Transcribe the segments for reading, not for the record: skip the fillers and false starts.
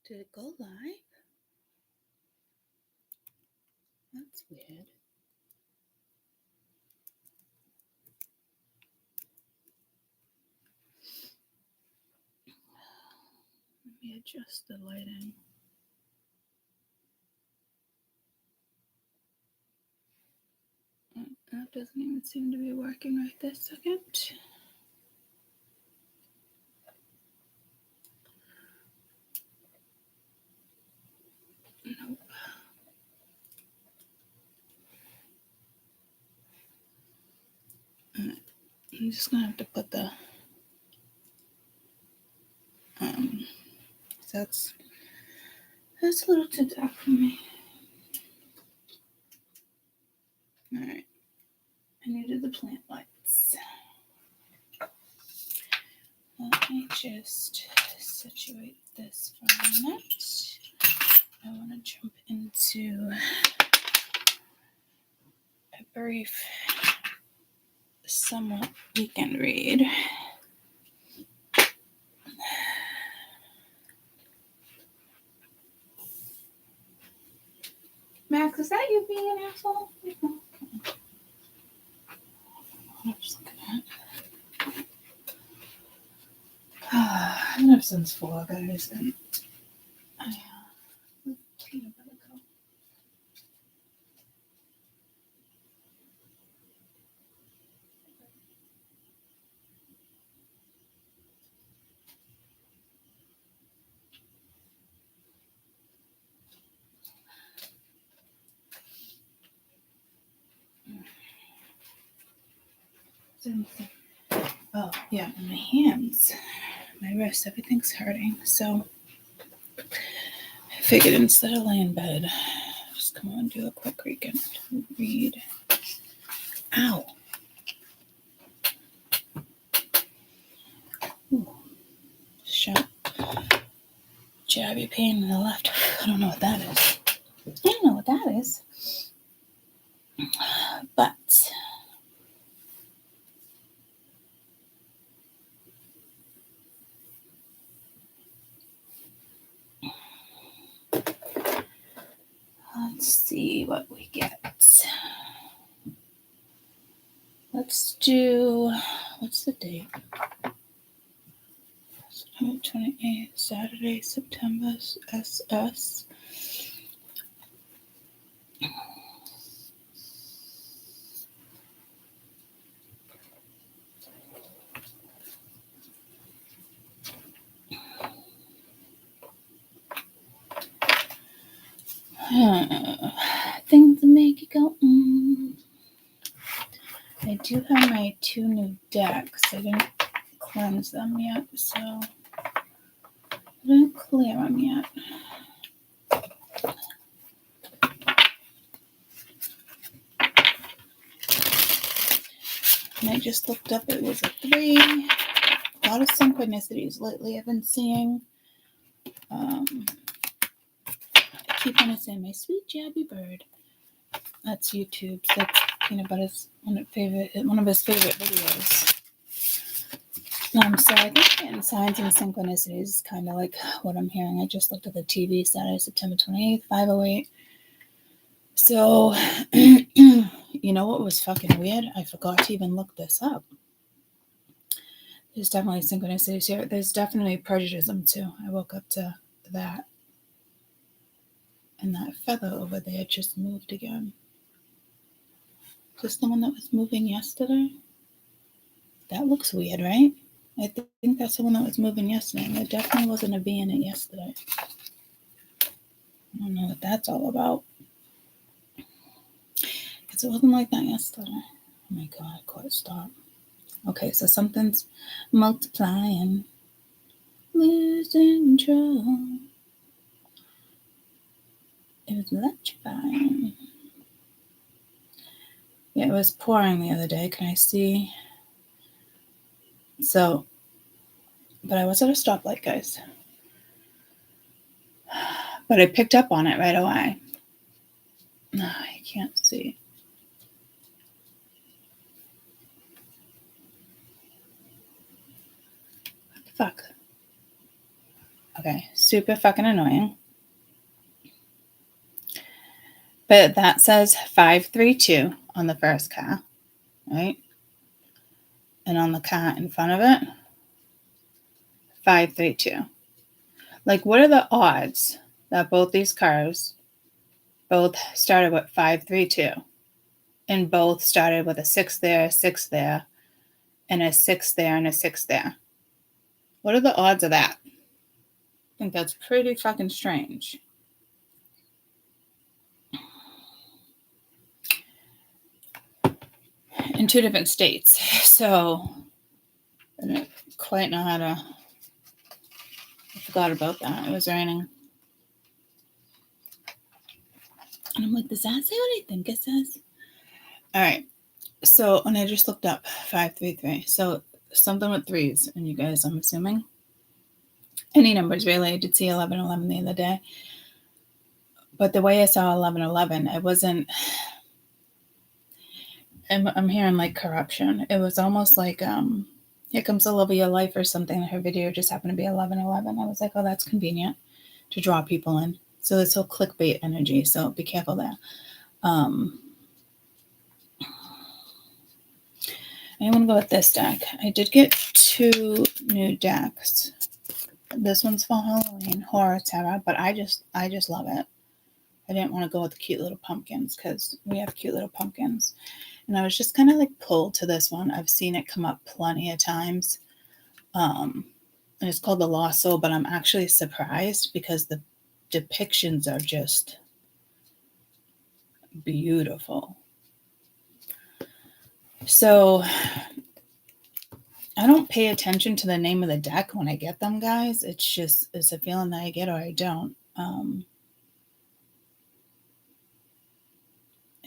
Did it go live? That's weird. Let me adjust the lighting. That doesn't even seem to be working right this second. Nope. I'm just gonna have to put the that's a little too dark for me. All right, I needed the plant lights. Let me just situate this for a minute. I want to jump into a brief, somewhat weekend read. Max, is that you being an asshole? I'm just looking at. I've been up since 4, guys, and peanut butter cup. Oh, yeah, my hands, my wrists, everything's hurting. So I figured instead of lay in bed, just come on and do a quick weekend read. Ow. Ooh. Sharp, jabby pain in the left. I don't know what that is. I don't know what that is. But let's see what we get. Let's do, what's the date? September 28th, Saturday, September SS. Things that make you go, I do have my 2 new decks. I didn't cleanse them yet, so I didn't clear them yet. And I just looked up, it was a 3. A lot of synchronicities lately I've been seeing. I keep on saying my sweet jabby bird. That's YouTube. So that's Peanut Butter's one of his favorite videos. So I think getting signs and synchronicities is kind of like what I'm hearing. I just looked at the TV Saturday, September 28th, 5:08. So, you know what was fucking weird? I forgot to even look this up. There's definitely synchronicities here. There's definitely prejudice too. I woke up to that. And that feather over there just moved again. Is this the one that was moving yesterday? That looks weird, right? I think that's the one that was moving yesterday. And there definitely wasn't a bee in it yesterday. I don't know what that's all about. Because it wasn't like that yesterday. Oh my God, I can't stop. Okay, so something's multiplying. Losing control. It was electrifying. Yeah, it was pouring the other day. Can I see? So, but I was at a stoplight, guys. But I picked up on it right away. No, I can't see. What the fuck? Okay, super fucking annoying. But that says 532 on the first car, right? And on the car in front of it, 532. Like, what are the odds that both these cars both started with 532 and both started with a 6 there, a 6 there, and a 6 there, and a 6 there? What are the odds of that? I think that's pretty fucking strange. In two different states. So I don't quite know how to. I forgot about that. It was raining. And I'm like, does that say what I think it says? All right. So, and I just looked up 533. So something with threes. And you guys, I'm assuming. Any numbers really. I did see 1111 the other day. But the way I saw 1111, it wasn't. I'm hearing like corruption. It was almost like Here Comes the Love of Your Life or something. Her video just happened to be 1111. I was like, oh, that's convenient to draw people in. So it's all clickbait energy. So be careful there. I'm going to go with this deck. I did get 2 new decks. This one's for Halloween, Horror Terror, but I just love it. I didn't want to go with the cute little pumpkins because we have cute little pumpkins. And I was just kind of like pulled to this one. I've seen it come up plenty of times. And it's called The Lost Soul, but I'm actually surprised because the depictions are just beautiful. So I don't pay attention to the name of the deck when I get them, guys. It's a feeling that I get or I don't.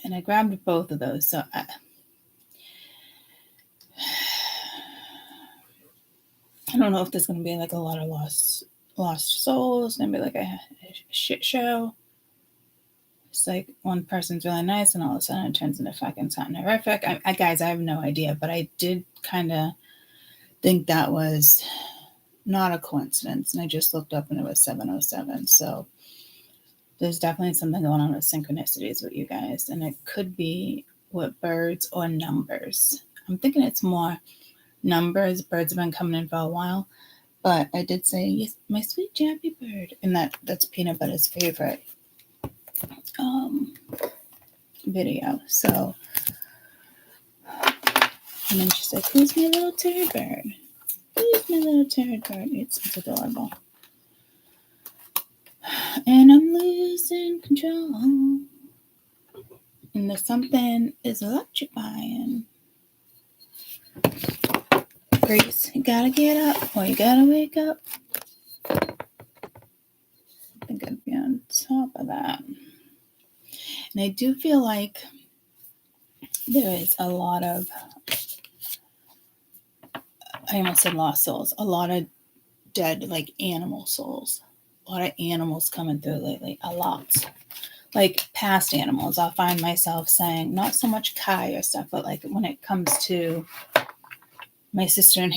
And I grabbed both of those. So I don't know if there's going to be like a lot of lost souls. It's going to be like a shit show. It's like one person's really nice and all of a sudden it turns into fucking something horrific. Guys, I have no idea, but I did kind of think that was not a coincidence. And I just looked up and it was 707. So there's definitely something going on with synchronicities with you guys. And it could be with birds or numbers. I'm thinking it's more numbers. Birds have been coming in for a while. But I did say, yes, my sweet Jappy bird. And that's Peanut Butter's favorite video. So, and then she's like, who's my little turd bird? Who's my little turd bird? It's adorable. And I'm losing control. And there's something is electrifying. Grace, you gotta get up or you gotta wake up. I think I'd be on top of that. And I do feel like there is a lot of, I almost said lost souls, a lot of dead, like animal souls. A lot of animals coming through lately. A lot. Like past animals. I'll find myself saying, not so much Kai or stuff, but like when it comes to my sister and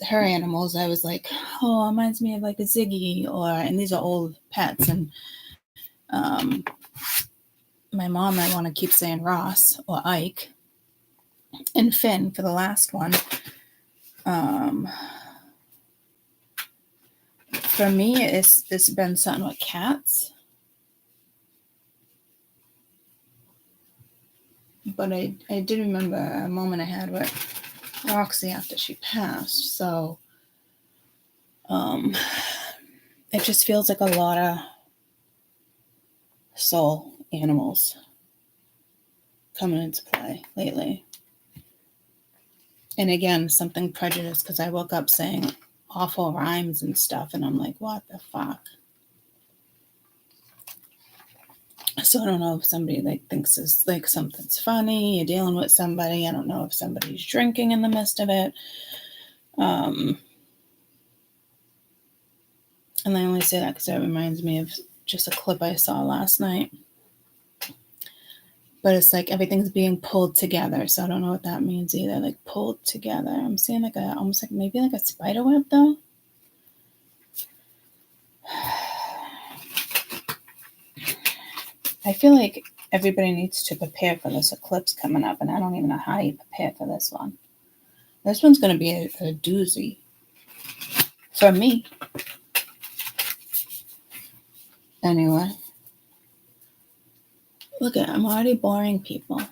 her animals, I was like, oh, it reminds me of like a Ziggy, and these are old pets. And my mom, I want to keep saying Ross or Ike. And Finn for the last one. For me, it's been something with cats. But I did remember a moment I had with Roxy after she passed. So it just feels like a lot of soul animals coming into play lately. And again, something prejudiced because I woke up saying awful rhymes and stuff. And I'm like, what the fuck? So I don't know if somebody like thinks it's like something's funny. You're dealing with somebody. I don't know if somebody's drinking in the midst of it. And I only say that because it reminds me of just a clip I saw last night. But it's like everything's being pulled together. So I don't know what that means either. Like pulled together. I'm seeing like almost like maybe like a spider web though. I feel like everybody needs to prepare for this eclipse coming up, and I don't even know how you prepare for this one. This one's going to be a doozy for me. Anyway, look at, I'm already boring people.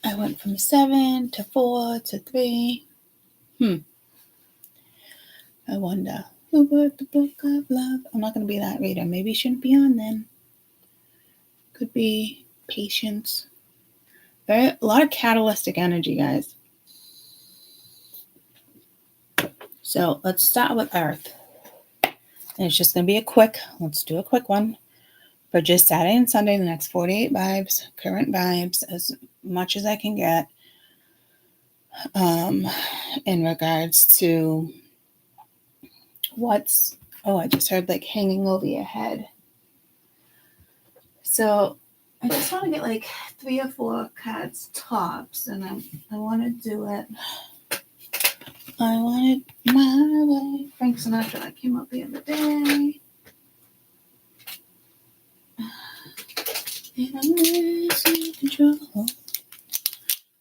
I went from 7 to 4 to 3. I wonder who wrote the book of love. I'm not going to be that reader. Maybe it shouldn't be on then. Could be patience. A lot of catalytic energy, guys. So let's start with Earth. And it's just going to be let's do a quick one for just Saturday and Sunday, the next 48 vibes, current vibes, as much as I can get in regards to I just heard like hanging over your head. So I just want to get like 3 or 4 cards tops, and I want to do it. I want it my way. Frank Sinatra, that came up the other day. And I'm losing control.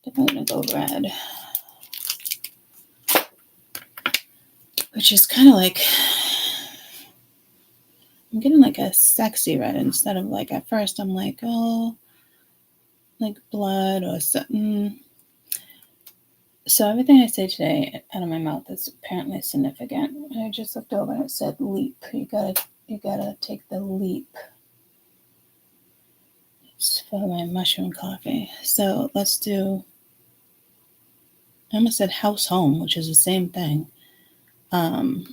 Definitely gonna go red. Which is kind of like, I'm getting like a sexy red instead of like, at first I'm like, oh, like blood or something. So everything I say today out of my mouth is apparently significant. And I just looked over and it said leap. You gotta take the leap. It's for my mushroom coffee. So let's do, I almost said house home, which is the same thing. And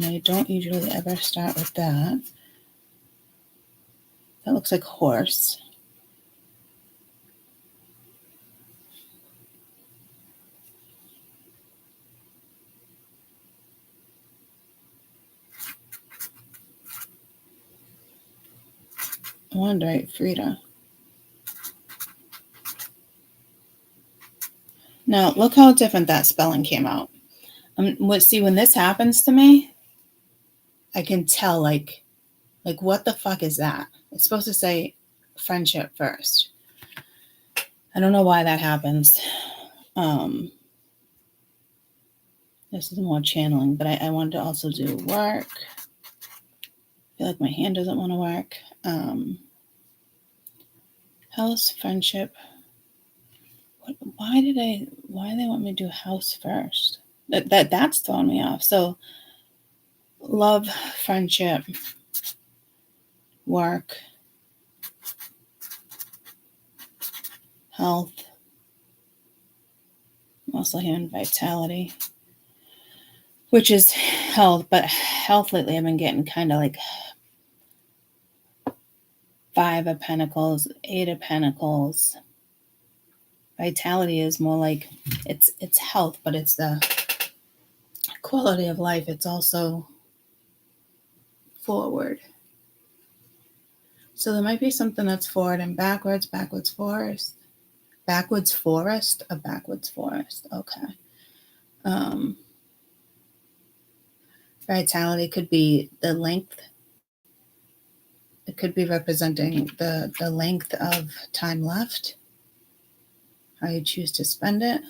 I don't usually ever start with that. That looks like horse. I wanted to write Frida. Now, look how different that spelling came out. See, when this happens to me, I can tell, like what the fuck is that? It's supposed to say friendship first. I don't know why that happens. This is more channeling, but I wanted to also do work. I feel like my hand doesn't want to work. House, friendship. Why do they want me to do house first? That's throwing me off. So love, friendship, work, health, mostly human vitality, which is health, but health lately I've been getting kind of like 5 of Pentacles, 8 of Pentacles. Vitality is more like it's health, but it's the quality of life. It's also forward. So there might be something that's forward and backwards, backwards forest, backwards forest, a backwards forest. Okay. Vitality could be the length. It could be representing the length of time left, how you choose to spend it.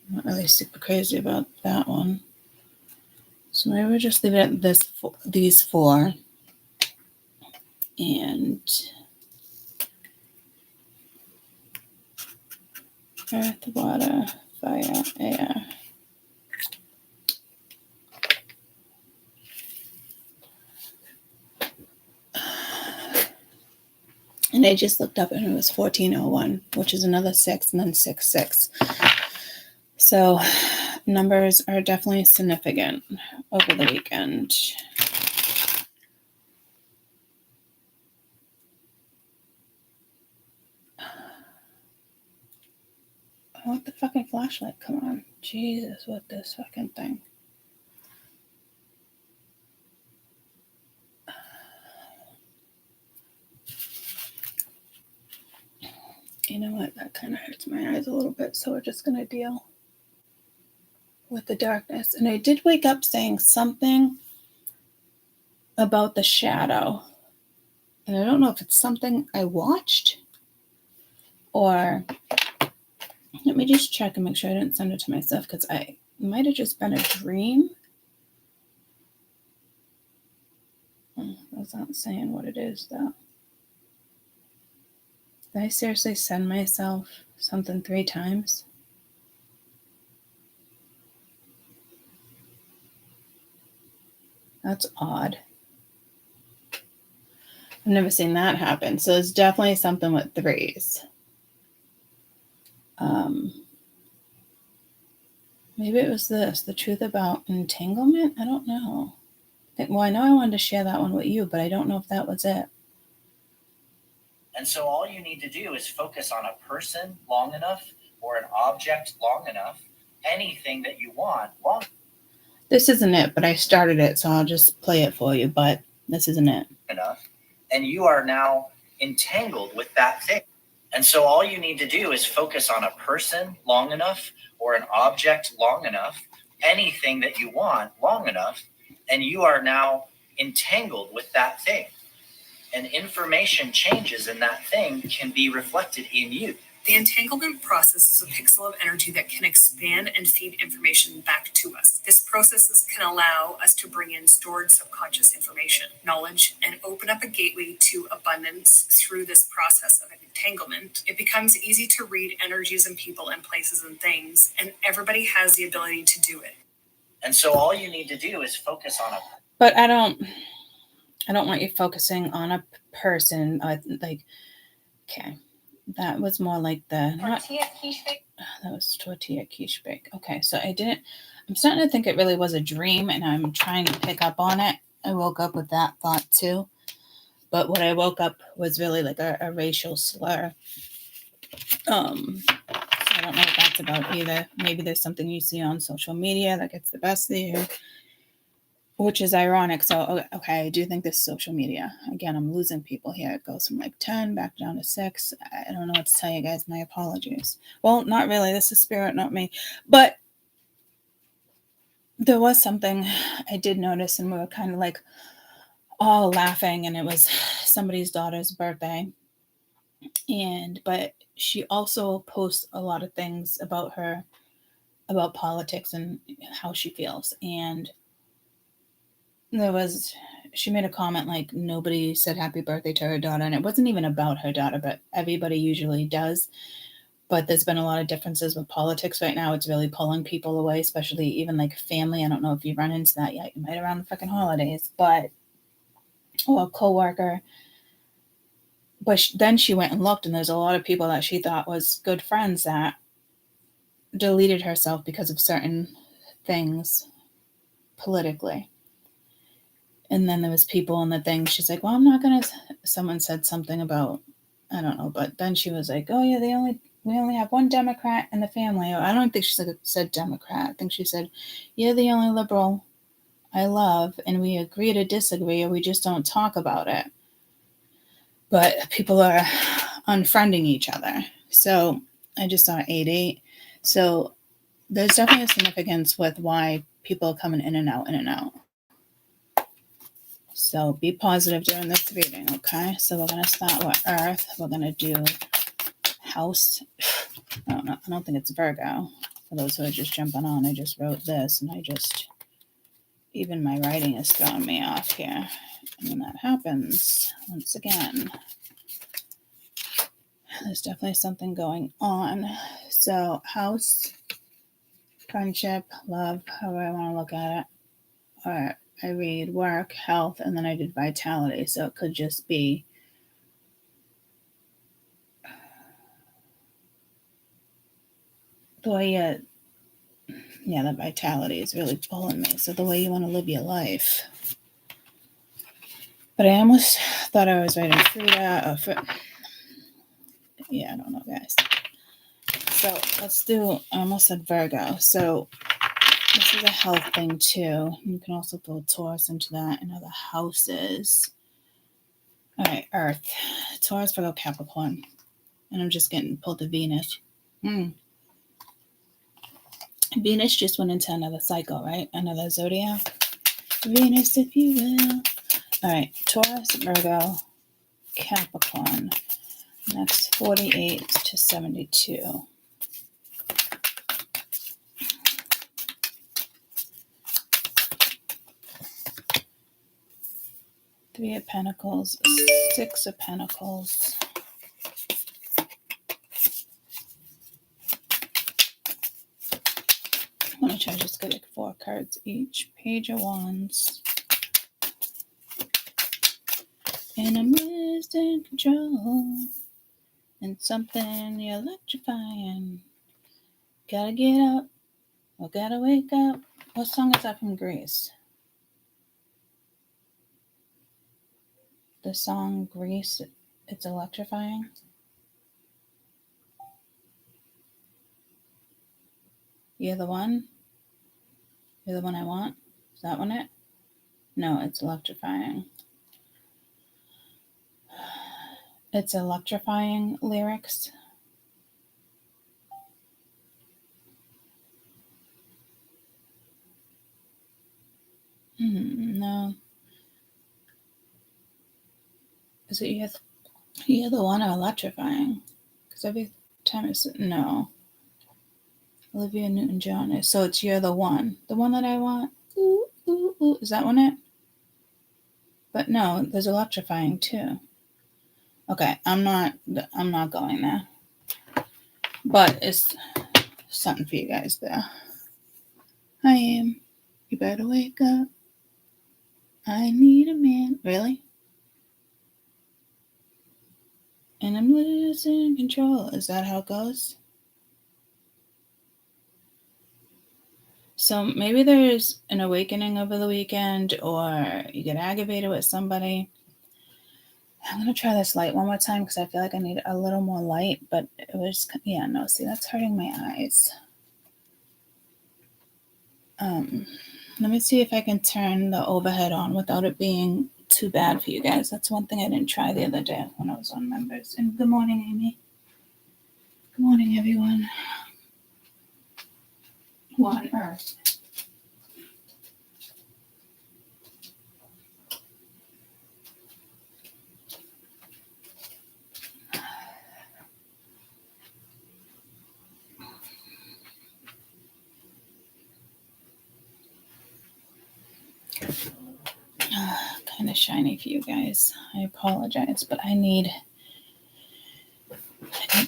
I'm not really super crazy about that one. So maybe we'll just leave it at these 4. And earth, water, fire, air. And I just looked up and it was 1401, which is another 6 and then 66. So numbers are definitely significant over the weekend. I want the fucking flashlight. Come on. Jesus, what this fucking thing. You know what? That kind of hurts my eyes a little bit, so we're just going to deal with the darkness. And I did wake up saying something about the shadow. And I don't know if it's something I watched or let me just check and make sure I didn't send it to myself because it might have just been a dream. That's not saying what it is though. Did I seriously send myself something 3 times? That's odd. I've never seen that happen. So it's definitely something with 3s. Maybe it was this, the truth about entanglement. I don't know. Well, I know I wanted to share that one with you, but I don't know if that was it. And so all you need to do is focus on a person long enough or an object long enough, anything that you want long. This isn't it, but I started it, so I'll just play it for you, but this isn't it. Enough, and you are now entangled with that thing. And so all you need to do is focus on a person long enough or an object long enough, anything that you want long enough, and you are now entangled with that thing. And information changes in that thing can be reflected in you. The entanglement process is a pixel of energy that can expand and feed information back to us. This process can allow us to bring in stored subconscious information, knowledge, and open up a gateway to abundance through this process of entanglement. It becomes easy to read energies and people and places and things, and everybody has the ability to do it. And so all you need to do is focus on a... But I don't want you focusing on a person. Like, okay. That was more like tortilla quiche bake. That was tortilla quiche bake. Okay, so I'm starting to think it really was a dream, and I'm trying to pick up on it. I woke up with that thought too. But what I woke up was really like a racial slur. So I don't know what that's about either. Maybe there's something you see on social media that gets the best of you, which is ironic. So, okay, I do think this social media, again, I'm losing people here. It goes from like 10 back down to 6. I don't know what to tell you guys. My apologies. Well, not really. This is spirit, not me. But there was something I did notice, and we were kind of like all laughing, and it was somebody's daughter's birthday. But she also posts a lot of things about her, about politics and how she feels. And she made a comment like nobody said happy birthday to her daughter, and it wasn't even about her daughter, but everybody usually does. But there's been a lot of differences with politics right now. It's really pulling people away, especially even like family. I don't know if you run into that yet. You might around the freaking holidays, or a coworker. But then she went and looked, and there's a lot of people that she thought was good friends that deleted herself because of certain things politically. And then there was people in the thing. She's like, well, I'm not going to, someone said something about, I don't know, but then she was like, oh yeah, we only have one Democrat in the family. Or I don't think she said Democrat. I think she said, you're the only liberal I love, and we agree to disagree, or we just don't talk about it. But people are unfriending each other. So I just saw 8-8. So there's definitely a significance with why people are coming in and out, in and out. So be positive during this reading, okay? So we're going to start with Earth. We're going to do House. I don't think it's Virgo. For those who are just jumping on, I just wrote this, and even my writing is throwing me off here. And when that happens, once again, there's definitely something going on. So house, friendship, love, however I want to look at it. Or I read work, health, and then I did vitality. So it could just be the way the vitality is really pulling me. So the way you want to live your life. But I almost thought I was writing Frida. I don't know, guys. So let's do, I almost said Virgo. So this is a health thing too. You can also throw Taurus into that and other houses. All right, Earth. Taurus, Virgo, Capricorn. And I'm just getting pulled to Venus. Venus just went into another cycle, right? Another zodiac. Venus, if you will. All right, Taurus, Virgo, Capricorn. Next 48 to 72. Three of Pentacles, Six of Pentacles. I'm going to try to just get like 4 cards each. Page of Wands. And I'm losing control. And something you're electrifying. Gotta get up. Or gotta wake up. What song is that from Greece? The song Grease, it's electrifying. You're the one? You're the one I want? Is that one it? No, it's electrifying. It's electrifying lyrics. No. Is it you're the one or electrifying? Because every time it's no. Olivia Newton-John is. So it's you're the one. The one that I want. Ooh, ooh, ooh. Is that one it? But no, there's electrifying too. Okay, I'm not going there. But it's something for you guys there. I am. You better wake up. I need a man. Really? And I'm losing control. Is that how it goes? So maybe there's an awakening over the weekend, or you get aggravated with somebody. I'm going to try this light one more time because I feel like I need a little more light, but it was, yeah, no, see, that's hurting my eyes. Let me see if I can turn the overhead on without it being too bad for you guys. That's one thing I didn't try the other day when I was on members. And good morning, Amy. Good morning, everyone. What on earth? Kind of shiny for you guys. I apologize, but I need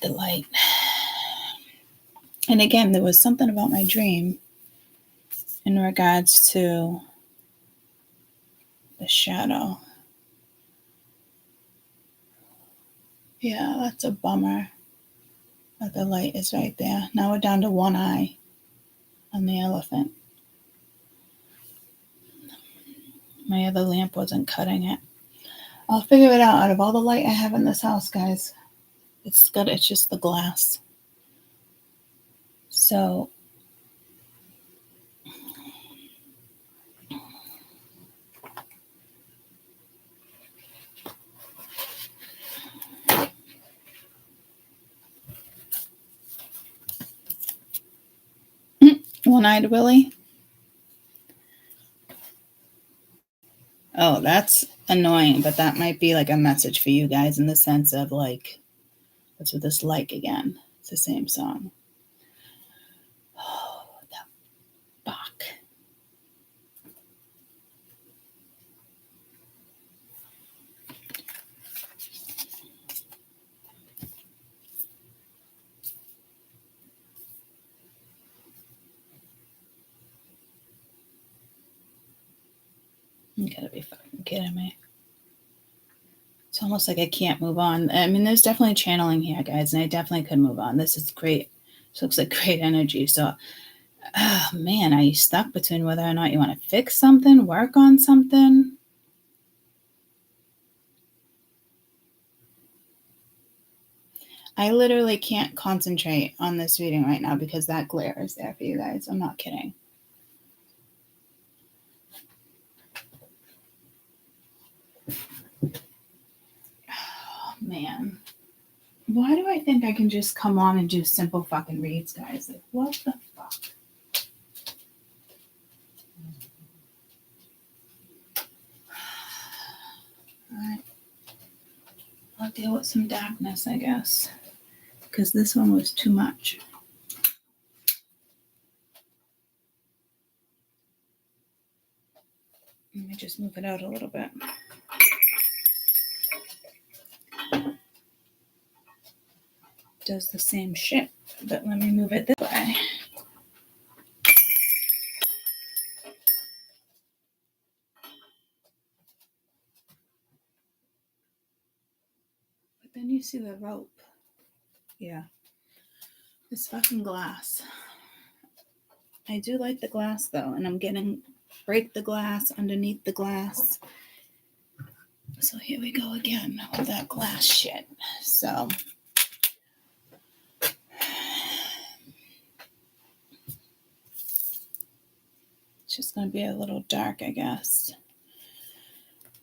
the light. And again, there was something about my dream in regards to the shadow. Yeah, that's a bummer that the light is right there. Now we're down to one eye on the elephant. My other lamp wasn't cutting it. I'll figure it out of all the light I have in this house, guys. It's just the glass. So One-eyed Willie. Oh, that's annoying, but that might be like a message for you guys in the sense of like, what's with this like again? It's the same song. Oh, that Bach. You gotta be fucking kidding me. It's almost like I can't move on. I mean, there's definitely channeling here, guys, and I definitely could move on. This is great. This looks like great energy. So, oh, man, are you stuck between whether or not you want to fix something, work on something? I literally can't concentrate on this reading right now because that glare is there for you guys. I'm not kidding. Oh, man. Why do I think I can just come on and do simple fucking reads, guys? Like, what the fuck? I'll deal with some darkness, I guess, because this one was too much. Let me just move it out a little bit. Does the same shit, but let me move it this way. But then you see the rope. Yeah. This fucking glass. I do like the glass though, and I'm getting break the glass underneath the glass. So here we go again with that glass shit. So it's just going to be a little dark, I guess.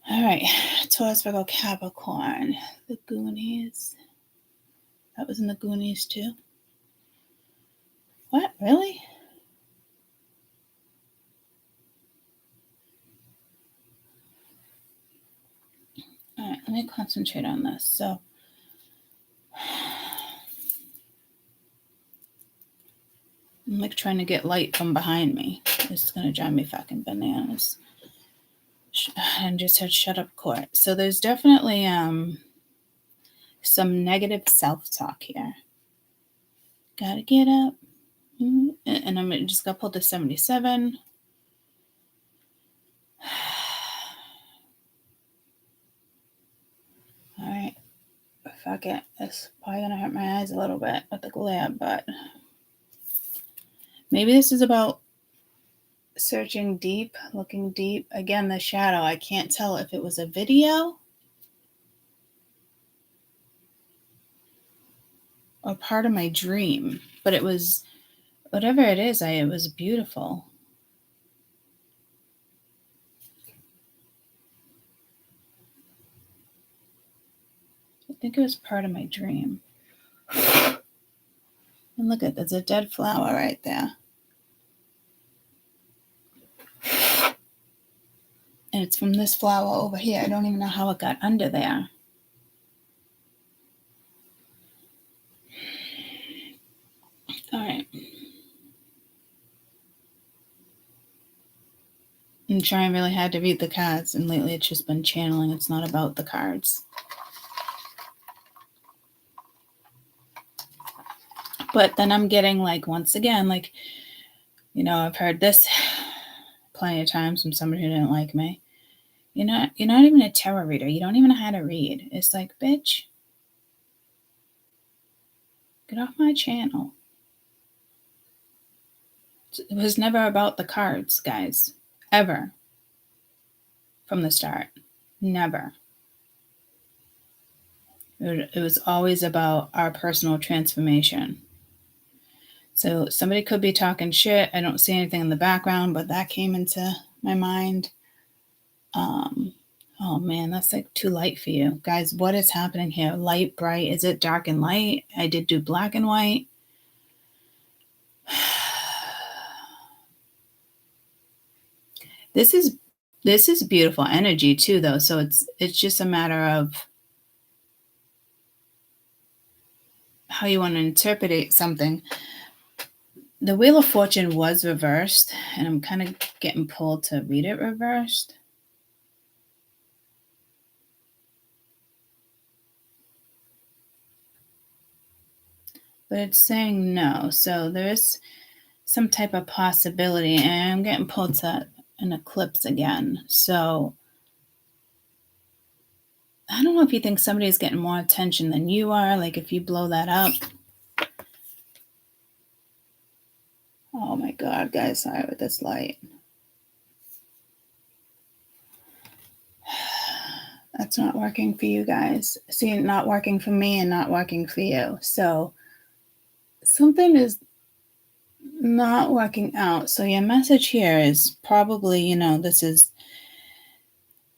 All right. Taurus, Virgo, Capricorn. The Goonies. That was in the Goonies too. What? Really? All right. Let me concentrate on this. So I'm like trying to get light from behind me. This is going to drive me fucking bananas. And just said shut up, court. So there's definitely some negative self-talk here. Gotta get up. And I'm just gonna pull the 77. All right. Fuck it. It's probably gonna hurt my eyes a little bit with the glare, but maybe this is about searching deep, looking deep. Again, the shadow. I can't tell if it was a video or part of my dream, but it was, whatever it is, it was beautiful. I think it was part of my dream. And look at, there's a dead flower right there. And it's from this flower over here. I don't even know how it got under there. All right. I'm trying really hard to read the cards, and lately it's just been channeling. It's not about the cards. But then I'm getting like, once again, like, you know, I've heard this plenty of times from somebody who didn't like me. You're not even a tarot reader. You don't even know how to read. It's like, bitch, get off my channel. It was never about the cards, guys. Ever. From the start. Never. It was always about our personal transformation. So somebody could be talking shit. I don't see anything in the background, but that came into my mind. Oh man, that's like too light for you. Guys, what is happening here? Light, bright? Is it dark and light? I did do black and white. This is beautiful energy too, though. So it's just a matter of how you want to interpret something. The Wheel of Fortune was reversed, and I'm kind of getting pulled to read it reversed. But it's saying no. So there's some type of possibility, and I'm getting pulled to an eclipse again. So I don't know if you think somebody's getting more attention than you are. Like if you blow that up. Oh my God, guys, sorry with this light. That's not working for you guys. See, not working for me and not working for you. So something is not working out. So your message here is probably, this is,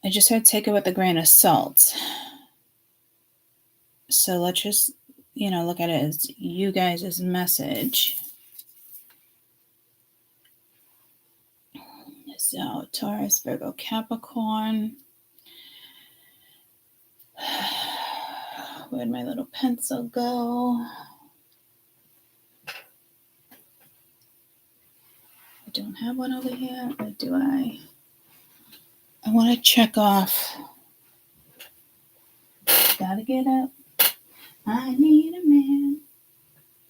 I just heard take it with a grain of salt. So let's just, look at it as you guys' message. So Taurus, Virgo, Capricorn. Where'd my little pencil go? I don't have one over here, or do I? I want to check off. Gotta get up. I need a man.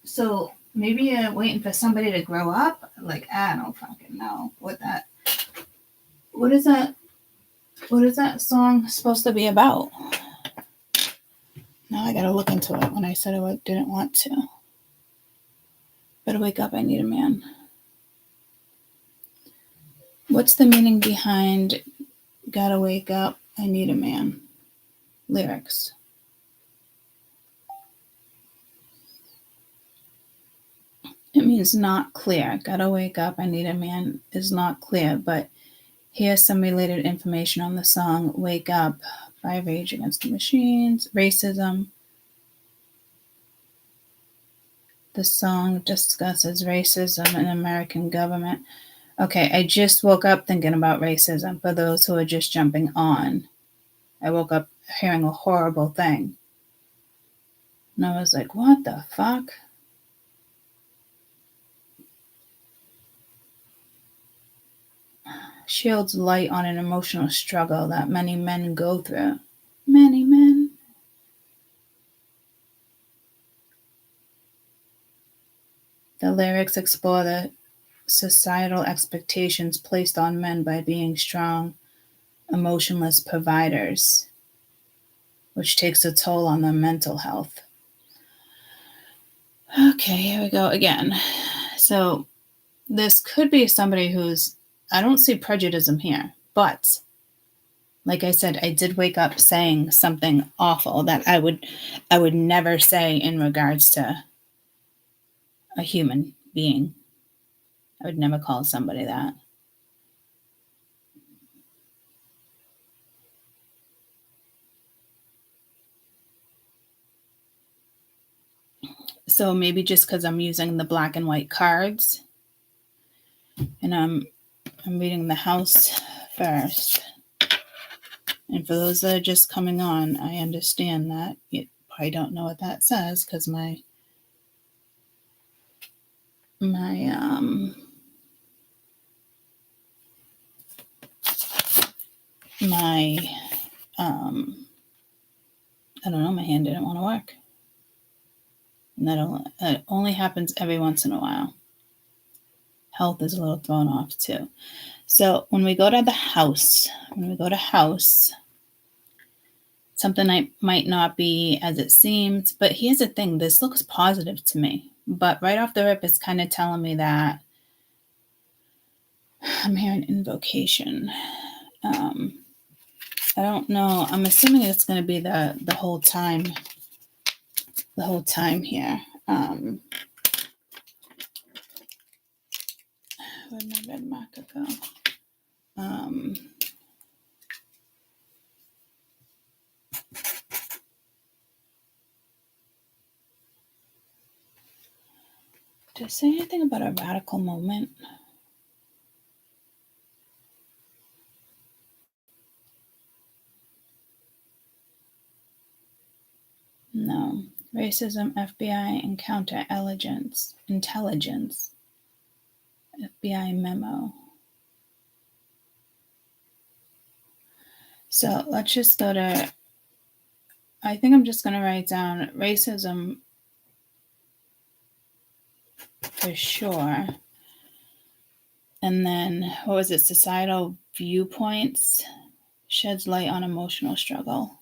So maybe you're waiting for somebody to grow up? Like, I don't fucking know what is that song supposed to be about? Now I gotta look into it when I said I didn't want to. Better wake up, I need a man. What's the meaning behind gotta wake up, I need a man? Lyrics. It means not clear. Gotta wake up, I need a man is not clear, but here's some related information on the song Wake Up by Rage Against the Machines, Racism. The song discusses racism in American government. Okay, I just woke up thinking about racism for those who are just jumping on. I woke up hearing a horrible thing. And I was like, what the fuck? Shields light on an emotional struggle that many men go through. Many men. The lyrics explore the societal expectations placed on men by being strong, emotionless providers, which takes a toll on their mental health. Okay, here we go again. So this could be somebody I don't see prejudice here, but like I said, I did wake up saying something awful that I would never say in regards to a human being. I would never call somebody that. So maybe just because I'm using the black and white cards and I'm reading the house first. And for those that are just coming on, I understand that you probably don't know what that says because my I don't know, my hand didn't want to work. And that only happens every once in a while. Health is a little thrown off too. So when we go to the house, something might not be as it seems, but here's the thing, this looks positive to me. But right off the rip, it's kind of telling me that I'm hearing invocation. I don't know. I'm assuming it's going to be the whole time. The whole time here. Where'd my red marker go? Did it say anything about a radical moment? No. Racism, FBI, and counterintelligence. FBI memo. So let's just go to, I think I'm just going to write down racism for sure. And then, what was it? Societal viewpoints sheds light on emotional struggle.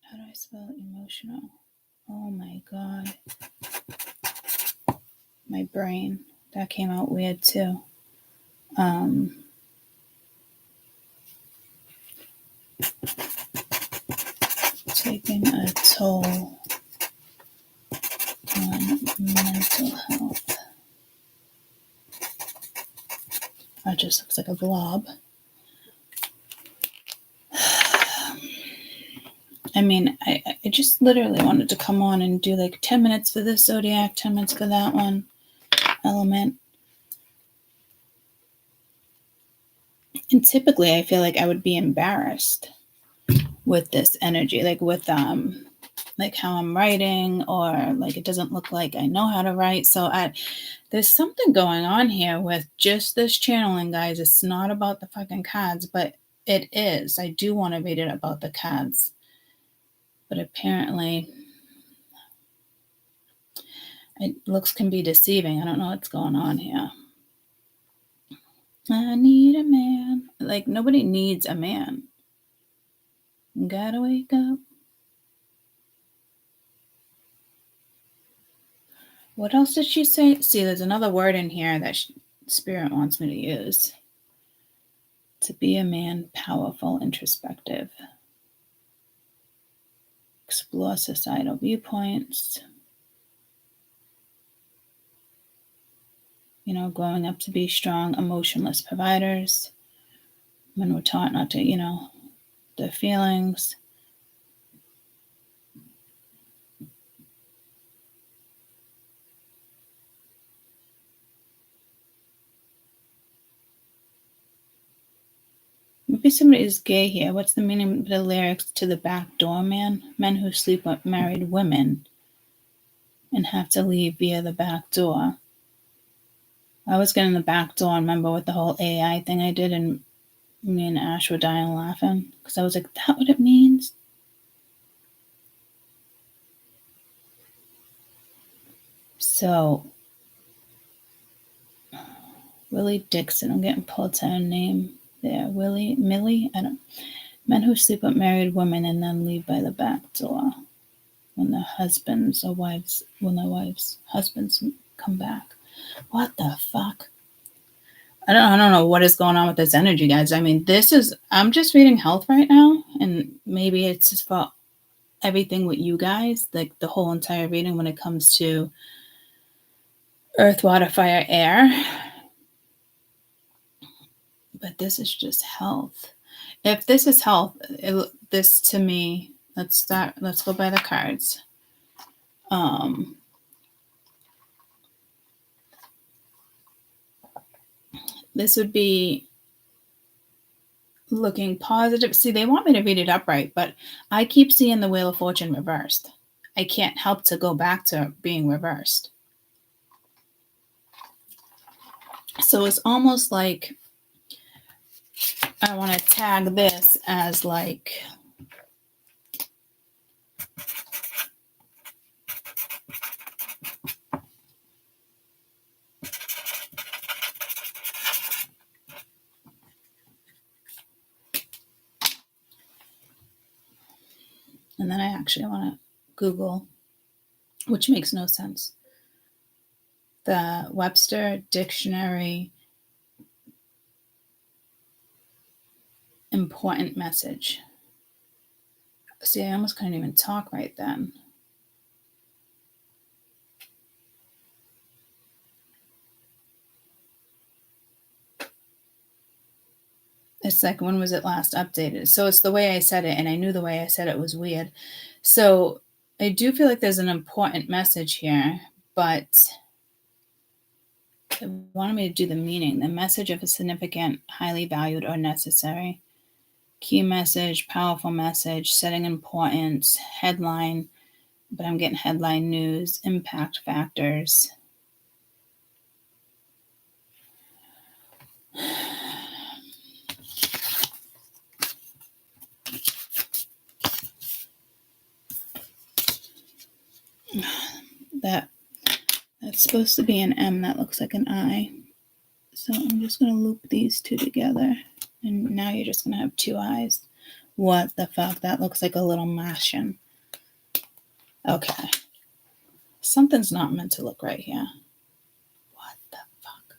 How do I spell emotional? Oh my God. My brain. That came out weird too. Taking a toll on mental health. That just looks like a blob. I mean, I just literally wanted to come on and do like 10 minutes for this zodiac, 10 minutes for that one element. And typically I feel like I would be embarrassed with this energy, like with like how I'm writing, or like it doesn't look like I know how to write. So there's something going on here with just this channeling, guys. It's not about the fucking cards, but it is. I do want to read it about the cards. But apparently looks can be deceiving. I don't know what's going on here. I need a man. Like, nobody needs a man. Gotta wake up. What else did she say? See, there's another word in here that Spirit wants me to use. To be a man, powerful, introspective. Explore societal viewpoints. You know, growing up to be strong, emotionless providers. Men were taught not to, their feelings. Maybe somebody is gay here. What's the meaning of the lyrics to the back door man? Men who sleep with married women and have to leave via the back door. I was getting the back door, remember, with the whole AI thing I did, and me and Ash were dying laughing because I was like, that what it means? So, Willie Dixon, I'm getting pulled to a name there. Millie, I don't. Men who sleep with married women and then leave by the back door when their husbands or wives, when their wives' husbands come back. What the fuck? I don't know what is going on with this energy, guys. I mean, I'm just reading health right now, and maybe it's just for everything with you guys, like the whole entire reading when it comes to earth, water, fire, air. But this is just health. If this is health, this to me, let's go by the cards. This would be looking positive. See, they want me to read it upright, but I keep seeing the Wheel of Fortune reversed. I can't help to go back to being reversed. So it's almost like I want to tag this as like and then I actually want to Google, which makes no sense, the Webster Dictionary important message. See, I almost couldn't even talk right then. It's like, when was it last updated? So it's the way I said it, and I knew the way I said it was weird. So I do feel like there's an important message here, but it wanted me to do the meaning. The message of a significant, highly valued, or necessary. Key message, powerful message, setting importance, headline, but I'm getting headline news, impact factors. That's supposed to be an M. That looks like an I. So I'm just going to loop these two together. And now you're just going to have two eyes. What the fuck? That looks like a little Martian. Okay. Something's not meant to look right here. What the fuck?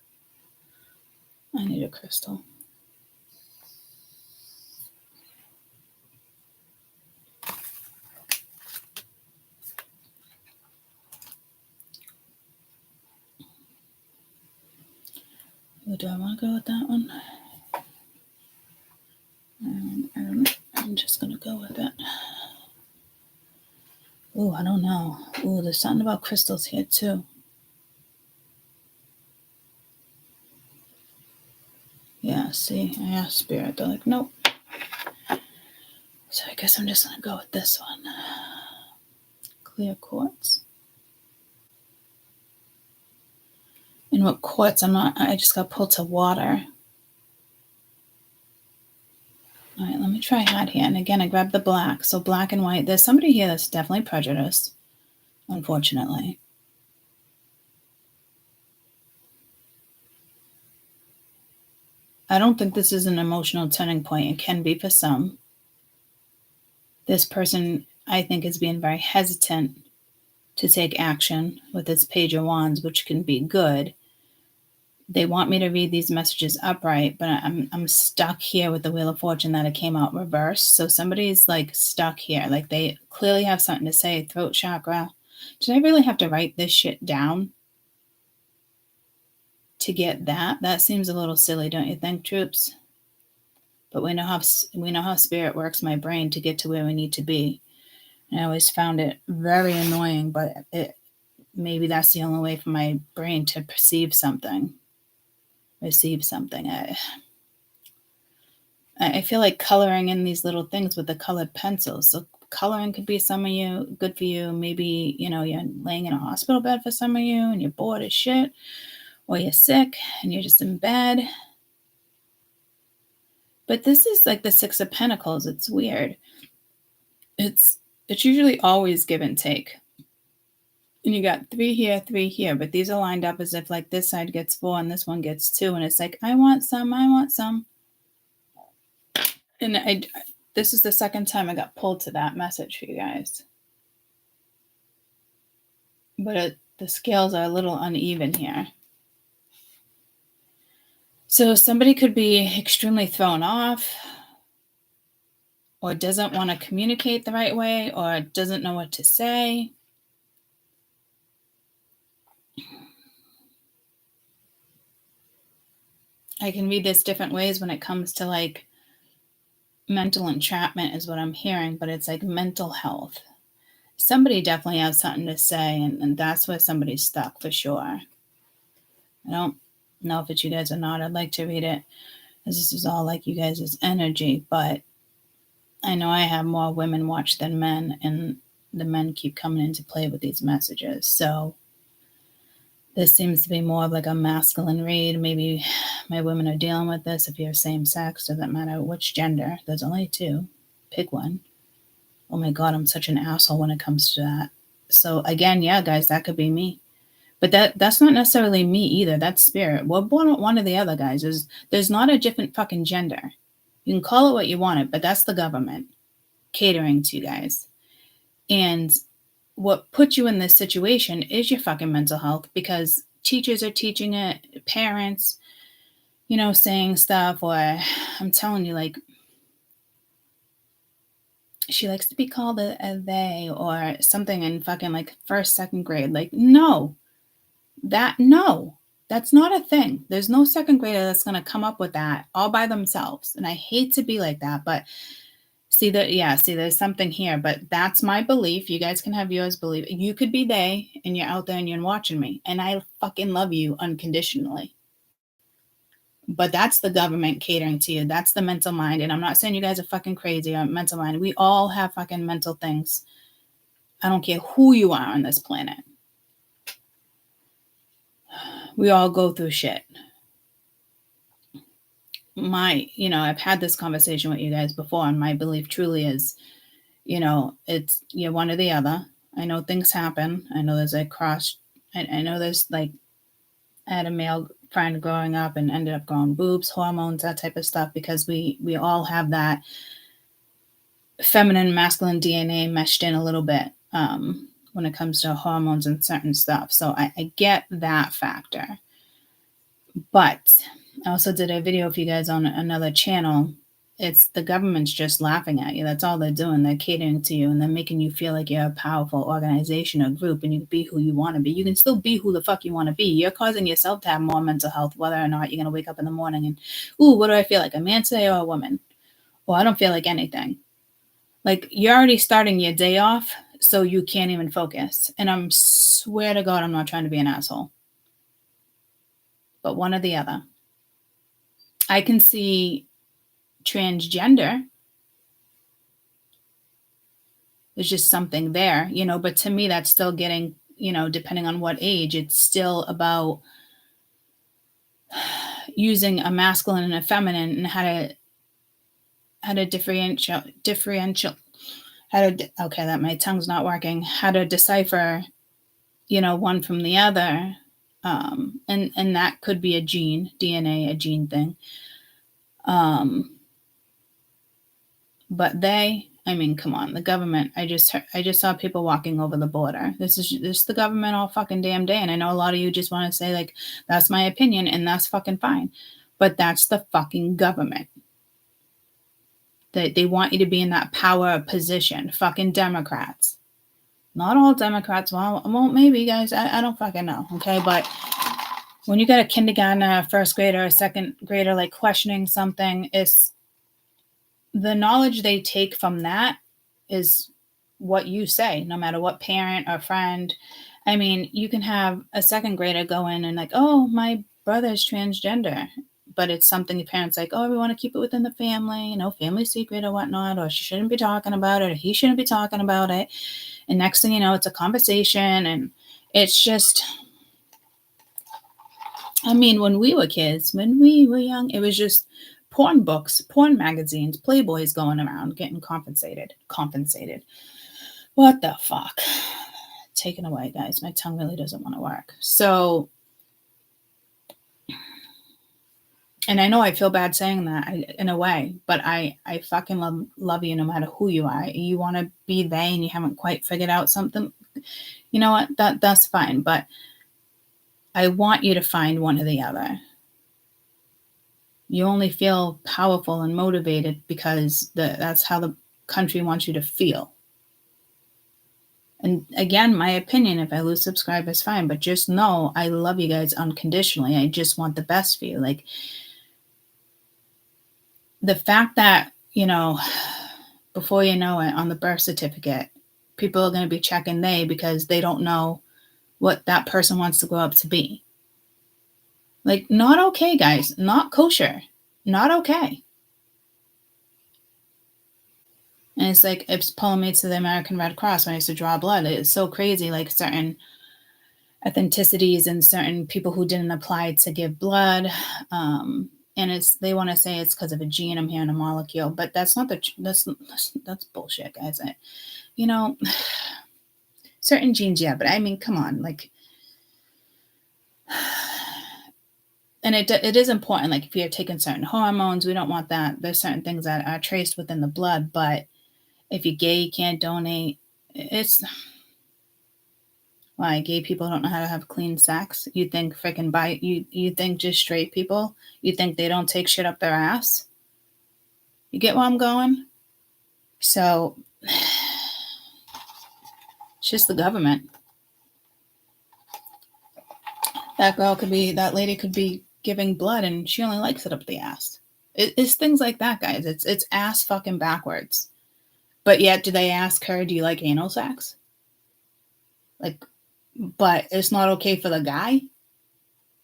I need a crystal. Do I want to go with that one? I'm just going to go with it. Oh, I don't know. Oh, there's something about crystals here too. Yeah, Yeah, see, I asked Spirit. They're like, nope. So I guess I'm just going to go with this one. Clear quartz. And what quartz, I just got pulled to water. All right, let me try hard here. And again, I grabbed the black. So black and white. There's somebody here that's definitely prejudiced, unfortunately. I don't think this is an emotional turning point. It can be for some. This person, I think, is being very hesitant to take action with this Page of Wands, which can be good. They want me to read these messages upright, but I'm stuck here with the Wheel of Fortune that it came out reversed. So somebody's like stuck here. Like they clearly have something to say. Throat chakra. Did I really have to write this shit down to get that? That seems a little silly, don't you think, troops? But we know how spirit works my brain to get to where we need to be. And I always found it very annoying, but maybe that's the only way for my brain to receive something. I feel like coloring in these little things with the colored pencils. So coloring could be some of you good for you. Maybe, you're laying in a hospital bed for some of you and you're bored as shit, or you're sick and you're just in bed. But this is like the Six of Pentacles. It's weird. It's usually always give and take. And you got 3 here, 3 here, but these are lined up as if like this side gets 4 and this one gets 2. And it's like, I want some. And this is the second time I got pulled to that message for you guys. But the scales are a little uneven here. So somebody could be extremely thrown off, or doesn't want to communicate the right way, or doesn't know what to say. I can read this different ways when it comes to like mental entrapment is what I'm hearing, but it's like mental health. Somebody definitely has something to say, and that's where somebody's stuck for sure. I don't know if it's you guys or not. I'd like to read it, because this is all like you guys' energy, but I know I have more women watch than men, and the men keep coming into play with these messages. So this seems to be more of like a masculine read. Maybe my women are dealing with this. If you're same sex, doesn't matter which gender. There's only 2. Pick one. Oh my God, I'm such an asshole when it comes to that. So again, yeah, guys, that could be me. But that's not necessarily me either. That's spirit. We're one or the other, guys. There's not a different fucking gender. You can call it what you want it, but that's the government catering to you guys. And what puts you in this situation is your fucking mental health, because teachers are teaching it, parents, saying stuff, or I'm telling you, like, she likes to be called a they or something in fucking like 1st, 2nd grade. Like, no, that's not a thing. There's no 2nd grader that's going to come up with that all by themselves. And I hate to be like that, but see, there's something here, but that's my belief. You guys can have yours belief. You could be they, and you're out there and you're watching me, and I fucking love you unconditionally. But that's the government catering to you. That's the mental mind. And I'm not saying you guys are fucking crazy or mental mind. We all have fucking mental things. I don't care who you are on this planet. We all go through shit. I've had this conversation with you guys before, and my belief truly is, it's you're one or the other. I know things happen. I know there's I know there's like, I had a male friend growing up and ended up growing boobs, hormones, that type of stuff, because we all have that feminine, masculine DNA meshed in a little bit when it comes to hormones and certain stuff. So I get that factor. But I also did a video for you guys on another channel. It's the government's just laughing at you. That's all they're doing. They're catering to you, and they're making you feel like you're a powerful organization or group, and you can be who you want to be. You can still be who the fuck you want to be. You're causing yourself to have more mental health, whether or not you're going to wake up in the morning and, ooh, what do I feel like, a man today or a woman? Well, I don't feel like anything. Like, you're already starting your day off, so you can't even focus. And I swear to God, I'm not trying to be an asshole. But one or the other. I can see transgender. There's just something there, you know, but to me, that's still getting, you know, depending on what age, it's still about using a masculine and a feminine and how to differential, okay, that my tongue's not working, how to decipher, you know, one from the other. And that could be a gene, DNA, a gene thing. But I mean, come on, the government. I just saw people walking over the border. This is the government all fucking damn day. And I know a lot of you just want to say, like, that's my opinion, and that's fucking fine. But that's the fucking government. They want you to be in that power position. Fucking Democrats. Not all Democrats. Well, maybe, guys. I don't fucking know. Okay, but when you got a kindergartner, a first grader, a second grader, like questioning something, it's the knowledge they take from that is what you say, no matter what parent or friend. I mean, you can have a second grader go in and like, oh, my brother's transgender, but it's something the parents like, oh, we want to keep it within the family, you know, family secret or whatnot, or she shouldn't be talking about it, or he shouldn't be talking about it. And next thing you know, it's a conversation, and it's just, I mean, when we were kids, when we were young, it was just porn books, porn magazines, Playboys going around getting compensated. What the fuck? Taken away, guys. My tongue really doesn't want to work. So, and I know I feel bad saying that in a way, but I fucking love you no matter who you are. You want to be they and you haven't quite figured out something, you know what? That's fine. But I want you to find one or the other. You only feel powerful and motivated because that's how the country wants you to feel. And again, my opinion, if I lose subscribers, fine. But just know I love you guys unconditionally. I just want the best for you. Like, the fact that, you know, before you know it, on the birth certificate, people are going to be checking they because they don't know what that person wants to grow up to be. Like, not okay, guys. Not kosher. Not okay. And it's like, it's pulling me to the American Red Cross when I used to draw blood. It's so crazy, like certain ethnicities and certain people who didn't apply to give blood. And they want to say it's because of a gene, I'm hearing a molecule, but that's not that's bullshit, guys. You know, certain genes, yeah, but I mean, come on, like, and it is important, like, if you're taking certain hormones, we don't want that. There's certain things that are traced within the blood, but if you're gay, you can't donate. It's why gay people don't know how to have clean sex. You think freaking you think just straight people, you think they don't take shit up their ass? You get where I'm going? So it's just the government. That lady could be giving blood and she only likes it up the ass. It's things like that, guys. It's ass fucking backwards. But yet, do they ask her, do you like anal sex? Like, but it's not okay for the guy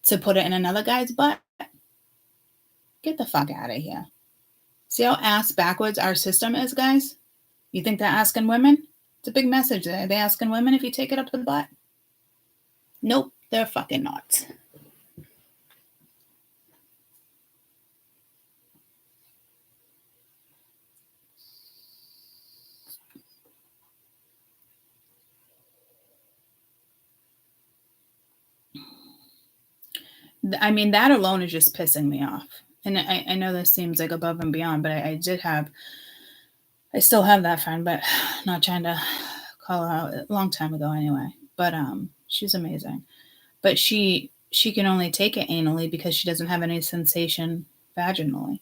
to put it in another guy's butt? Get the fuck out of here. See how ass backwards our system is, guys? You think they're asking women? It's a big message there. Are they asking women if you take it up the butt? Nope, they're fucking not. I mean, that alone is just pissing me off. And I know this seems like above and beyond, but I still have that friend, but not trying to call her out, a long time ago anyway. But she's amazing. But she can only take it anally because she doesn't have any sensation vaginally.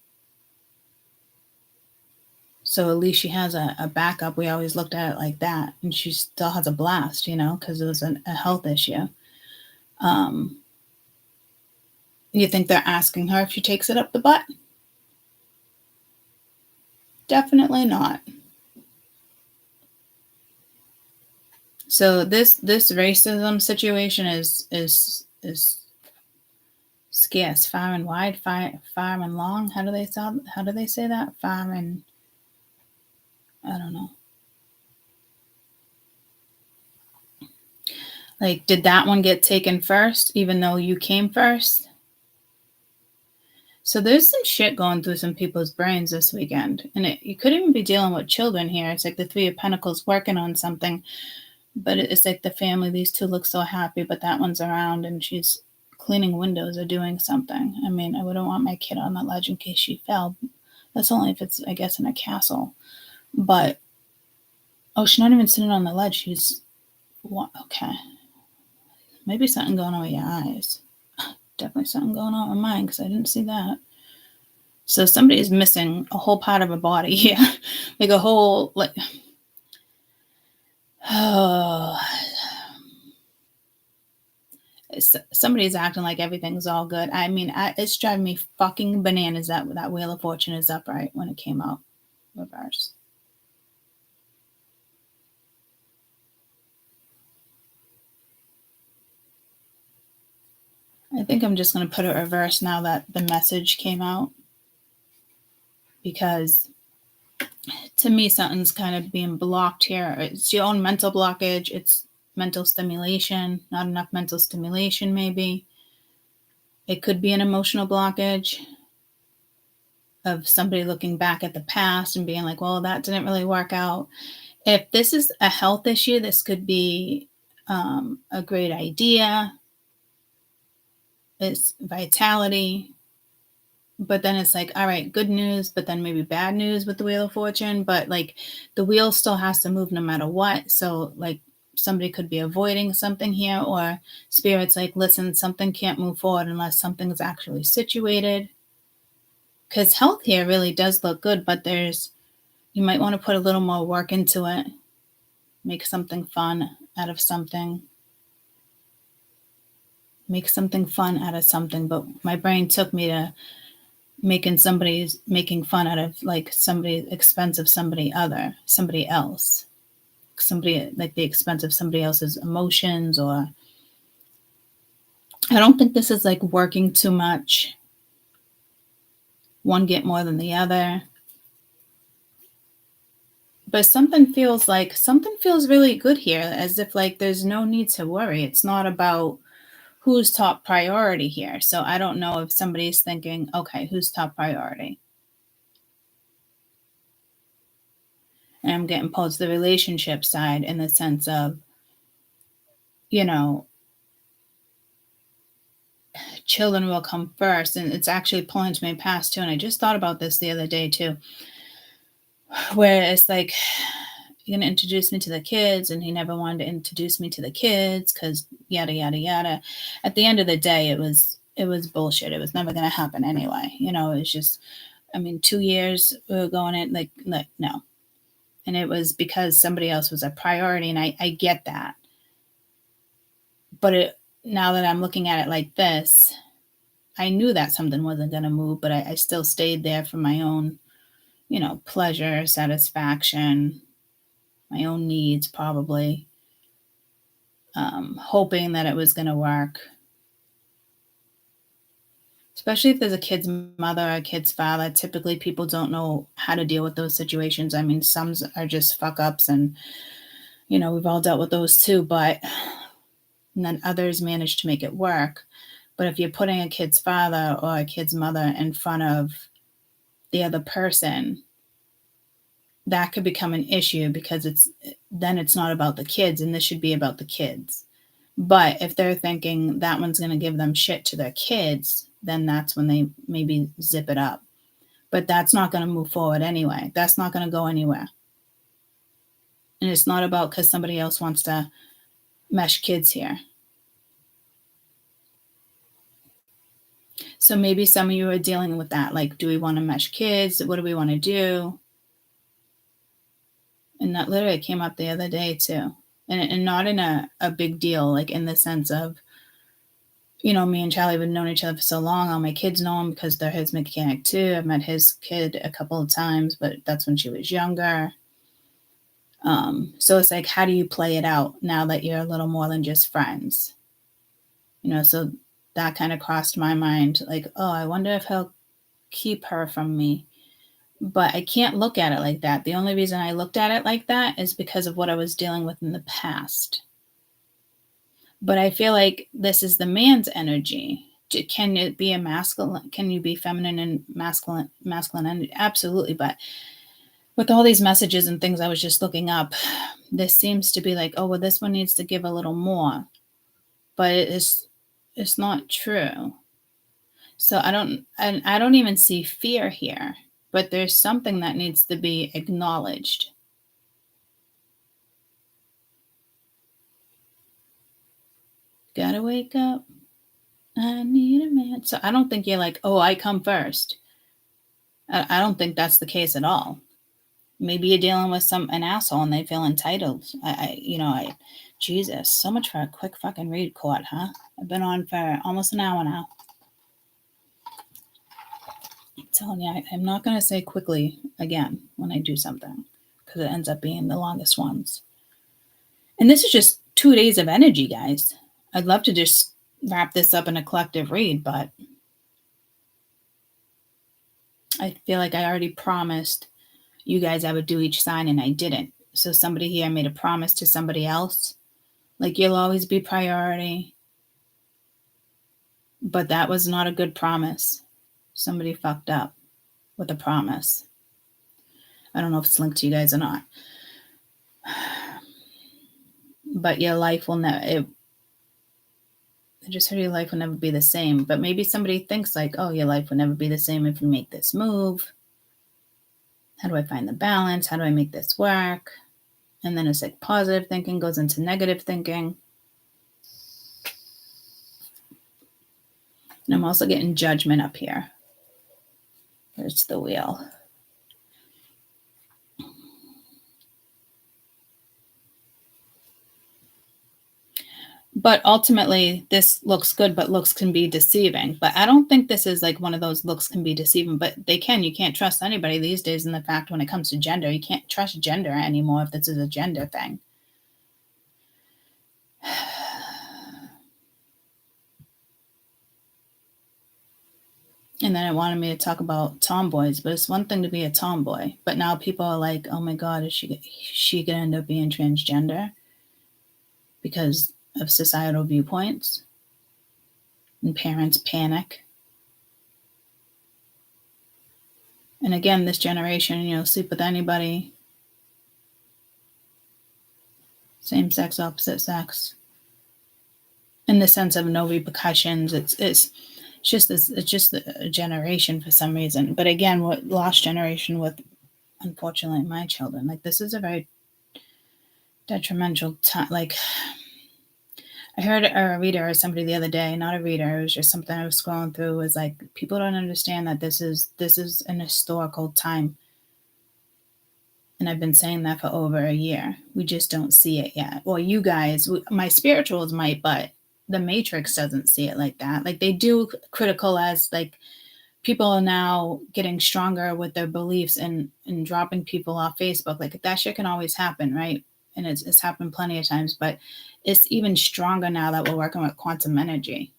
So at least she has a backup. We always looked at it like that. And she still has a blast, you know, because it was a health issue. You think they're asking her if she takes it up the butt? Definitely not. So this racism situation is Scarce, far and wide, far and long. How do they say that? Far and, I don't know. Like, did that one get taken first, even though you came first? So there's some shit going through some people's brains this weekend. And you could even be dealing with children here. It's like the Three of Pentacles working on something. But it's like the family, these two look so happy, but that one's around and she's cleaning windows or doing something. I mean, I wouldn't want my kid on the ledge in case she fell. That's only if it's, I guess, in a castle. But, oh, she's not even sitting on the ledge. She's, what? Okay. Maybe something going on with your eyes. Definitely something going on with mine because I didn't see that. So somebody is missing a whole part of a body here. Like a whole, like, oh. Somebody's acting like everything's all good. I mean, it's driving me fucking bananas that Wheel of Fortune is upright when it came out reverse. I think I'm just going to put it reverse now that the message came out. Because to me, something's kind of being blocked here. It's your own mental blockage. It's mental stimulation, not enough mental stimulation, maybe. It could be an emotional blockage of somebody looking back at the past and being like, well, that didn't really work out. If this is a health issue, this could be a great idea. It's vitality. But then it's like, all right, good news, but then maybe bad news with the Wheel of Fortune. But like the wheel still has to move no matter what. So like somebody could be avoiding something here, or Spirit's like, listen, something can't move forward unless something's actually situated. Because health here really does look good, but you might want to put a little more work into it. Make something fun out of something. Make something fun out of something. But my brain took me to making fun out of like somebody's expense of somebody else. Somebody like the expense of somebody else's emotions, or I don't think this is like working too much. One get more than the other. But something feels really good here, as if like there's no need to worry. It's not about who's top priority here. So I don't know if somebody's thinking, okay, who's top priority? And I'm getting pulled to the relationship side in the sense of, children will come first. And it's actually pulling to my past too. And I just thought about this the other day too, where it's like, you're going to introduce me to the kids, and he never wanted to introduce me to the kids because yada, yada, yada. At the end of the day, it was bullshit. It was never going to happen anyway. It was just, 2 years we were going in, like no. And it was because somebody else was a priority, and I get that. But now that I'm looking at it like this, I knew that something wasn't going to move, but I still stayed there for my own, pleasure, satisfaction, my own needs, probably, hoping that it was going to work. Especially if there's a kid's mother or a kid's father. Typically, people don't know how to deal with those situations. Some are just fuck ups, and, we've all dealt with those too, but and then others manage to make it work. But if you're putting a kid's father or a kid's mother in front of the other person, that could become an issue, because it's not about the kids, and this should be about the kids. But if they're thinking that one's going to give them shit to their kids, then that's when they maybe zip it up. But that's not going to move forward anyway. That's not going to go anywhere. And it's not about because somebody else wants to mesh kids here. So maybe some of you are dealing with that. Like, do we want to mesh kids? What do we want to do? And that literally came up the other day too. And not in a big deal, like in the sense of, me and Charlie have known each other for so long. All my kids know him because they're his mechanic too. I've met his kid a couple of times, but that's when she was younger. So it's like, how do you play it out now that you're a little more than just friends? So that kind of crossed my mind. Like, oh, I wonder if he'll keep her from me. But I can't look at it like that. The only reason I looked at it like that is because of what I was dealing with in the past. But I feel like this is the man's energy. Can it be a masculine? Can you be feminine and masculine energy? Absolutely. But with all these messages and things I was just looking up, this seems to be like, oh, well, this one needs to give a little more. But it's not true. So I don't even see fear here, but there's something that needs to be acknowledged. Gotta wake up. I need a man. So I don't think you're like, oh, I come first. I don't think that's the case at all. Maybe you're dealing with an asshole and they feel entitled. Jesus, so much for a quick fucking read, Court, huh? I've been on for almost an hour now. I'm telling you, I'm not going to say quickly again when I do something because it ends up being the longest ones. And this is just 2 days of energy, guys. I'd love to just wrap this up in a collective read, but I feel like I already promised you guys I would do each sign and I didn't. So somebody here made a promise to somebody else, like you'll always be priority. But that was not a good promise. Somebody fucked up with a promise. I don't know if it's linked to you guys or not. But your life will never, I just heard your life will never be the same. But maybe somebody thinks like, oh, your life will never be the same if you make this move. How do I find the balance? How do I make this work? And then it's like positive thinking goes into negative thinking. And I'm also getting judgment up here. There's the wheel. But ultimately, this looks good, but looks can be deceiving. But I don't think this is like one of those looks can be deceiving, but they can. You can't trust anybody these days. In the fact, when it comes to gender, you can't trust gender anymore if this is a gender thing. And then it wanted me to talk about tomboys, but it's one thing to be a tomboy. But now people are like, oh my God, is she going to end up being transgender? Because of societal viewpoints. And parents panic. And again, this generation, sleep with anybody. Same sex, opposite sex. In the sense of no repercussions. It's just a generation for some reason. But again, what lost generation with, unfortunately, my children. Like, this is a very detrimental time. Like, I heard a reader or somebody the other day, not a reader, it was just something I was scrolling through, was like, people don't understand that this is an historical time. And I've been saying that for over a year. We just don't see it yet. Well, you guys, my spirituals might, but the Matrix doesn't see it like that. Like, they do critical as like people are now getting stronger with their beliefs and dropping people off Facebook. Like, that shit can always happen, right? And it's happened plenty of times, but it's even stronger now that we're working with quantum energy.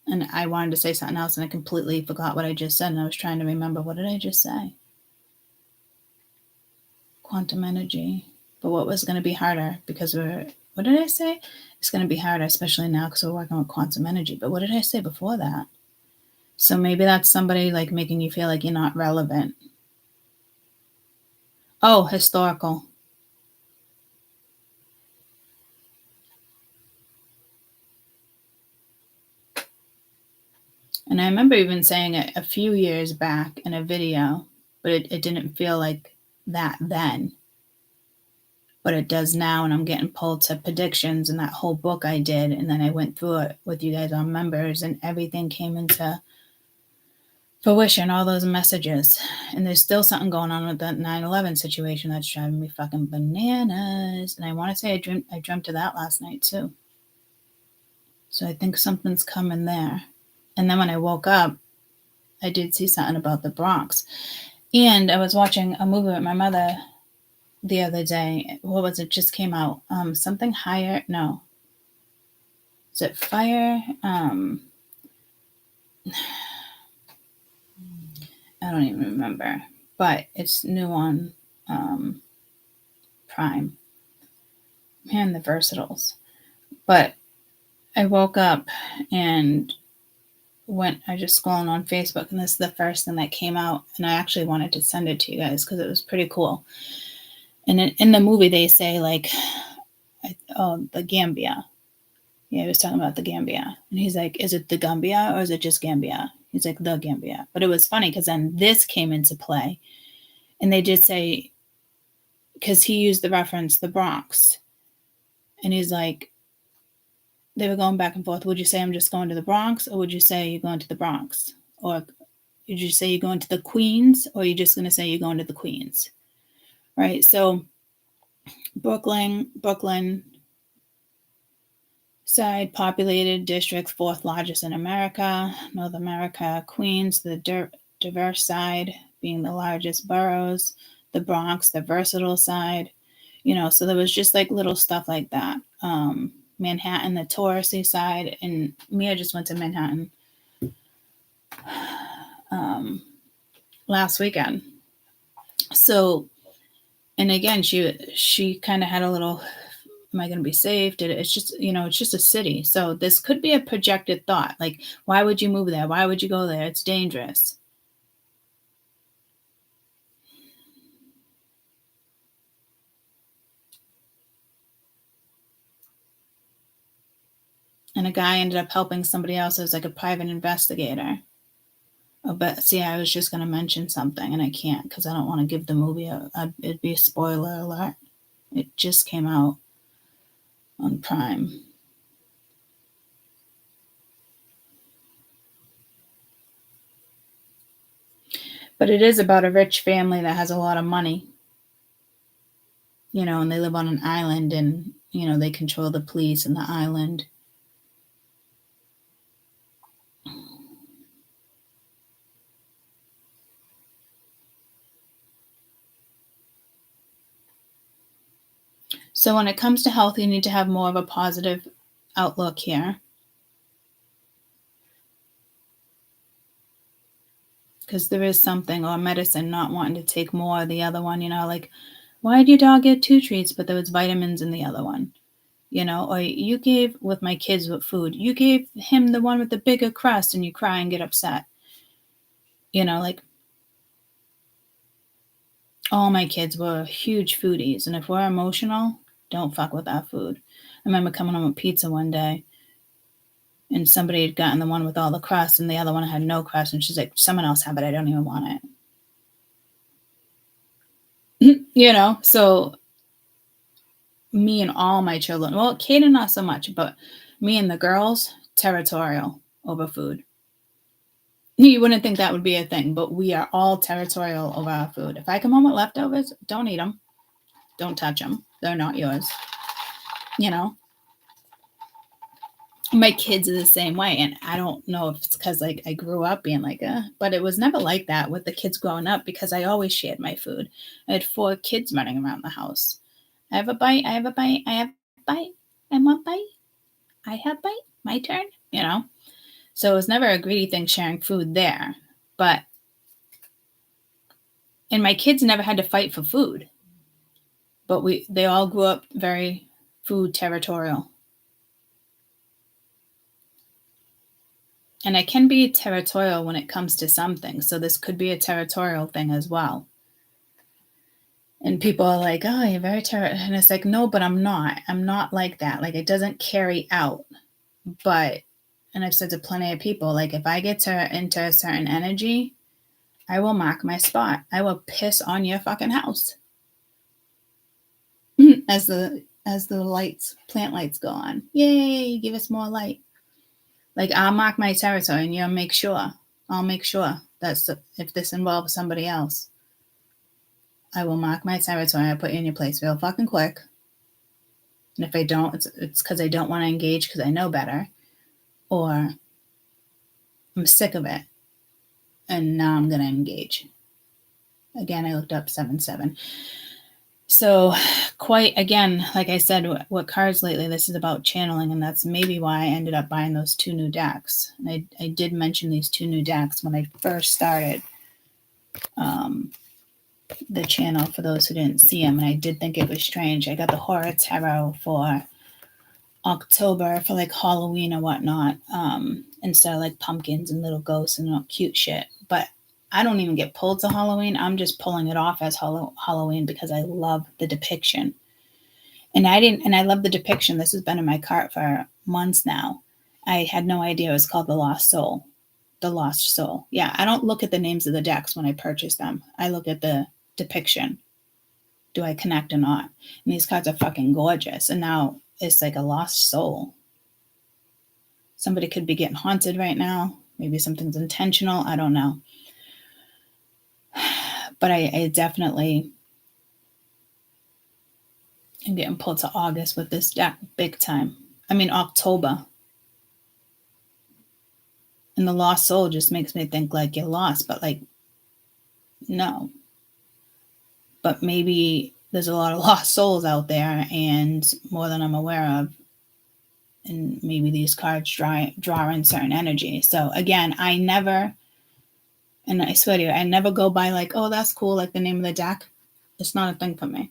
And I wanted to say something else and I completely forgot what I just said. And I was trying to remember, what did I just say? Quantum energy. But what was going to be harder? Because what did I say? It's going to be harder, especially now because we're working with quantum energy. But what did I say before that? So maybe that's somebody like making you feel like you're not relevant. Oh, historical. And I remember even saying it a few years back in a video, but it didn't feel like that then. But it does now, and I'm getting pulled to predictions and that whole book I did, and then I went through it with you guys on members, and everything came into fruition, all those messages. And there's still something going on with that 9/11 situation that's driving me fucking bananas. And I want to say I dreamt of that last night too. So I think something's coming there. And then when I woke up, I did see something about the Bronx. And I was watching a movie with my mother the other day. What was it? Just came out. Something higher. No. Is it fire? I don't even remember. But it's new on Prime. Man, the versatiles. But I woke up and I just scrolling on Facebook, and this is the first thing that came out, and I actually wanted to send it to you guys because it was pretty cool. And in the movie, they say like, the Gambia. Yeah, he was talking about the Gambia, and he's like, "Is it the Gambia or is it just Gambia?" He's like, "The Gambia." But it was funny because then this came into play, and they did say, because he used the reference the Bronx, and he's like, they were going back and forth. Would you say I'm just going to the Bronx, or would you say you're going to the Bronx, or would you say you're going to the Queens, or are you just going to say you're going to the Queens, right? So Brooklyn side, populated district, fourth largest in America. North America, Queens, the diverse side, being the largest boroughs. The Bronx, the versatile side. So there was just like little stuff like that. Manhattan, the touristy side, and Mia just went to Manhattan last weekend. So, and again, she kind of had a little, am I going to be safe? It's just, it's just a city. So this could be a projected thought. Like, why would you move there? Why would you go there? It's dangerous. And a guy ended up helping somebody else as like a private investigator. Oh, but see, I was just going to mention something, and I can't because I don't want to give the movie it'd be a spoiler alert. It just came out on Prime. But it is about a rich family that has a lot of money, and they live on an island, and, they control the police in the island. So when it comes to health, you need to have more of a positive outlook here. Because there is something, or medicine, not wanting to take more of the other one, like, why did your dog get 2 treats, but there was vitamins in the other one? Or you gave, with my kids with food, you gave him the one with the bigger crust and you cry and get upset. Like, all my kids were huge foodies. And if we're emotional, don't fuck with our food. I remember coming home with pizza one day and somebody had gotten the one with all the crust and the other one had no crust. And she's like, someone else have it. I don't even want it. So me and all my children, well, Kaden not so much, but me and the girls, territorial over food. You wouldn't think that would be a thing, but we are all territorial over our food. If I come home with leftovers, don't eat them. Don't touch them. They're not yours. My kids are the same way, and I don't know if it's because like I grew up being like, but it was never like that with the kids growing up because I always shared my food. I had 4 kids running around the house. I have a bite. I have a bite. I have a bite. I want bite. I have bite. My turn. So it was never a greedy thing sharing food there, and my kids never had to fight for food, but they all grew up very food territorial. And I can be territorial when it comes to some things. So this could be a territorial thing as well. And people are like, oh, you're very territorial. And it's like, no, but I'm not. I'm not like that. Like, it doesn't carry out. But, and I've said to plenty of people, like, if I get into a certain energy, I will mark my spot. I will piss on your fucking house. As the plant lights go on. Yay, give us more light. Like, I'll mark my territory and I'll make sure that if this involves somebody else, I will mark my territory. I'll put you in your place real fucking quick. And if I don't, it's because I don't want to engage because I know better. Or I'm sick of it. And now I'm going to engage. Again, I looked up 7-7. So quite again, like I said, what cards lately, this is about channeling, and that's maybe why I ended up buying those 2 new decks. And I did mention these 2 new decks when I first started the channel for those who didn't see them, and I did think it was strange. I got the Horror Tarot for October for like Halloween or whatnot, instead of like pumpkins and little ghosts and all cute shit. But I don't even get pulled to Halloween. I'm just pulling it off as Halloween because I love the depiction. And I love the depiction. This has been in my cart for months now. I had no idea it was called The Lost Soul. The Lost Soul. Yeah, I don't look at the names of the decks when I purchase them. I look at the depiction. Do I connect or not? And these cards are fucking gorgeous. And now it's like a lost soul. Somebody could be getting haunted right now. Maybe something's intentional. I don't know. But I definitely am getting pulled to August with this deck big time. I mean, October. And the lost soul just makes me think like you're lost, but like, no. But maybe there's a lot of lost souls out there and more than I'm aware of. And maybe these cards draw in certain energy. So again, I never, and I swear to you, I never go by like, oh, that's cool, like the name of the deck. It's not a thing for me.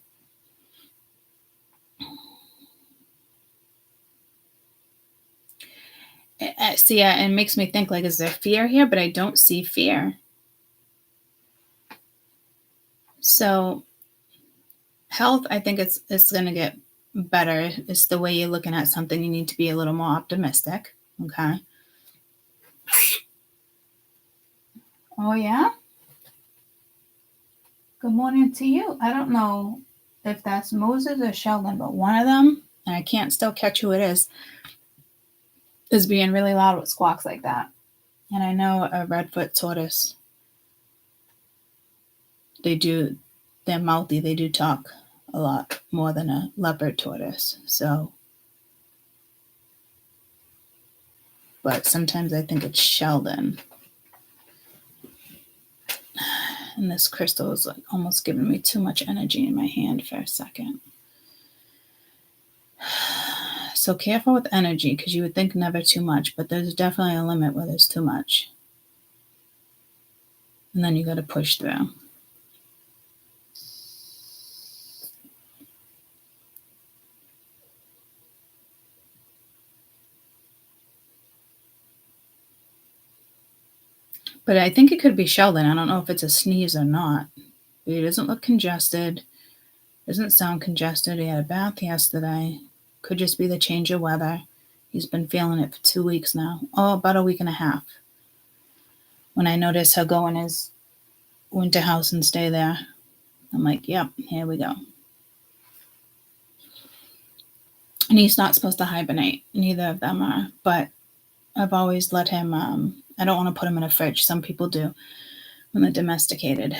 See, it makes me think like, is there fear here? But I don't see fear. So health, I think it's going to get better. It's the way you're looking at something. You need to be a little more optimistic. Okay. Oh, yeah? Good morning to you. I don't know if that's Moses or Sheldon, but one of them, and I can't still catch who it is being really loud with squawks like that. And I know a redfoot tortoise, they're mouthy, they do talk a lot more than a leopard tortoise. So, but sometimes I think it's Sheldon. And this crystal is like almost giving me too much energy in my hand for a second. So careful with energy, because you would think never too much, but there's definitely a limit where there's too much. And then you got to push through. But I think it could be Sheldon. I don't know if it's a sneeze or not. But he doesn't look congested. Doesn't sound congested. He had a bath yesterday. Could just be the change of weather. He's been feeling it for 2 weeks now. Oh, about a week and a half. When I noticed he'll go in his winter house and stay there, I'm like, yep, here we go. And he's not supposed to hibernate. Neither of them are. But I've always let him, I don't want to put him in a fridge. Some people do when they're domesticated.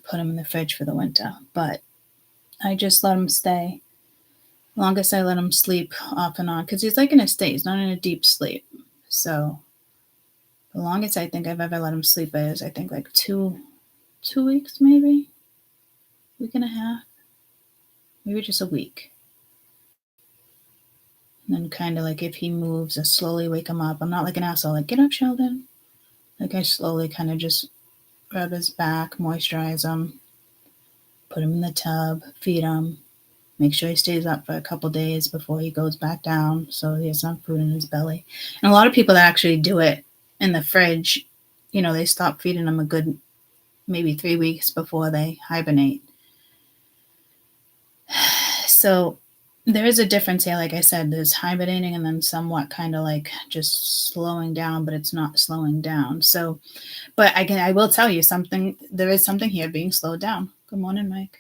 Put him in the fridge for the winter. But I just let him stay. Longest I let him sleep off and on, because he's like in a state. He's not in a deep sleep. So the longest I think I've ever let him sleep is, I think, like 2 weeks, maybe. Week and a half. Maybe just a week. And then kind of like if he moves, I slowly wake him up. I'm not like an asshole, like, get up, Sheldon. Like I slowly kind of just rub his back, moisturize him, put him in the tub, feed him. Make sure he stays up for a couple days before he goes back down so he has enough food in his belly. And a lot of people that actually do it in the fridge, they stop feeding him a good maybe 3 weeks before they hibernate. So there is a difference here. Like I said, there's hibernating and then somewhat kind of like just slowing down, but it's not slowing down. So, but I will tell you something. There is something here being slowed down. Good morning, Mike.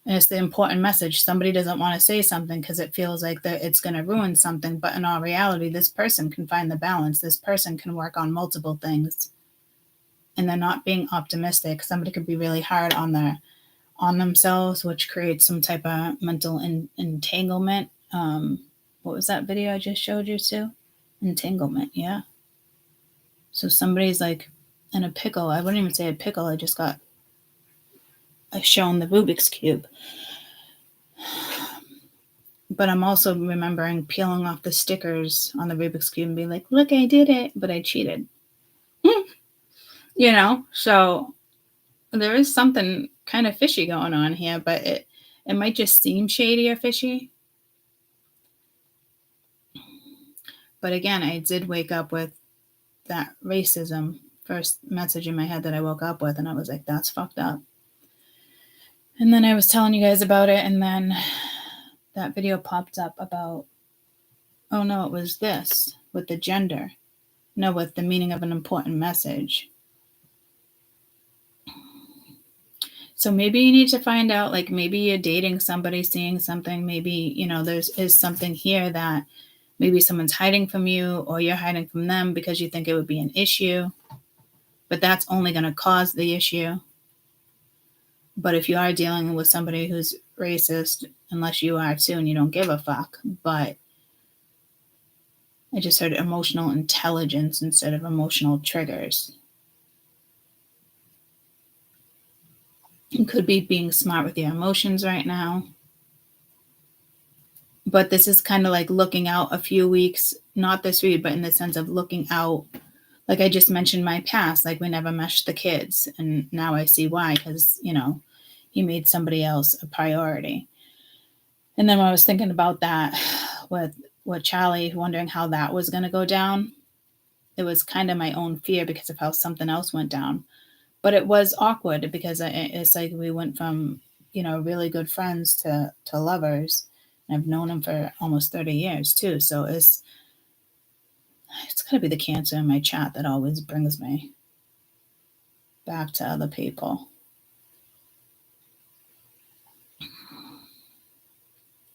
And it's the important message. Somebody doesn't want to say something because it feels like that it's going to ruin something. But in all reality, this person can find the balance. This person can work on multiple things. And they're not being optimistic. Somebody could be really hard on themselves, which creates some type of mental entanglement. What was that video I just showed you, Sue? Entanglement, yeah. So somebody's like in a pickle. I wouldn't even say a pickle. I just got shown the Rubik's Cube. But I'm also remembering peeling off the stickers on the Rubik's Cube and being like, look, I did it, but I cheated. So there is something kind of fishy going on here, but it might just seem shady or fishy. But again, I did wake up with that racism first message in my head that I woke up with, and I was like, that's fucked up. And then I was telling you guys about it, and then that video popped up about, oh no, it was this with the gender. No, with the meaning of an important message. So maybe you need to find out, like maybe you're dating somebody, seeing something, maybe, is something here that maybe someone's hiding from you or you're hiding from them because you think it would be an issue, but that's only going to cause the issue. But if you are dealing with somebody who's racist, unless you are too and you don't give a fuck, but I just heard emotional intelligence instead of emotional triggers. It could be being smart with your emotions right now. But this is kind of like looking out a few weeks, not this read, but in the sense of looking out. Like I just mentioned my past, like we never meshed the kids. And now I see why, because, he made somebody else a priority. And then when I was thinking about that with Charlie, wondering how that was going to go down, it was kind of my own fear because of how something else went down. But it was awkward because it's like we went from, really good friends to lovers. And I've known him for almost 30 years too. So it's got to be the Cancer in my chat that always brings me back to other people.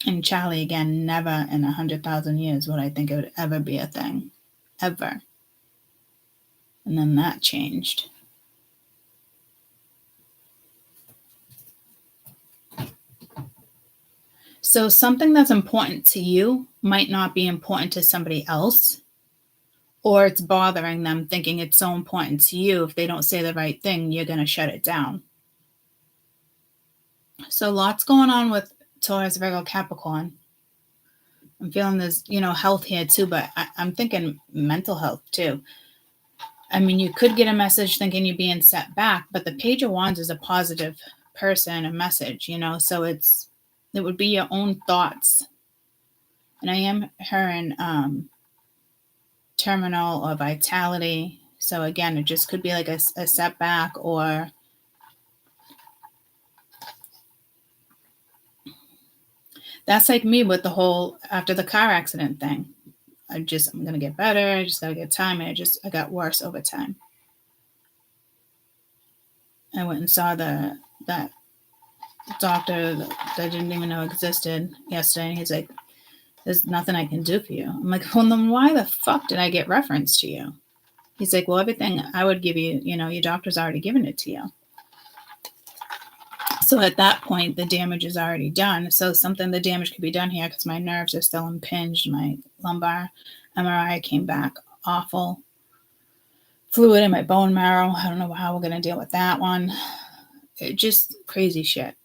And Charlie, again, never in 100,000 years would I think it would ever be a thing. Ever. And then that changed. So something that's important to you might not be important to somebody else, or it's bothering them thinking it's so important to you. If they don't say the right thing, you're going to shut it down. So lots going on with Taurus, Virgo, Capricorn. I'm feeling there's, health here too, but I'm thinking mental health too. I mean, you could get a message thinking you're being set back, but the Page of Wands is a positive person, a message, so it would be your own thoughts. And I am hearing terminal or vitality. So again, it just could be like a setback, or that's like me with the whole after the car accident thing. I'm going to get better. I just got to get time. And I got worse over time. I went and saw that doctor that I didn't even know existed yesterday. He's like, there's nothing I can do for you. I'm like, well, then why the fuck did I get reference to you? He's like, well, everything I would give you, your doctor's already given it to you. So at that point, the damage is already done. So the damage could be done here because my nerves are still impinged. My lumbar MRI came back awful. Fluid in my bone marrow. I don't know how we're going to deal with that one. It just crazy shit.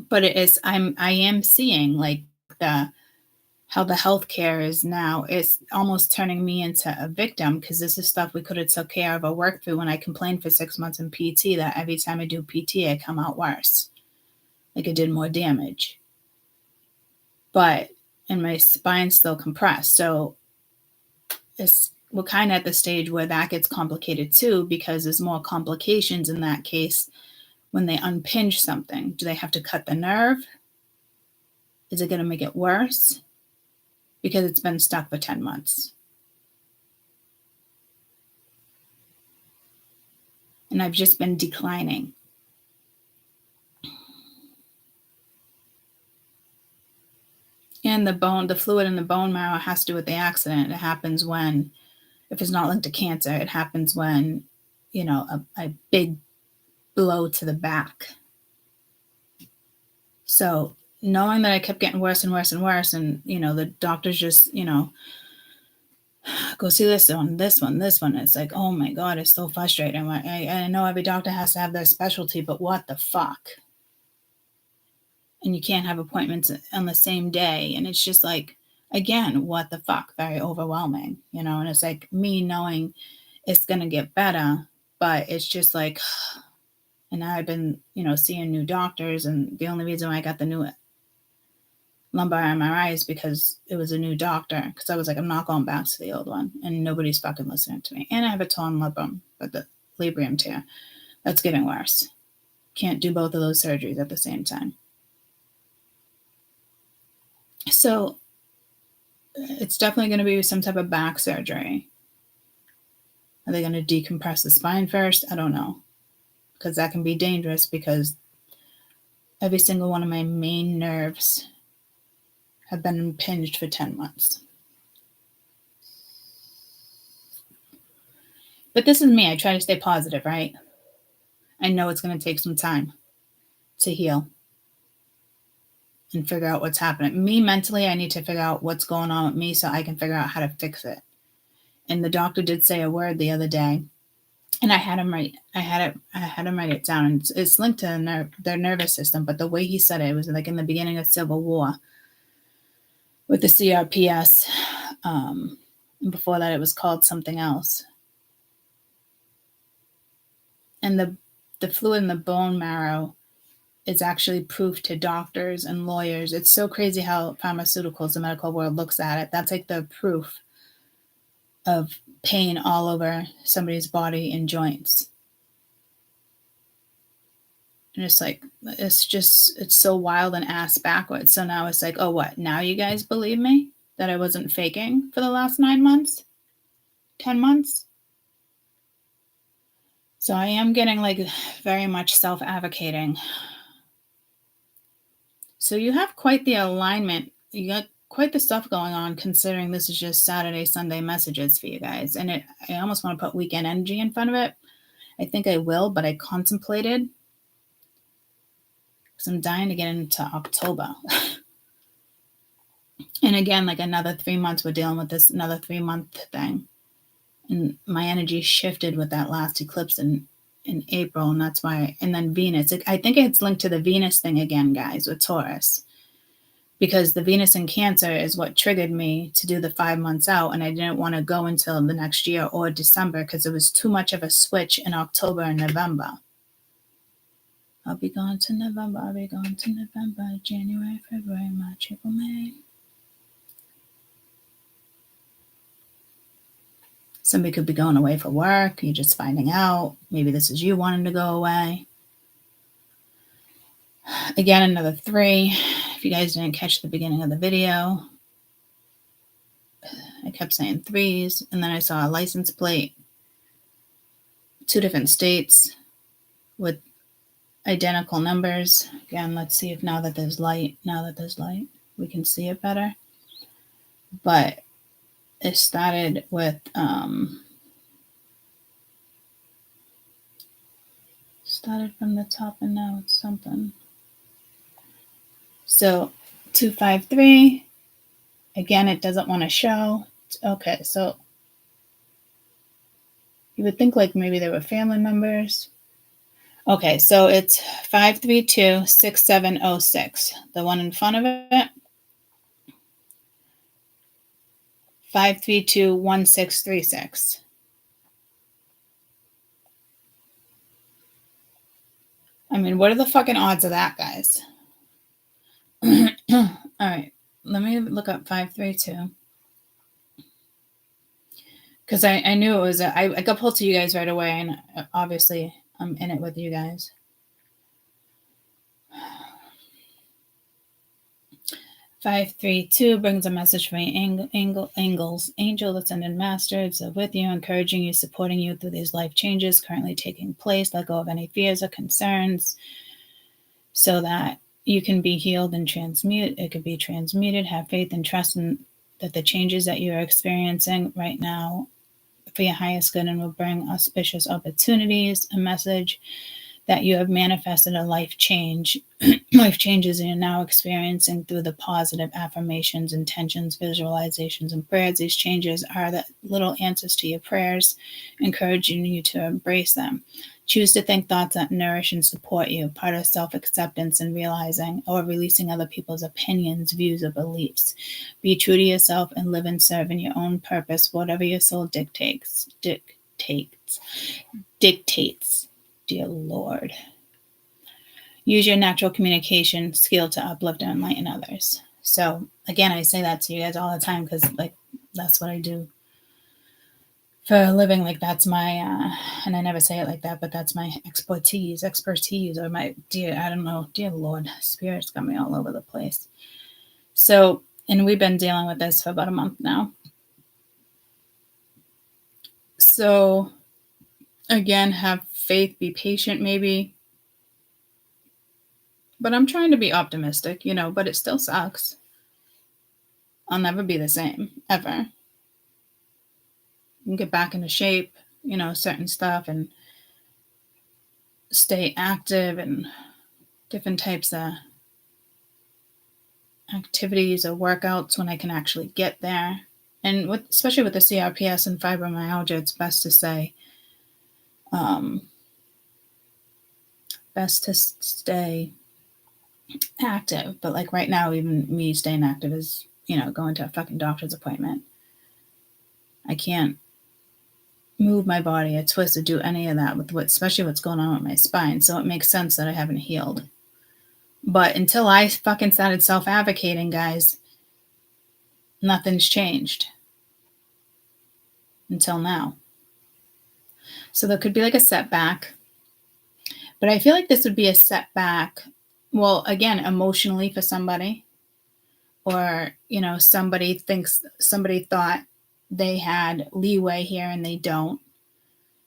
But I am seeing like how the healthcare is now. It's almost turning me into a victim because this is stuff we could have took care of or worked through when I complained for 6 months in PT that every time I do PT, I come out worse. Like it did more damage. And my spine's still compressed. So we're kind of at the stage where that gets complicated too, because there's more complications in that case when they unpinge something. Do they have to cut the nerve? Is it going to make it worse? Because it's been stuck for 10 months. And I've just been declining. And the fluid in the bone marrow has to do with the accident. It happens when, if it's not linked to cancer, it happens when, a big blow to the back. So knowing that I kept getting worse and worse and worse, and, the doctors just, go see this one. It's like, oh my God, it's so frustrating. I know every doctor has to have their specialty, but what the fuck? And you can't have appointments on the same day. And it's just like, again, what the fuck? Very overwhelming, and it's like me knowing it's going to get better, but it's just like, and now I've been, seeing new doctors, and the only reason why I got the new lumbar MRI is because it was a new doctor, because I was like, I'm not going back to the old one, and nobody's fucking listening to me. And I have a torn labrum, but the labrium tear, that's getting worse. Can't do both of those surgeries at the same time. So it's definitely going to be some type of back surgery. Are they going to decompress the spine first? I don't know, because that can be dangerous, because every single one of my main nerves have been impinged for 10 months. But this is me. I try to stay positive, right? I know it's going to take some time to heal and figure out what's happening. Me, mentally, I need to figure out what's going on with me so I can figure out how to fix it. And the doctor did say a word the other day, and I had him write it down. And it's linked to their nervous system, but the way he said it was like in the beginning of Civil War with the CRPS. And before that, it was called something else. And the fluid in the bone marrow is actually proof to doctors and lawyers. It's so crazy how pharmaceuticals, the medical world, looks at it. That's like the proof of pain all over somebody's body and joints. And it's like, it's so wild and ass backwards. So now it's like, oh, what? Now you guys believe me that I wasn't faking for the last 9 months, 10 months? So I am getting like very much self-advocating. So you have quite the alignment. You got quite the stuff going on, considering this is just Saturday, Sunday messages for you guys. And I almost want to put weekend energy in front of it. I think I will, but I contemplated, because I'm dying to get into October. And again, like another 3 months, we're dealing with this another 3-month thing. And my energy shifted with that last eclipse in April, and that's why. And then Venus, I think it's linked to the Venus thing again, guys, with Taurus, because the Venus in Cancer is what triggered me to do the 5 months out, and I didn't want to go until the next year or December, because it was too much of a switch in October and November. I'll be gone to November, January, February, March, April, May. Somebody could be going away for work. You're just finding out. Maybe this is you wanting to go away. Again, another 3. If you guys didn't catch the beginning of the video, I kept saying 3s. And then I saw a license plate, 2 different states with identical numbers. Again, let's see if now that there's light, we can see it better. But it started with started from the top, and now it's something. So 253, again, it doesn't want to show. Okay, so you would think like maybe they were family members. Okay, so it's 532-6706. The one in front of it, 532-1636. I mean, what are the fucking odds of that, guys? All right, let me look up 532. Because I knew it was, I got pulled to you guys right away, and obviously I'm in it with you guys. 532 brings a message from angels, angel, ascended masters are with you, encouraging you, supporting you through these life changes currently taking place. Let go of any fears or concerns so that you can be healed and transmute. It could be transmuted. Have faith and trust in that the changes that you are experiencing right now for your highest good and will bring auspicious opportunities. A message that you have manifested a life change, life changes you're now experiencing through the positive affirmations, intentions, visualizations, and prayers. These changes are the little answers to your prayers, encouraging you to embrace them. Choose to think thoughts that nourish and support you, part of self-acceptance and realizing or releasing other people's opinions, views, or beliefs. Be true to yourself and live and serve in your own purpose, whatever your soul dictates. Dear Lord. Use your natural communication skill to uplift and enlighten others. So again, I say that to you guys all the time because like that's what I do for a living. Like that's my and I never say it like that, but that's my expertise, or my dear Lord, Spirit's got me all over the place. So, and we've been dealing with this for about a month now. So again, have faith, be patient maybe. But I'm trying to be optimistic, but it still sucks. I'll never be the same, ever. And get back into shape, certain stuff, and stay active and different types of activities or workouts when I can actually get there. And especially with the CRPS and fibromyalgia, it's best to say, best to stay active. But like right now, even me staying active is, going to a fucking doctor's appointment. I can't move my body or twist or do any of that with especially what's going on with my spine. So it makes sense that I haven't healed. But until I fucking started self-advocating, guys, nothing's changed until now. So there could be like a setback, but I feel like this would be a setback. Well, again, emotionally for somebody, or, somebody thought they had leeway here and they don't.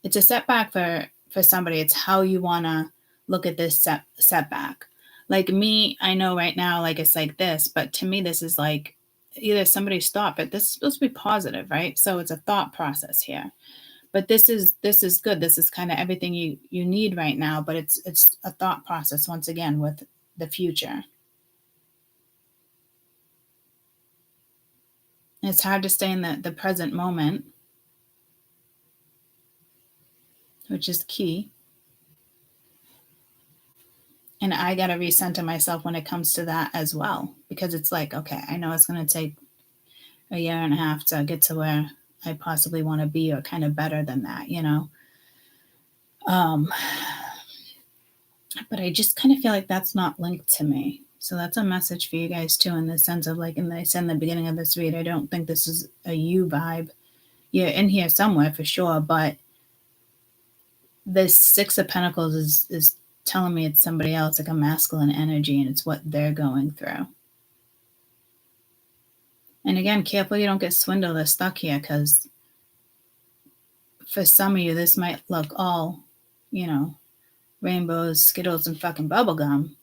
It's a setback for somebody. It's how you want to look at this setback. Like me, I know right now, like it's like this, but to me, this is like either somebody's thought, but this is supposed to be positive, right? So it's a thought process here. But this is good. This is kind of everything you need right now, but it's a thought process once again with the future. It's hard to stay in the present moment, which is key. And I got to recenter myself when it comes to that as well, because it's like, okay, I know it's going to take a year and a half to get to where I possibly want to be, or kind of better than that, But I just kind of feel like that's not linked to me. So that's a message for you guys too, in the sense of like, and I said in the beginning of this read, I don't think this is a you vibe. You're in here somewhere for sure, but this Six of Pentacles is telling me it's somebody else, like a masculine energy, and it's what they're going through. And again, careful you don't get swindled or stuck here, because for some of you, this might look all, rainbows, Skittles, and fucking bubblegum.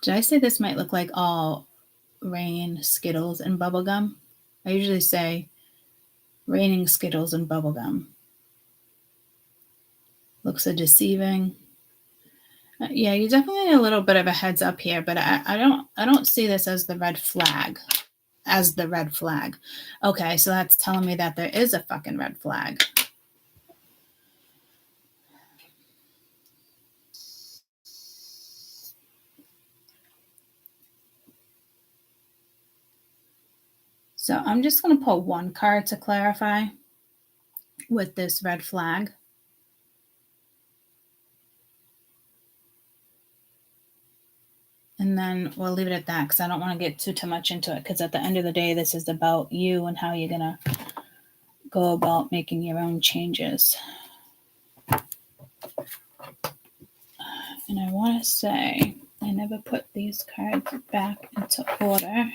Did I say this might look like all rain, Skittles, and bubblegum? I usually say raining Skittles and bubblegum. Looks so deceiving. Yeah, you definitely need a little bit of a heads up here, but I don't see this as the red flag. Okay, so that's telling me that there is a fucking red flag. So I'm just going to pull one card to clarify with this red flag. And then we'll leave it at that, because I don't want to get too much into it, because at the end of the day, this is about you and how you're going to go about making your own changes. And I want to say, I never put these cards back into order.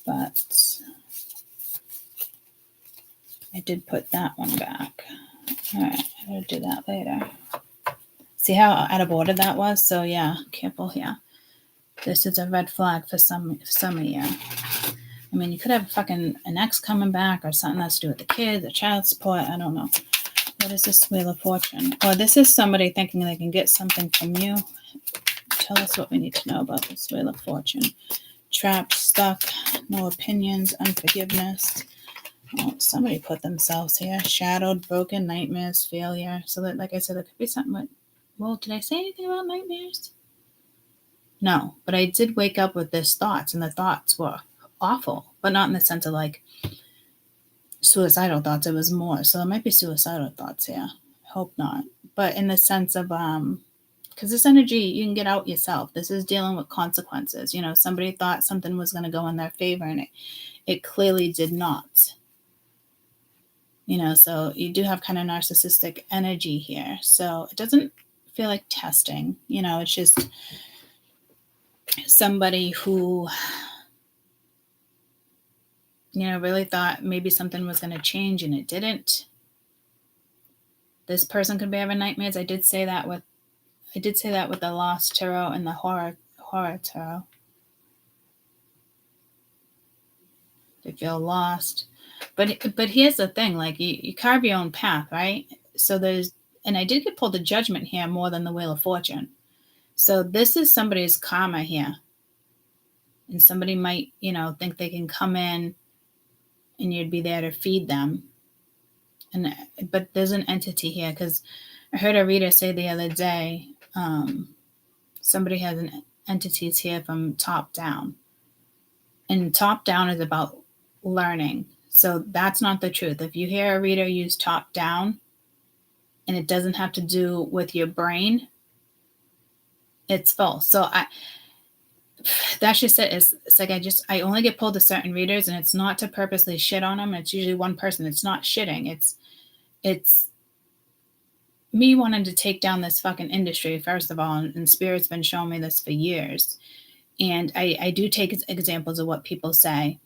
But I did put that one back. All right, I'm going to do that later. See how out of order that was? So yeah, careful here. This is a red flag for some of you. I mean, you could have fucking an ex coming back or something that's to do with the kids, the child support. I don't know. What is this Wheel of Fortune? Or this is somebody thinking they can get something from you. Tell us what we need to know about this Wheel of Fortune. Trapped, stuck, no opinions, unforgiveness. Oh, somebody put themselves here. Shadowed, broken, nightmares, failure. So that, like I said, there could be something with, well, did I say anything about nightmares? No, but I did wake up with this thoughts, and the thoughts were awful, but not in the sense of like suicidal thoughts. It was more. So it might be suicidal thoughts here. Hope not. But in the sense of, because this energy, you can get out yourself. This is dealing with consequences. You know, somebody thought something was going to go in their favor, and it clearly did not. You know, so you do have kind of narcissistic energy here. So it doesn't feel like testing. You know, it's just somebody who, you know, really thought maybe something was going to change and it didn't. This person could be having nightmares. I did say that with the Lost Tarot and the Horror Tarot. They feel lost. But here's the thing, like you carve your own path, right? So and I did get pulled the Judgment here more than the Wheel of Fortune. So this is somebody's karma here. And somebody might, you know, think they can come in and you'd be there to feed them. But there's an entity here, because I heard a reader say the other day, somebody has entities here from top down. And top down is about learning. So that's not the truth. If you hear a reader use top down and it doesn't have to do with your brain, it's false. So that's just it. It's like I only get pulled to certain readers, and it's not to purposely shit on them. It's usually one person. It's not shitting. It's me wanting to take down this fucking industry, first of all, and Spirit's been showing me this for years. And I do take examples of what people say.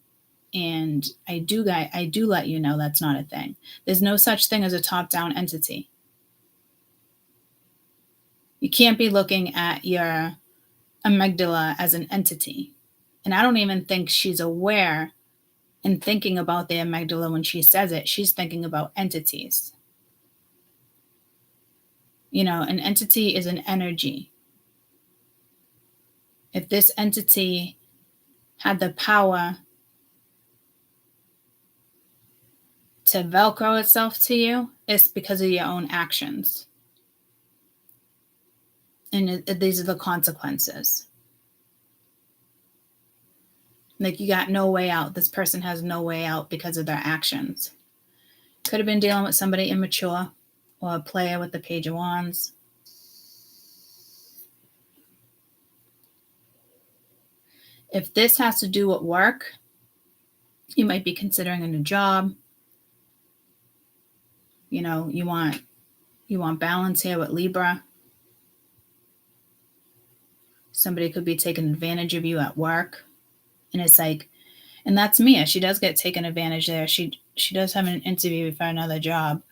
And I do let you know that's not a thing. There's no such thing as a top-down entity. You can't be looking at your amygdala as an entity. And I don't even think she's aware and thinking about the amygdala when she says it. She's thinking about entities. You know, an entity is an energy. If this entity had the power to Velcro itself to you, it's because of your own actions. And these are the consequences. Like, you got no way out. This person has no way out because of their actions. Could have been dealing with somebody immature or a player with the Page of Wands. If this has to do with work, you might be considering a new job. You know, you want balance here with Libra. Somebody could be taking advantage of you at work. And it's like, and that's Mia. She does get taken advantage there. She does have an interview for another job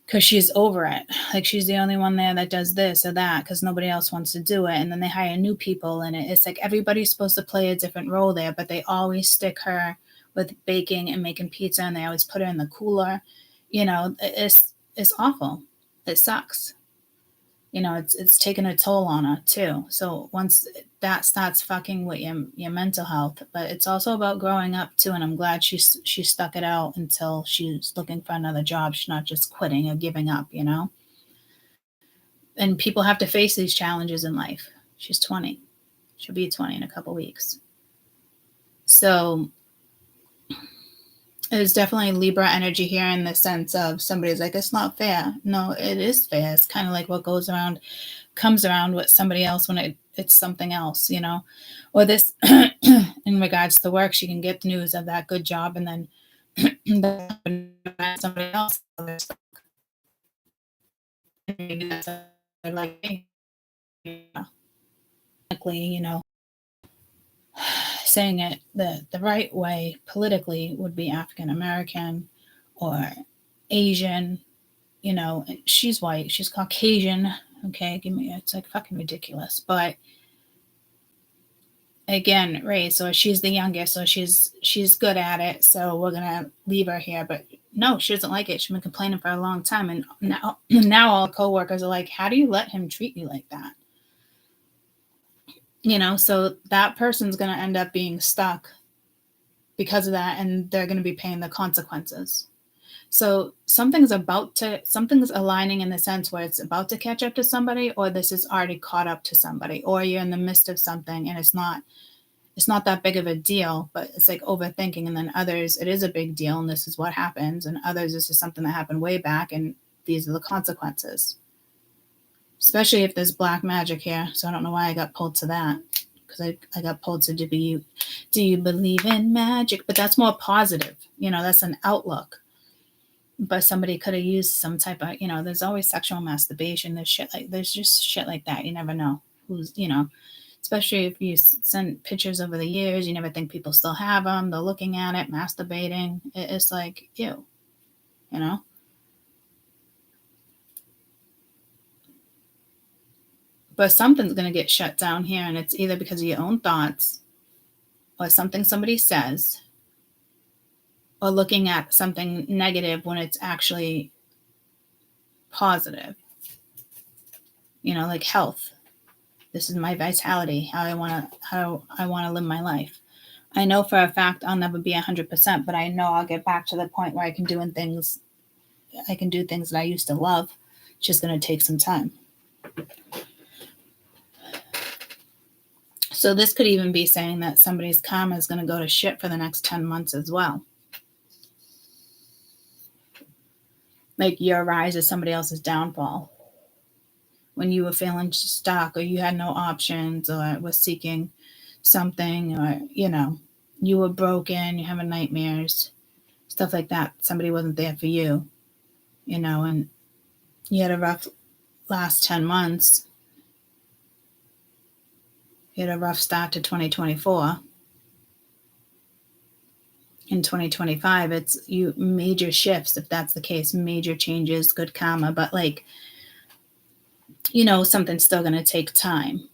because she's over it. Like, she's the only one there that does this or that because nobody else wants to do it. And then they hire new people, and it's like everybody's supposed to play a different role there, but they always stick her with baking and making pizza, and they always put her in the cooler. You know, it's awful. It sucks. You know, it's taking a toll on her too. So once that starts fucking with your mental health, but it's also about growing up too. And I'm glad she stuck it out until she's looking for another job. She's not just quitting or giving up, you know. And people have to face these challenges in life. She's 20. She'll be 20 in a couple weeks. So there's definitely Libra energy here in the sense of somebody's like, it's not fair. No, it is fair. It's kind of like what goes around comes around with somebody else when it's something else, you know. Or this, in regards to work, she can get the news of that good job, and then somebody else. Maybe that's like, you know, saying it the right way politically would be African American or Asian. You know, she's white, she's Caucasian. Okay, it's like fucking ridiculous. But again, race, or she's the youngest, or she's good at it, so we're gonna leave her here. But no, she doesn't like it. She's been complaining for a long time, and now all the coworkers are like, how do you let him treat you like that? So that person's gonna end up being stuck because of that, and they're gonna be paying the consequences. So something's aligning in the sense where it's about to catch up to somebody, or this is already caught up to somebody, or you're in the midst of something and it's not that big of a deal, but it's like overthinking. And then others, it is a big deal and this is what happens. And others, this is something that happened way back and these are the consequences. Especially if there's black magic here. So I don't know why I got pulled to that, because I got pulled to do you believe in magic? But that's more positive. That's an outlook. But somebody could have used some type of, there's always sexual masturbation. There's just shit like that. You never know who's, especially if you send pictures over the years, you never think people still have them. They're looking at it, masturbating. It's like, ew, But something's going to get shut down here, and it's either because of your own thoughts or something somebody says, or looking at something negative when it's actually positive. Like health. This is my vitality, how I want to live my life. I know for a fact I'll never be 100%, but I know I'll get back to the point where I can do things that I used to love. It's just going to take some time. So this could even be saying that somebody's karma is going to go to shit for the next 10 months as well. Like your rise is somebody else's downfall. When you were feeling stuck, or you had no options, or was seeking something, or, you were broken, you're having nightmares, stuff like that. Somebody wasn't there for you, and you had a rough last 10 months. You had a rough start to 2024. In 2025, it's you major shifts, if that's the case, major changes, good karma, but something's still going to take time.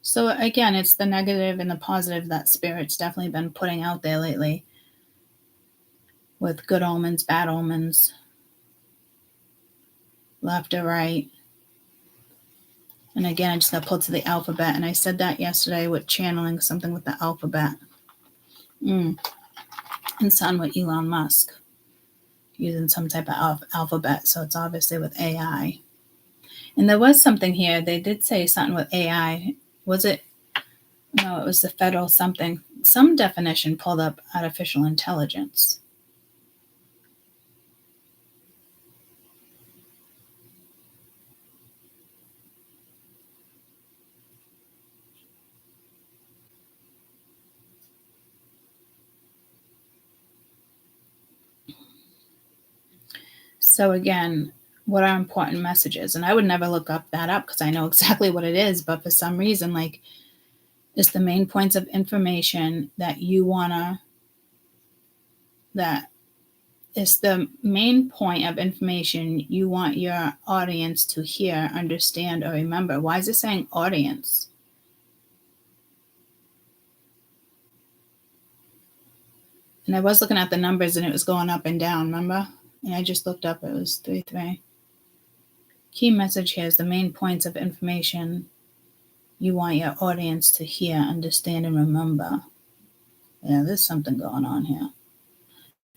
So again, it's the negative and the positive that Spirit's definitely been putting out there lately, with good omens, bad omens, left or right. And again, I just got pulled to the alphabet, and I said that yesterday with channeling something with the alphabet. And Sun with Elon Musk, using some type of alphabet, so it's obviously with AI. And there was something here. They did say something with AI. Was it? No, it was the federal something. Some definition pulled up artificial intelligence. So again, what are important messages? And I would never look that up because I know exactly what it is. But for some reason, it's the main points of information that you want your audience to hear, understand, or remember. Why is it saying audience? And I was looking at the numbers and it was going up and down, remember? And I just looked up, it was 3-3. Key message here is the main points of information you want your audience to hear, understand, and remember. Yeah, there's something going on here.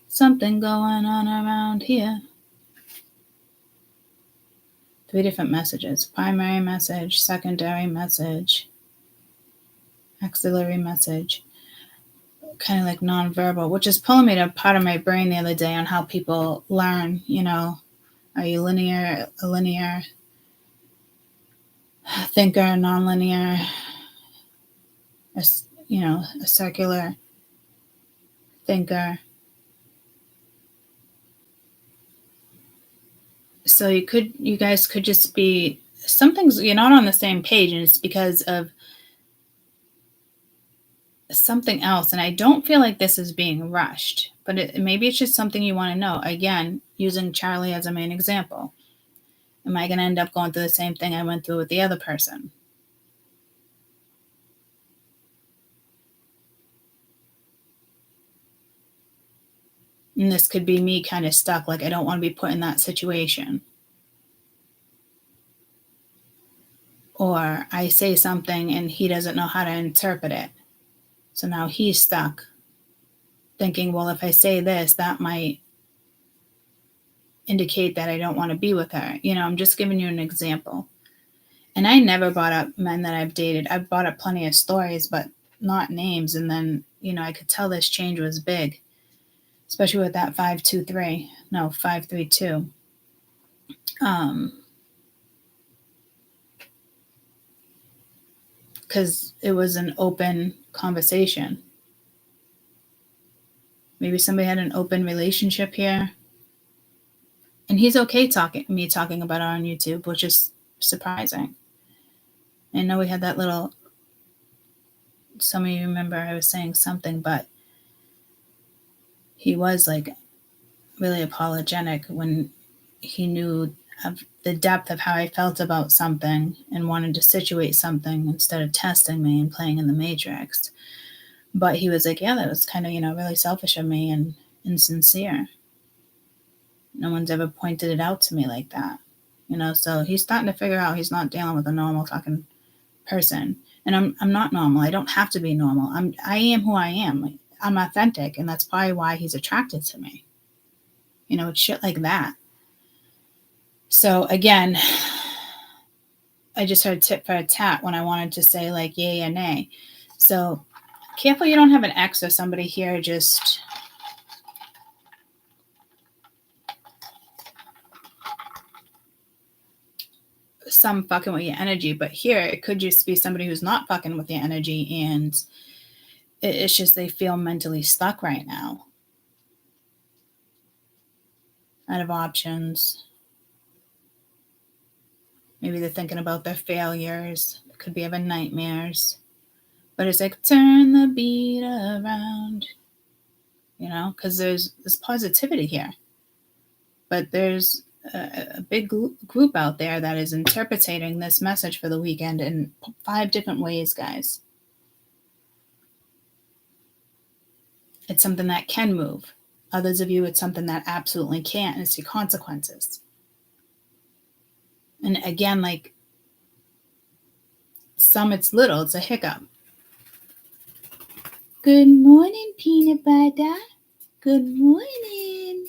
Something going on around here. 3 different messages. Primary message, secondary message, auxiliary message. Kind of like nonverbal, which is pulling me to part of my brain the other day on how people learn, Are you a linear thinker, nonlinear, a circular thinker? So you guys could just be, you're not on the same page, and it's because of something else. And I don't feel like this is being rushed, but maybe it's just something you want to know. Again, using Charlie as a main example. Am I going to end up going through the same thing I went through with the other person? And this could be me kind of stuck, like I don't want to be put in that situation. Or I say something and he doesn't know how to interpret it. So now he's stuck thinking, well, if I say this, that might indicate that I don't want to be with her. You know, I'm just giving you an example. And I never brought up men that I've dated. I've brought up plenty of stories, but not names. And then, you know, I could tell this change was big, especially with that 532. Because it was an open conversation. Maybe somebody had an open relationship here. And he's okay talking about it on YouTube, which is surprising. I know we had that little, some of you remember I was saying something, but he was like really apologetic when he knew of the depth of how I felt about something and wanted to situate something instead of testing me and playing in the Matrix. But he was like, yeah, that was kind of, you know, really selfish of me and insincere. No one's ever pointed it out to me like that. You know, so he's starting to figure out he's not dealing with a normal fucking person. And I'm not normal. I don't have to be normal. I am who I am. Like, I'm authentic, and that's probably why he's attracted to me. You know, it's shit like that. So again, I just heard tit for a tat when I wanted to say like yay or nay. So careful you don't have an ex or somebody here just some fucking with your energy. But here it could just be somebody who's not fucking with your energy, and it's just they feel mentally stuck right now. Out of options. Maybe they're thinking about their failures. It could be having nightmares. But it's like, turn the beat around. You know, because there's positivity here. But there's a big group out there that is interpreting this message for the weekend in 5 different ways, guys. It's something that can move. Others of you, it's something that absolutely can't, and it's your consequences. And again, like some it's little, it's a hiccup. Good morning, peanut butter. Good morning.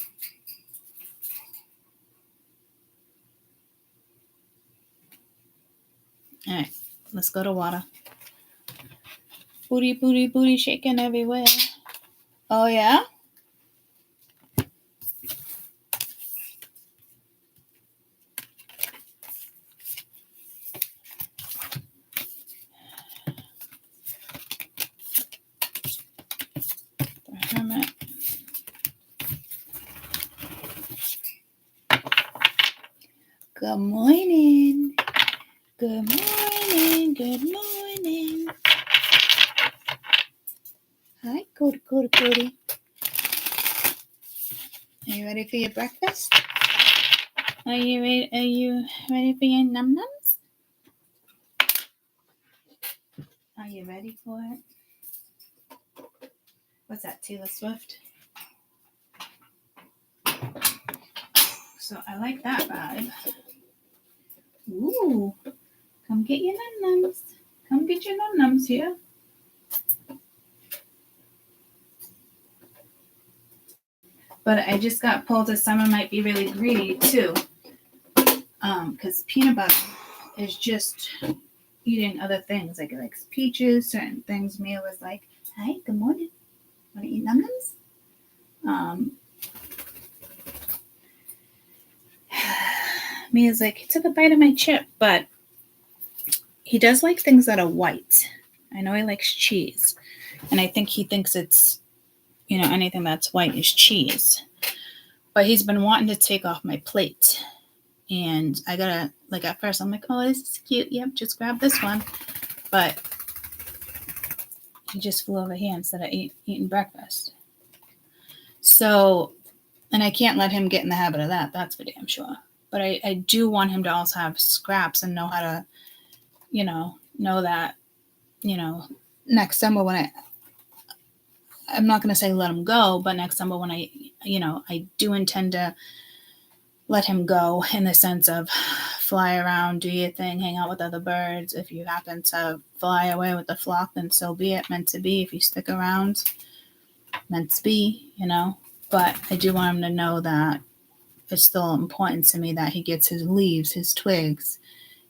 All right, let's go to water. Booty, booty, booty shaking everywhere. Oh, yeah? The Hermit. Good morning. Good morning. Good morning. Hi, Cody. Are you ready for your breakfast? Are you ready for your num-nums? Are you ready for it? What's that, Taylor Swift? So I like that vibe. Ooh, come get your num-nums. Come get your num-nums here. But I just got pulled as someone might be really greedy too. Because peanut butter is just eating other things. Like it likes peaches, certain things. Mia was like, hi, good morning. Want to eat num-nums? Mia's like, he took a bite of my chip, but he does like things that are white. I know he likes cheese. And I think he thinks it's, you know, anything that's white is cheese. But he's been wanting to take off my plate. And I gotta, like at first I'm like, oh, this is cute. Yep, just grab this one. But he just flew over here instead of eating breakfast. So, and I can't let him get in the habit of that. That's for damn sure. But I do want him to also have scraps and know how to, you know that, you know, next summer when I'm not going to say let him go, but next summer when I do intend to let him go in the sense of fly around, do your thing, hang out with other birds. If you happen to fly away with the flock, then so be it, meant to be. If you stick around, meant to be, But I do want him to know that it's still important to me that he gets his leaves, his twigs,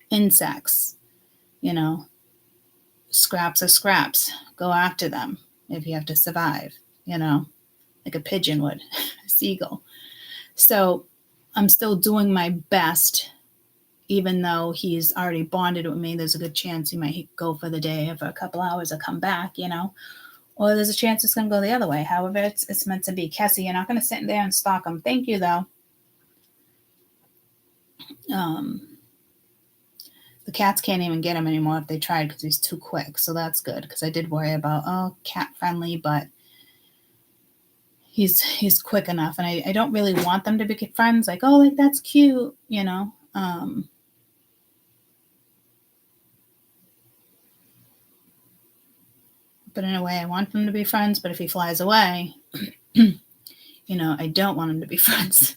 insects, scraps are scraps. Go after them if you have to survive, like a pigeon would, a seagull. So I'm still doing my best, even though he's already bonded with me. There's a good chance he might go for the day for a couple hours or come back, or there's a chance it's going to go the other way. However, it's meant to be. Cassie, you're not going to sit there and stalk him. Thank you, though. The cats can't even get him anymore if they tried because he's too quick. So that's good, because I did worry about, cat friendly, but he's quick enough. And I don't really want them to be friends. Like, that's cute, But in a way, I want them to be friends. But if he flies away, I don't want him to be friends.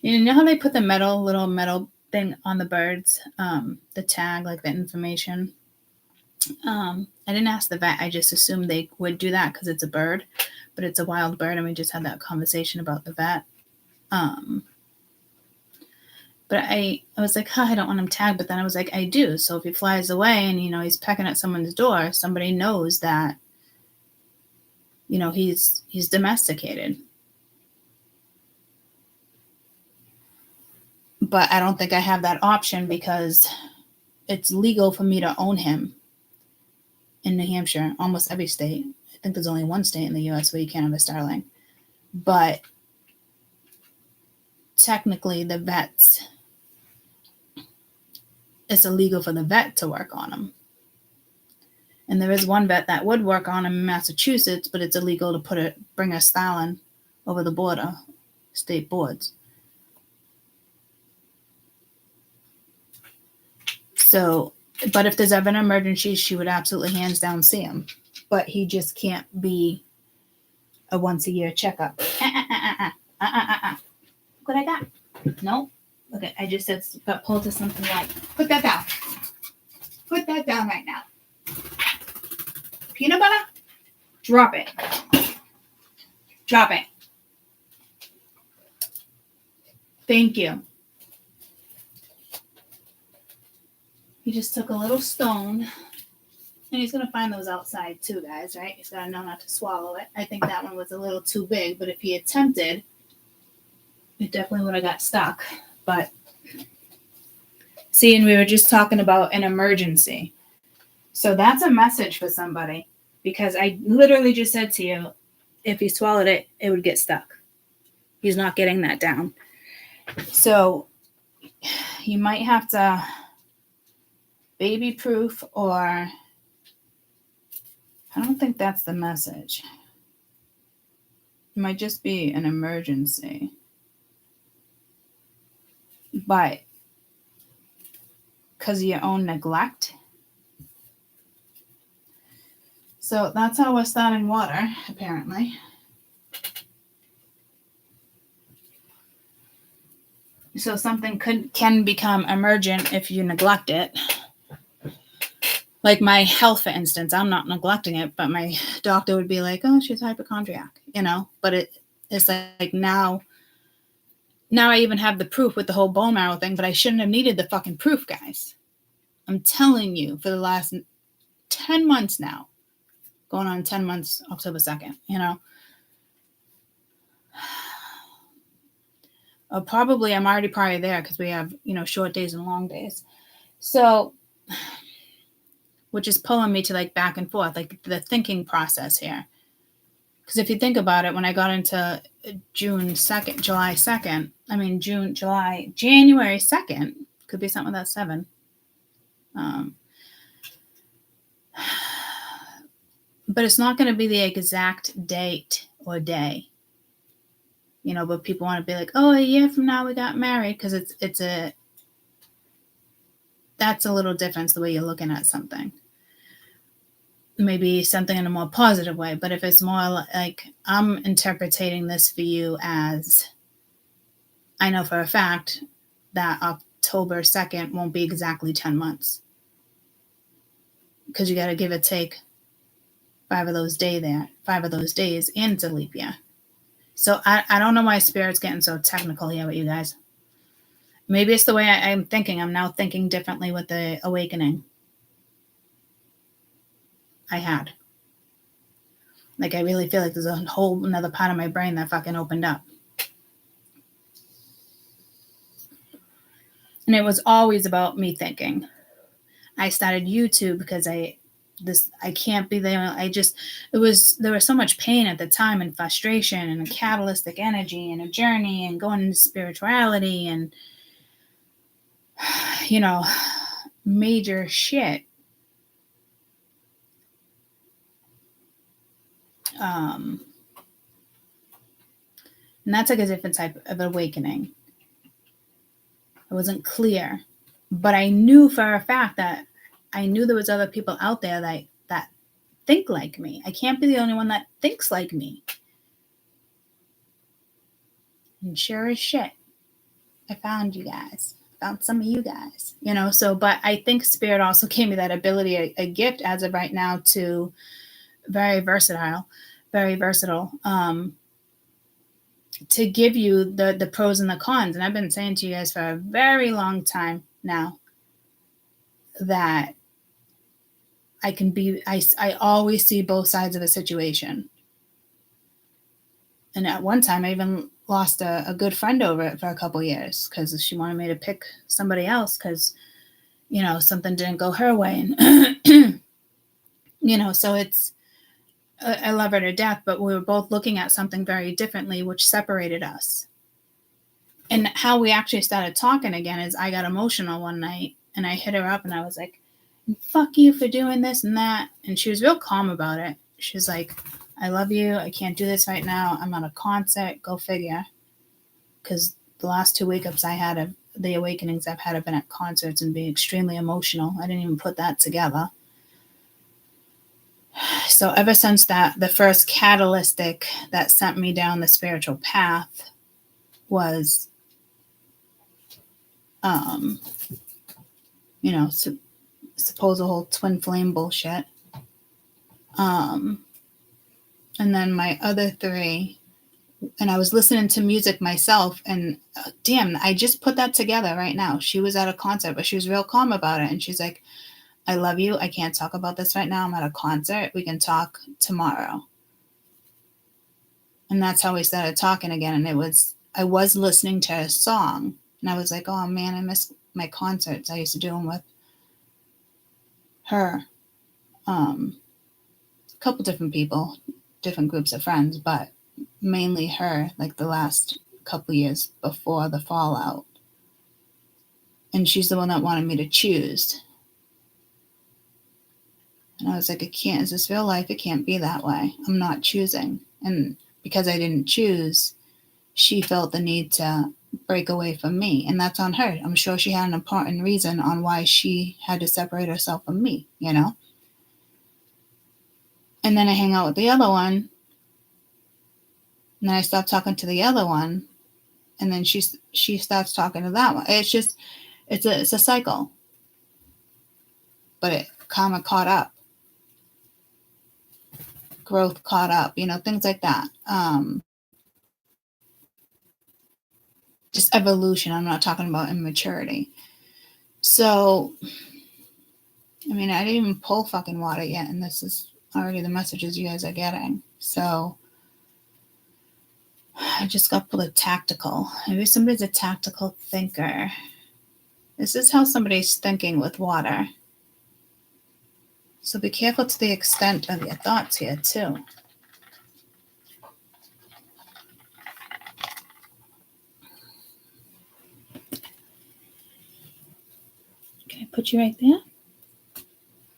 You know how they put the little metal thing on the birds, the tag, like the information? I didn't ask the vet. I just assumed they would do that because it's a bird, but it's a wild bird. And we just had that conversation about the vet. But I was like, I don't want him tagged. But then I was like, I do. So if he flies away and, he's pecking at someone's door, somebody knows that, he's domesticated. But I don't think I have that option because it's legal for me to own him in New Hampshire, almost every state. I think there's only one state in the U.S. where you can't have a starling. But technically, the vets, it's illegal for the vet to work on him. And there is one vet that would work on him in Massachusetts, but it's illegal to bring a starling over the border, state boards. So, but if there's ever an emergency, she would absolutely hands down see him. But he just can't be a once-a-year checkup. What I got? No. Okay, I just said got pulled to something like, put that down. Put that down right now. Peanut butter? Drop it. Drop it. Thank you. He just took a little stone, and he's going to find those outside too, guys, right? He's got to know not to swallow it. I think that one was a little too big, but if he attempted, it definitely would have got stuck. But see, and we were just talking about an emergency. So that's a message for somebody, because I literally just said to you, if he swallowed it, it would get stuck. He's not getting that down. So you might have to baby proof, or I don't think that's the message. It might just be an emergency. But because of your own neglect. So that's how we're starting water, apparently. So something can become emergent if you neglect it. Like my health, for instance, I'm not neglecting it, but my doctor would be like, oh, she's hypochondriac, But it's like now I even have the proof with the whole bone marrow thing, but I shouldn't have needed the fucking proof, guys. I'm telling you, for the last 10 months now, going on 10 months, October 2nd, I'm already probably there because we have, short days and long days. So, which is pulling me to like back and forth, like the thinking process here. Because if you think about it, when I got into January 2nd, could be something that's 7. But it's not going to be the exact date or day. But people want to be like, oh, a year from now we got married, because that's a little difference the way you're looking at something. maybe something in a more positive way. But if it's more like I'm interpreting this for you as, I know for a fact that October 2nd won't be exactly 10 months. Because you got to give or take 5 of those days, and it's a leap year. So I don't know why Spirit's getting so technical here with you guys. Maybe it's the way I'm thinking. I'm now thinking differently with the awakening I had. Like, I really feel like there's a whole another part of my brain that fucking opened up. And it was always about me thinking. I started YouTube because I can't be there. There was so much pain at the time and frustration and a catalytic energy and a journey and going into spirituality and, you know, major shit. And that's like a different type of awakening. It wasn't clear, but I knew for a fact that I knew there was other people out there that think like me. I can't be the only one that thinks like me. And sure as shit, I found you guys. I found some of you guys, you know. So, but I think Spirit also gave me that ability, a gift as of right now, to very versatile, to give you the pros and the cons. And I've been saying to you guys for a very long time now that I always see both sides of a situation. And at one time, I even lost a good friend over it for a couple years because she wanted me to pick somebody else because, you know, something didn't go her way. And, you know, so I love her to death, but we were both looking at something very differently, which separated us. And how we actually started talking again is I got emotional one night and I hit her up and I was like, fuck you for doing this and that. And she was real calm about it. She's like, I love you. I can't do this right now. I'm at a concert. Go figure. Because the last 2 wake-ups I had, the awakenings I've had, have been at concerts and being extremely emotional. I didn't even put that together. So ever since that, the first catalytic that sent me down the spiritual path was, you know, suppose the whole twin flame bullshit. And then my other 3, and I was listening to music myself, and damn, I just put that together right now. She was at a concert, but she was real calm about it. And she's like, I love you. I can't talk about this right now. I'm at a concert. We can talk tomorrow. And that's how we started talking again. And I was listening to a song, and I was like, oh man, I miss my concerts. I used to do them with her. A couple different people, different groups of friends, but mainly her, like the last couple years before the fallout. And she's the one that wanted me to choose. And I was like, it can't, is this real life? It can't be that way. I'm not choosing. And because I didn't choose, she felt the need to break away from me. And that's on her. I'm sure she had an important reason on why she had to separate herself from me, you know? And then I hang out with the other one. And then I stop talking to the other one. And then she starts talking to that one. It's just, it's a cycle. But it karma caught up. Growth caught up, you know, things like that. Just evolution. I'm not talking about immaturity. So, I mean, I didn't even pull fucking water yet, and this is already the messages you guys are getting. So, I just got pulled a tactical. Maybe somebody's a tactical thinker. This is how somebody's thinking with water. So be careful to the extent of your thoughts here, too. Can I put you right there?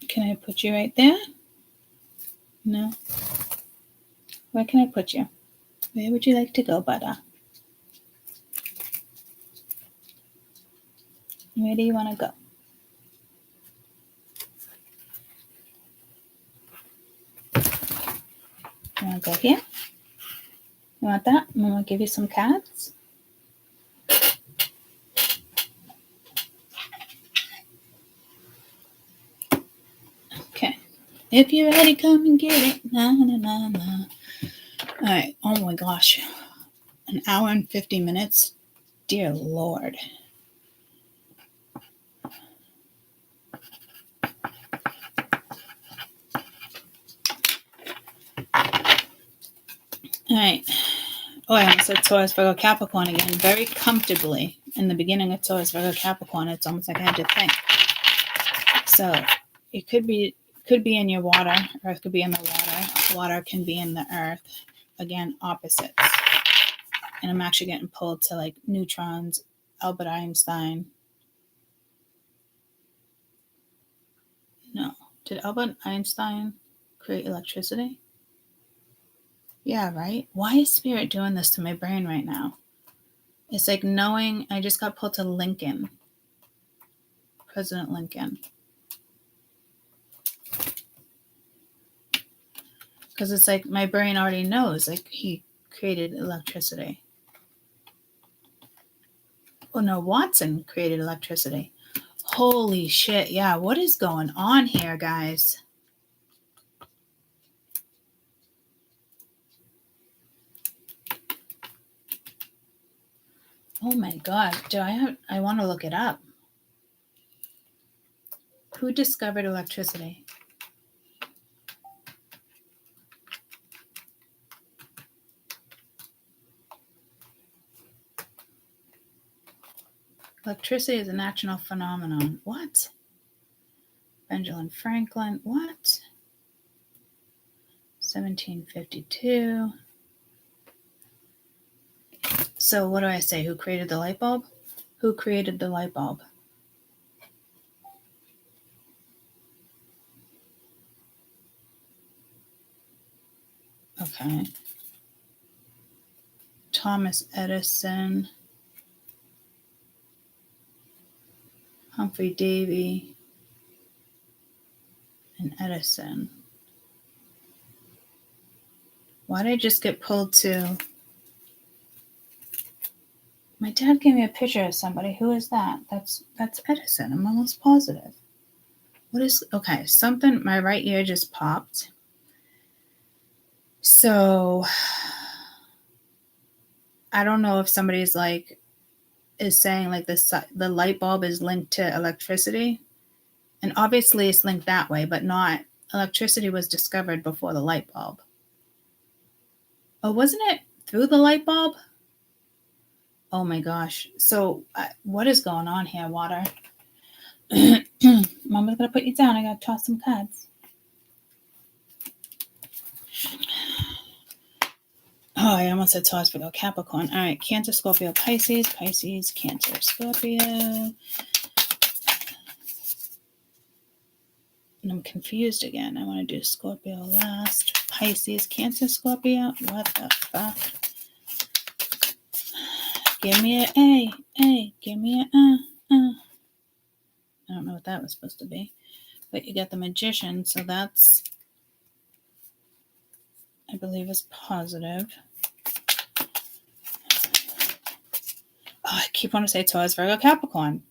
Can I put you right there? No? Where can I put you? Where would you like to go, butter? Where do you want to go? go here. You want that? I'm going to give you some cards. Okay. If you're ready, come and get it. Na, na, na, na. All right. Oh my gosh. An hour and 50 minutes. Dear Lord. All right. Oh, I almost said Taurus, Virgo, Capricorn again. Very comfortably. In the beginning of Taurus, Virgo, Capricorn, it's almost like I had to think. So it could be in your water. Earth could be in the water. Water can be in the earth. Again, opposites. And I'm actually getting pulled to like neutrons, Albert Einstein. No. Did Albert Einstein create electricity? Yeah, right? Why is Spirit doing this to my brain right now? It's like knowing I just got pulled to Lincoln. President Lincoln. Because it's like my brain already knows, like he created electricity. Oh no, Watson created electricity. Holy shit, yeah, what is going on here, guys? Oh my god, I want to look it up. Who discovered electricity? Electricity is a natural phenomenon. What? Benjamin Franklin. What? 1752. So what do I say? Who created the light bulb? Who created the light bulb? Okay. Thomas Edison. Humphrey Davy. And Edison. Why did I just get pulled to... My dad gave me a picture of somebody. Who is that? That's Edison. I'm almost positive. What is... Okay, something... My right ear just popped. So... I don't know if somebody's like... is saying like the light bulb is linked to electricity. And obviously it's linked that way, but not... Electricity was discovered before the light bulb. Oh, wasn't it through the light bulb? Oh my gosh. So what is going on here, water? Mama's going to put you down. I got to toss some cards. Oh, I almost said Taurus, Virgo, Capricorn. All right. Cancer, Scorpio, Pisces. Pisces, Cancer, Scorpio. And I'm confused again. I want to do Scorpio last. Pisces, Cancer, Scorpio. What the fuck? Give me an A. Give me an I don't know what that was supposed to be. But you got the Magician, so that's, I believe, is positive. Oh, I keep wanting to say Taurus, Virgo, Capricorn.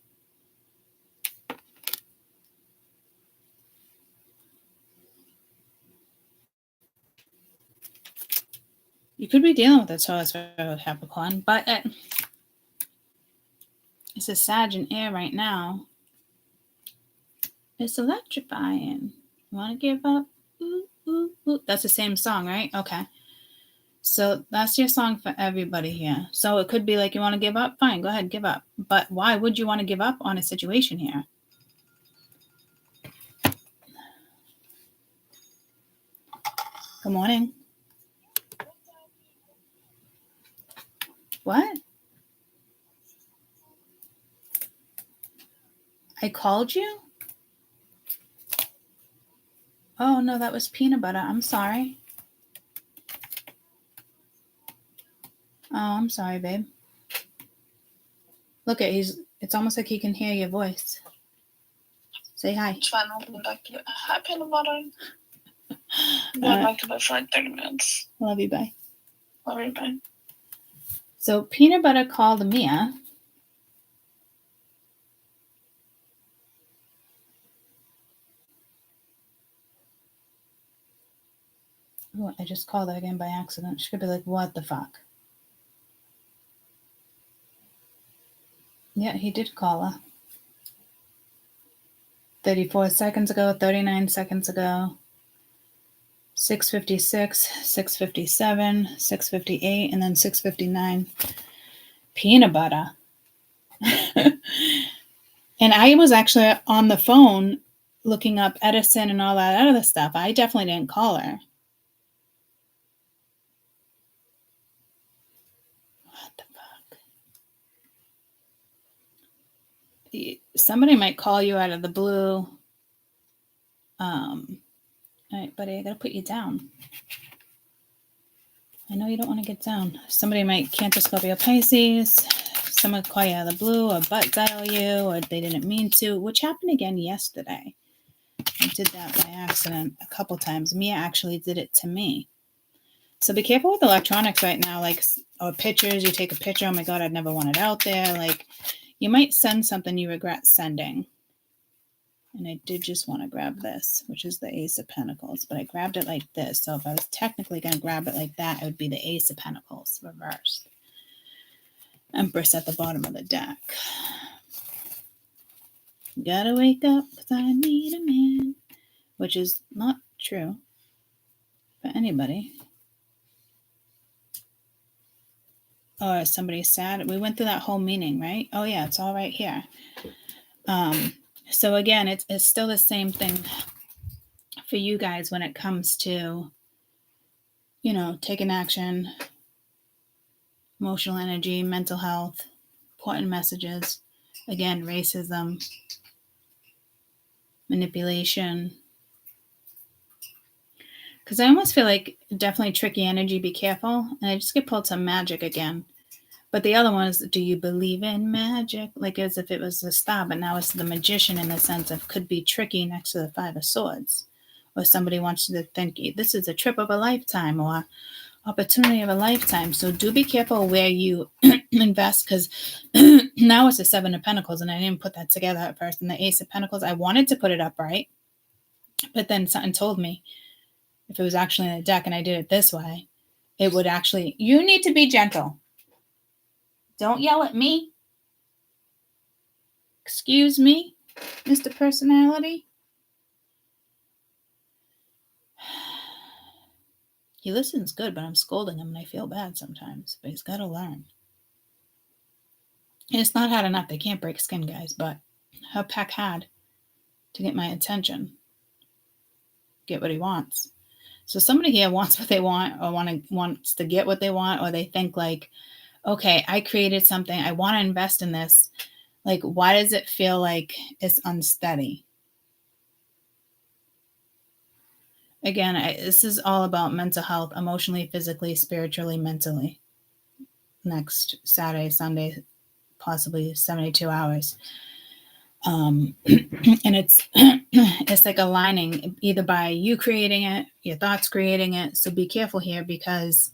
You could be dealing with a Taurus, Virgo, Capricorn, but it's a Sag in air right now. It's electrifying. You want to give up? Ooh, ooh, ooh. That's the same song, right? Okay. So that's your song for everybody here. So it could be like you want to give up. Fine, go ahead, give up. But why would you want to give up on a situation here? Good morning. What? I called you? Oh, no, that was peanut butter. I'm sorry. Oh, I'm sorry, babe. Look, it's almost like he can hear your voice. Say hi. Hi, peanut butter. I'm going back to bed for like 30 minutes. Love you, bye. Love you, bye. So Peanut Butter called Mia. Oh, I just called her again by accident. She could be like, what the fuck? Yeah, he did call her. 34 seconds ago, 39 seconds ago, 6:56, 6:57, 6:58, and then 6:59. Peanut Butter. And I was actually on the phone looking up Edison and all that other stuff. I definitely didn't call her. What the fuck? Somebody might call you out of the blue. All right, buddy, I gotta put you down. I know you don't want to get down. Somebody might Cancer, Scorpio, Pisces. Someone call you out of the blue or butt dial you, or they didn't mean to, which happened again yesterday. I did that by accident a couple times. Mia actually did it to me. So be careful with electronics right now, like, or pictures. You take a picture, oh my God, I'd never want it out there. Like, you might send something you regret sending. And I did just want to grab this, which is the Ace of Pentacles, but I grabbed it like this. So if I was technically going to grab it like that, it would be the Ace of Pentacles reversed. Empress at the bottom of the deck. Gotta wake up because I need a man, which is not true for anybody. Or somebody's sad. We went through that whole meaning, right? Oh yeah, it's all right here. So again, it's still the same thing for you guys when it comes to, you know, taking action, emotional energy, mental health, important messages. Again, racism, manipulation. Because I almost feel like definitely tricky energy, be careful. And I just get pulled to magic again. But the other one is, do you believe in magic? Like as if it was the star, but now it's the magician in the sense of could be tricky next to the Five of Swords. Or somebody wants you to think this is a trip of a lifetime or opportunity of a lifetime. So do be careful where you invest, because now it's the Seven of Pentacles, and I didn't put that together at first. And the Ace of Pentacles, I wanted to put it upright, but then something told me if it was actually in the deck and I did it this way, it would actually, you need to be gentle. Don't yell at me. Excuse me, Mr. Personality. He listens good, but I'm scolding him and I feel bad sometimes. But he's got to learn. And it's not hard enough. They can't break skin, guys. But how Peck had to get my attention. Get what he wants. So somebody here wants what they want, or wants to get what they want, or they think like, okay, I created something. I want to invest in this. Like, why does it feel like it's unsteady? Again, this is all about mental health, emotionally, physically, spiritually, mentally. Next Saturday, Sunday, possibly 72 hours. And it's it's like aligning either by you creating it, your thoughts creating it. So be careful here, because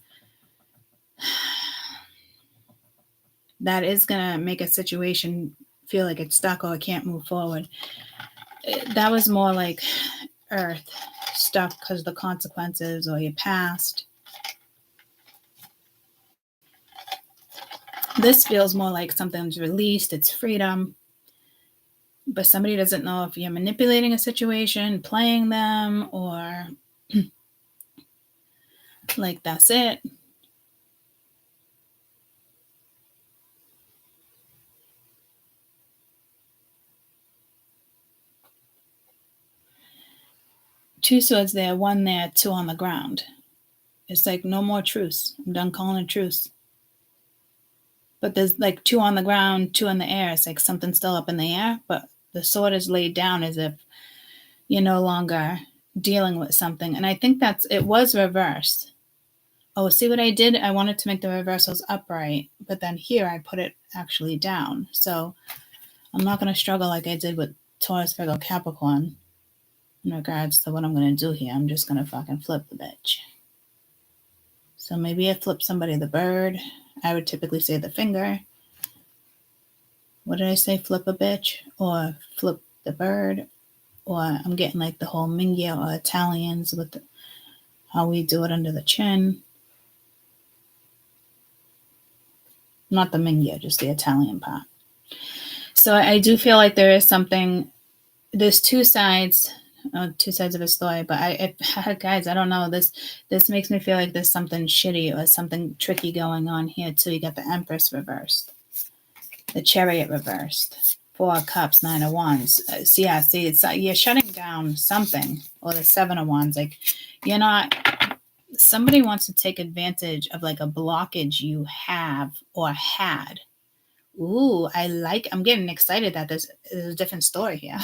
that is going to make a situation feel like it's stuck or it can't move forward. That was more like Earth, stuck because of the consequences or your past. This feels more like something's released, it's freedom. But somebody doesn't know if you're manipulating a situation, playing them, or like that's it. Two swords there, one there, two on the ground. It's like no more truce. I'm done calling a truce. But there's like two on the ground, two in the air. It's like something's still up in the air, but the sword is laid down as if you're no longer dealing with something. And I think it was reversed. Oh, see what I did? I wanted to make the reversals upright, but then here I put it actually down. So I'm not going to struggle like I did with Taurus, Virgo, Capricorn. in regards to what I'm going to do here. I'm just going to fucking flip the bitch. So maybe I flip somebody the bird. I would typically say the finger. What did I say? Flip a bitch or flip the bird? Or I'm getting like the whole Mingia or Italians with how we do it under the chin. Not the Mingia, just the Italian part. So I do feel like there is something, there's two sides of a story, but guys, I don't know, this makes me feel like there's something shitty or something tricky going on here too. You got the Empress reversed, the Chariot reversed, 4 of Cups, 9 of Wands. See, it's you're shutting down something, or the 7 of Wands. Like, you're not, somebody wants to take advantage of like a blockage you have or had. Ooh, I'm getting excited that there's a different story here.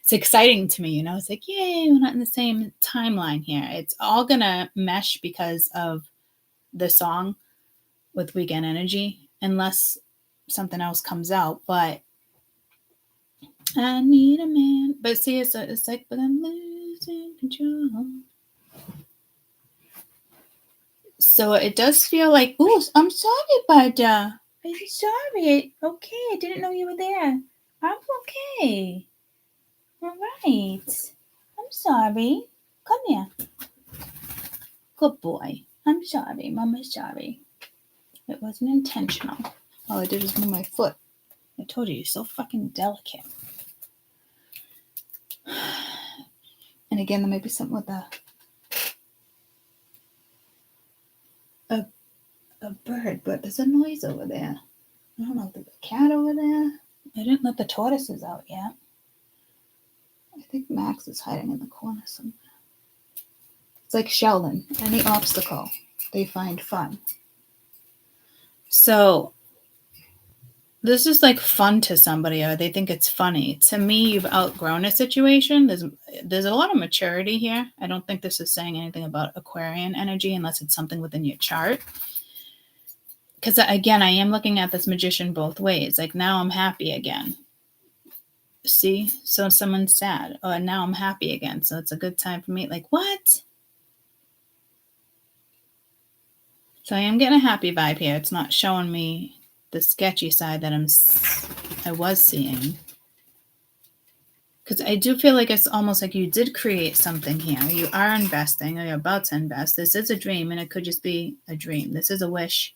It's exciting to me, you know. It's like, yay, we're not in the same timeline here. It's all gonna mesh because of the song with Weekend Energy, unless something else comes out. But I need a man. But see, it's like, but I'm losing control. So it does feel like, ooh, I'm sorry, but I'm sorry. Okay, I didn't know you were there. I'm okay. All right. I'm sorry. Come here. Good boy. I'm sorry. Mama's sorry. It wasn't intentional. All I did was move my foot. I told you, you're so fucking delicate. And again, there might be something with a bird, but there's a noise over there. I don't know if there's a cat over there. I didn't let the tortoises out yet. I think Max is hiding in the corner somewhere. It's like Sheldon. Any obstacle they find fun. So this is like fun to somebody, or they think it's funny. To me, you've outgrown a situation. There's a lot of maturity here. I don't think this is saying anything about Aquarian energy unless it's something within your chart. Because again, I am looking at this Magician both ways. Like, now I'm happy again. See? So someone's sad. Oh, now I'm happy again. So it's a good time for me. Like, what? So I am getting a happy vibe here. It's not showing me the sketchy side that I was seeing. Because I do feel like it's almost like you did create something here. You are investing, or you're about to invest. This is a dream, and it could just be a dream. This is a wish.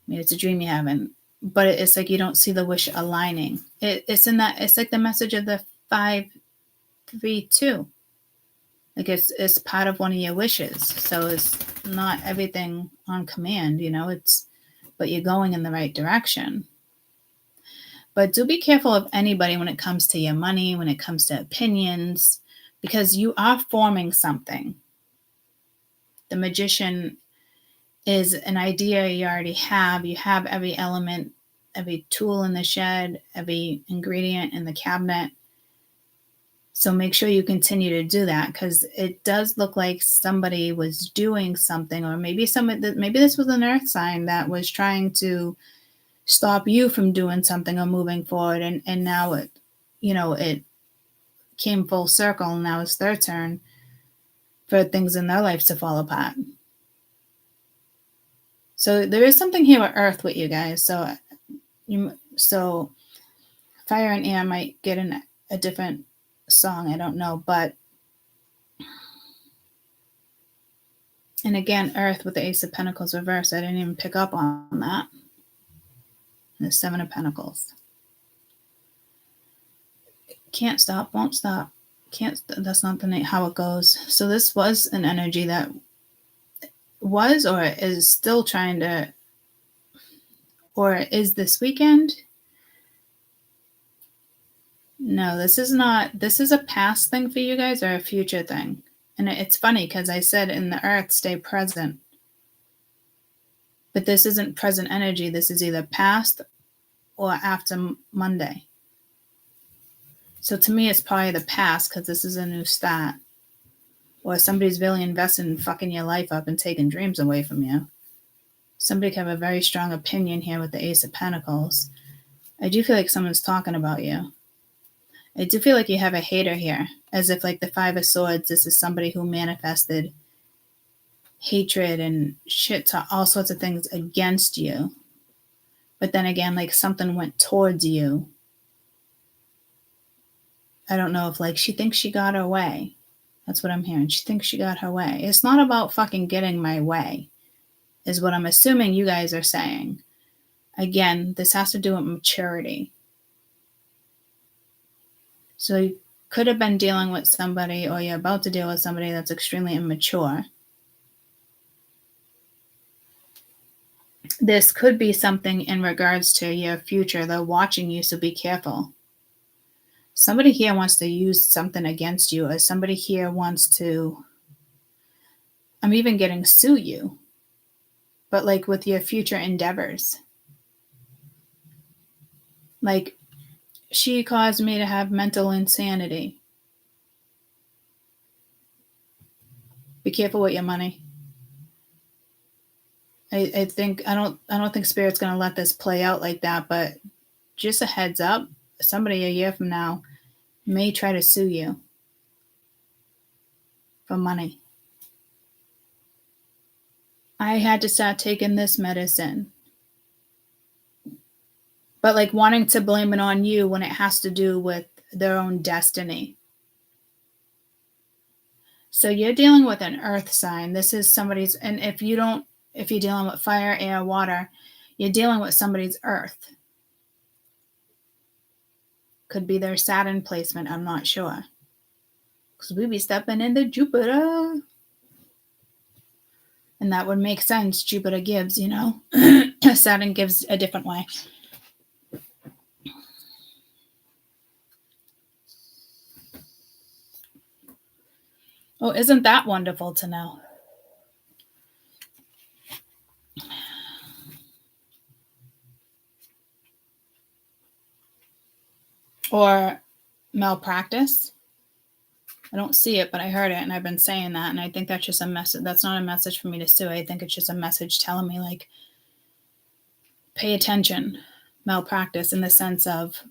Maybe it's a dream you haven't. But it's like you don't see the wish aligning. It's like the message of the 5-3-2. Like it's part of one of your wishes. So it's not everything on command, you know, but you're going in the right direction. But do be careful of anybody when it comes to your money, when it comes to opinions, because you are forming something. The Magician is an idea you already have. You have every element, every tool in the shed, every ingredient in the cabinet. So make sure you continue to do that, because it does look like somebody was doing something, or maybe this was an earth sign that was trying to stop you from doing something or moving forward. And now it came full circle, and now it's their turn for things in their lives to fall apart. So there is something here with earth with you guys. So fire and air might get in a different song. I don't know. And again, earth with the Ace of Pentacles reversed. I didn't even pick up on that. And the 7 of Pentacles. Can't stop, won't stop. That's not how it goes. So this was an energy that was or is still trying to, or is this weekend. No, this is not. This is a past thing for you guys, or a future thing. And it's funny because I said in the earth, stay present. But this isn't present energy. This is either past or after Monday. So to me, it's probably the past, because this is a new start. Or somebody's really invested in fucking your life up and taking dreams away from you. Somebody could have a very strong opinion here with the Ace of Pentacles. I do feel like someone's talking about you. I do feel like you have a hater here, as if like the Five of Swords, this is somebody who manifested hatred and shit to all sorts of things against you. But then again, like something went towards you. I don't know if like she thinks she got her way. That's what I'm hearing. She thinks she got her way. It's not about fucking getting my way, is what I'm assuming you guys are saying. Again, this has to do with maturity. So you could have been dealing with somebody, or you're about to deal with somebody that's extremely immature. This could be something in regards to your future. They're watching you, so be careful. Somebody here wants to use something against you, or somebody here wants to, I'm even getting sue you, but like with your future endeavors. Like, she caused me to have mental insanity. Be careful with your money. I don't think Spirit's gonna let this play out like that, but just a heads up, somebody a year from now may try to sue you for money. I had to start taking this medicine. But like wanting to blame it on you when it has to do with their own destiny. So you're dealing with an earth sign. This is somebody's, and if you're dealing with fire, air, water, you're dealing with somebody's earth. Could be their Saturn placement, I'm not sure. Because we be stepping into Jupiter. And that would make sense. Jupiter gives, you know. Saturn gives a different way. Oh, isn't that wonderful to know? Or malpractice. I don't see it, but I heard it, and I've been saying that, and I think that's just a message. That's not a message for me to sue. I think it's just a message telling me, like, pay attention. Malpractice in the sense of,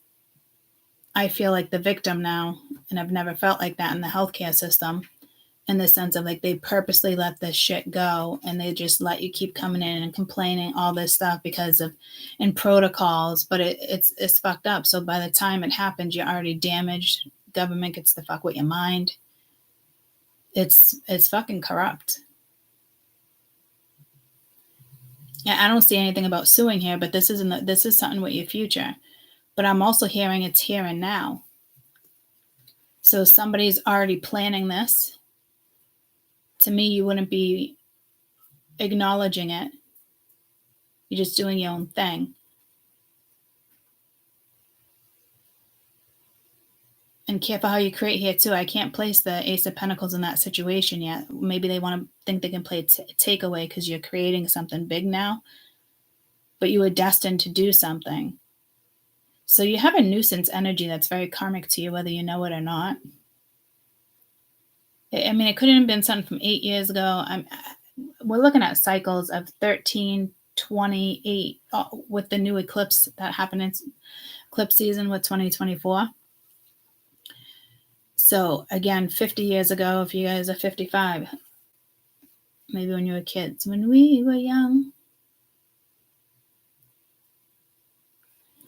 I feel like the victim now, and I've never felt like that in the healthcare system, in the sense of like they purposely let this shit go, and they just let you keep coming in and complaining all this stuff because of in protocols, but it's fucked up. So by the time it happens, you're already damaged. Government gets the fuck with your mind. It's fucking corrupt. Yeah, I don't see anything about suing here, but this is something with your future. But I'm also hearing it's here and now. So somebody's already planning this. To me, you wouldn't be acknowledging it. You're just doing your own thing. And careful how you create here too. I can't place the Ace of Pentacles in that situation yet. Maybe they want to think they can play takeaway because you're creating something big now. But you were destined to do something. So you have a nuisance energy that's very karmic to you, whether you know it or not. I mean, it couldn't have been something from 8 years ago. We're looking at cycles of 13, 28 with the new eclipse that happened in eclipse season with 2024. So again, 50 years ago, if you guys are 55, maybe when you were kids, when we were young.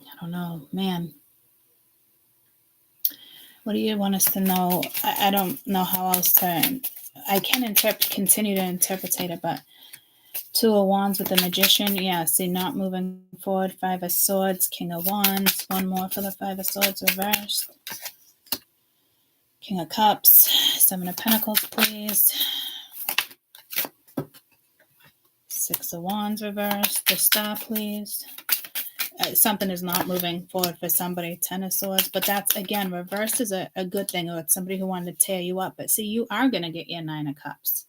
I don't know, man. What do you want us to know? I don't know how else to. I can continue to interpret it, but Two of Wands with the Magician. Yeah, see, not moving forward. Five of Swords, King of Wands. One more for the Five of Swords reversed. King of Cups. Seven of Pentacles, please. Six of Wands reversed. The Star, please. Something is not moving forward for somebody. Ten of Swords. But that's, again, reversed is a good thing. Or it's somebody who wanted to tear you up. But see, you are going to get your Nine of Cups.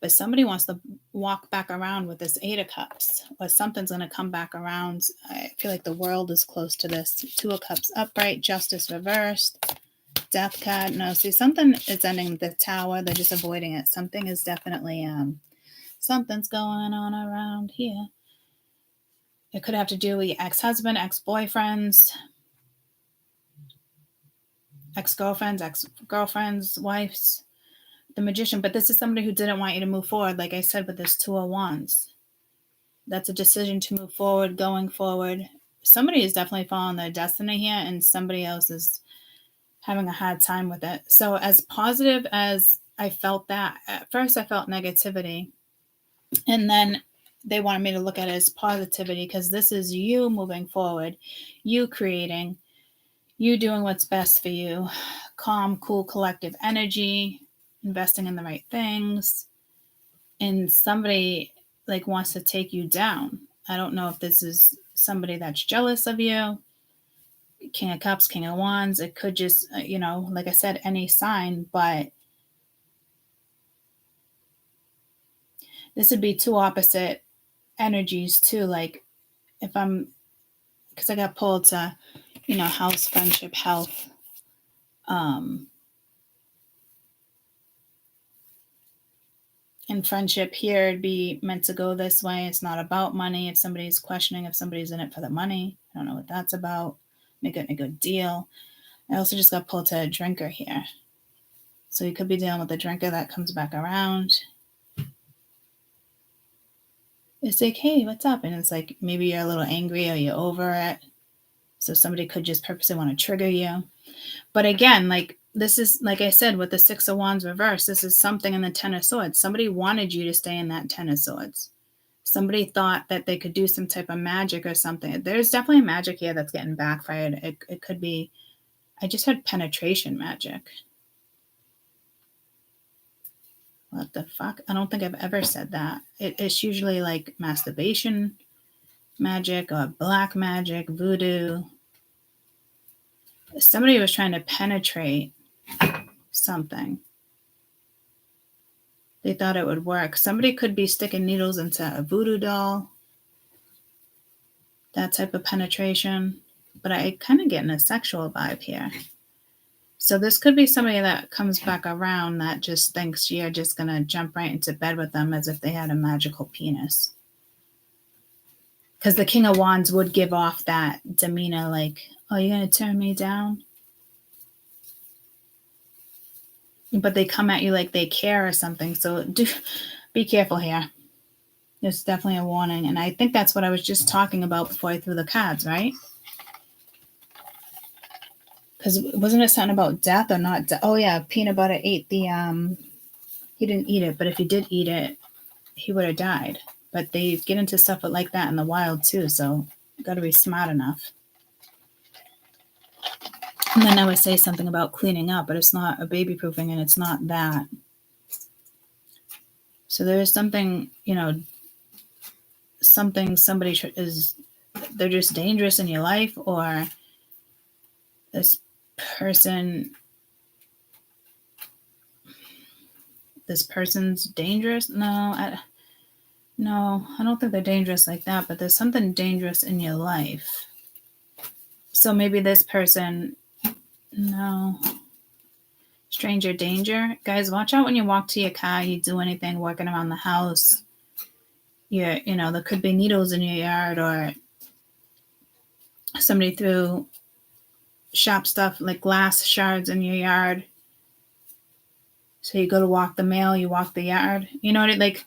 But somebody wants to walk back around with this Eight of Cups. Or something's going to come back around. I feel like the world is close to this. Two of Cups upright. Justice reversed. Death card. No, see, something is ending the Tower. They're just avoiding it. Something is definitely, something's going on around here. It could have to do with your ex-husband, ex-boyfriends. ex-girlfriends, wives, the Magician. But this is somebody who didn't want you to move forward. Like I said, with this Two of Wands. That's a decision to move forward, going forward. Somebody is definitely following their destiny here, and somebody else is having a hard time with it. So as positive as I felt that, at first I felt negativity. And then they wanted me to look at it as positivity, because this is you moving forward, you creating, you doing what's best for you. Calm, cool, collective energy, investing in the right things. And somebody like wants to take you down. I don't know if this is somebody that's jealous of you. King of Cups, King of Wands. It could just, like I said, any sign, but this would be two opposite energies too. Like if because I got pulled to, house, friendship, health. And friendship here, it'd be meant to go this way. It's not about money. If somebody's questioning if somebody's in it for the money, I don't know what that's about. They're getting a good deal. I also just got pulled to a drinker here. So you could be dealing with a drinker that comes back around. It's like, hey, what's up? And it's like, maybe you're a little angry or you're over it. So somebody could just purposely want to trigger you. But again, like this is, like I said, with the Six of Wands reversed, this is something in the Ten of Swords. Somebody wanted you to stay in that Ten of Swords. Somebody thought that they could do some type of magic or something. There's definitely magic here that's getting backfired. It could be, I just had penetration magic. What the fuck? I don't think I've ever said that. It's usually like masturbation magic or black magic, voodoo. Somebody was trying to penetrate something. They thought it would work. Somebody could be sticking needles into a voodoo doll. That type of penetration. But I kind of getting a sexual vibe here. So this could be somebody that comes back around that just thinks you're just going to jump right into bed with them as if they had a magical penis. Because the King of Wands would give off that demeanor like, oh, you're going to turn me down? But they come at you like they care or something. So be careful here. There's definitely a warning. And I think that's what I was just talking about before I threw the cards, right? Because wasn't it something about death or not? Oh, yeah. Peanut butter ate the, he didn't eat it. But if he did eat it, he would have died. But they get into stuff like that in the wild too. So you got to be smart enough. And then I would say something about cleaning up, but it's not a baby proofing and it's not that. So there is something, somebody is, they're just dangerous in your life, or this person's dangerous. No, I don't think they're dangerous like that, but there's something dangerous in your life. So maybe this person, no. Stranger danger. Guys, watch out when you walk to your car, you do anything, working around the house. There could be needles in your yard, or somebody threw shop stuff like glass shards in your yard. So you go to walk the mail, you walk the yard. You know what it like?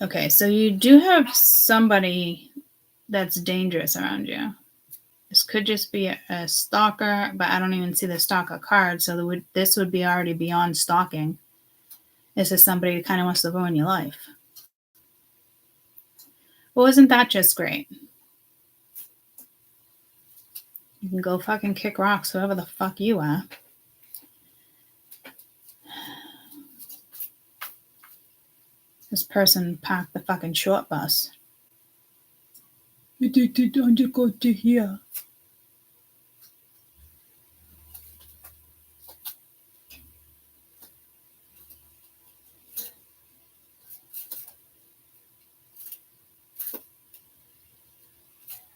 Okay, so you do have somebody that's dangerous around you. This could just be a stalker, but I don't even see the stalker card. So this would be already beyond stalking. This is somebody who kind of wants to ruin your life. Well, isn't that just great? You can go fucking kick rocks, whoever the fuck you are. This person parked the fucking short bus. Don't go to here.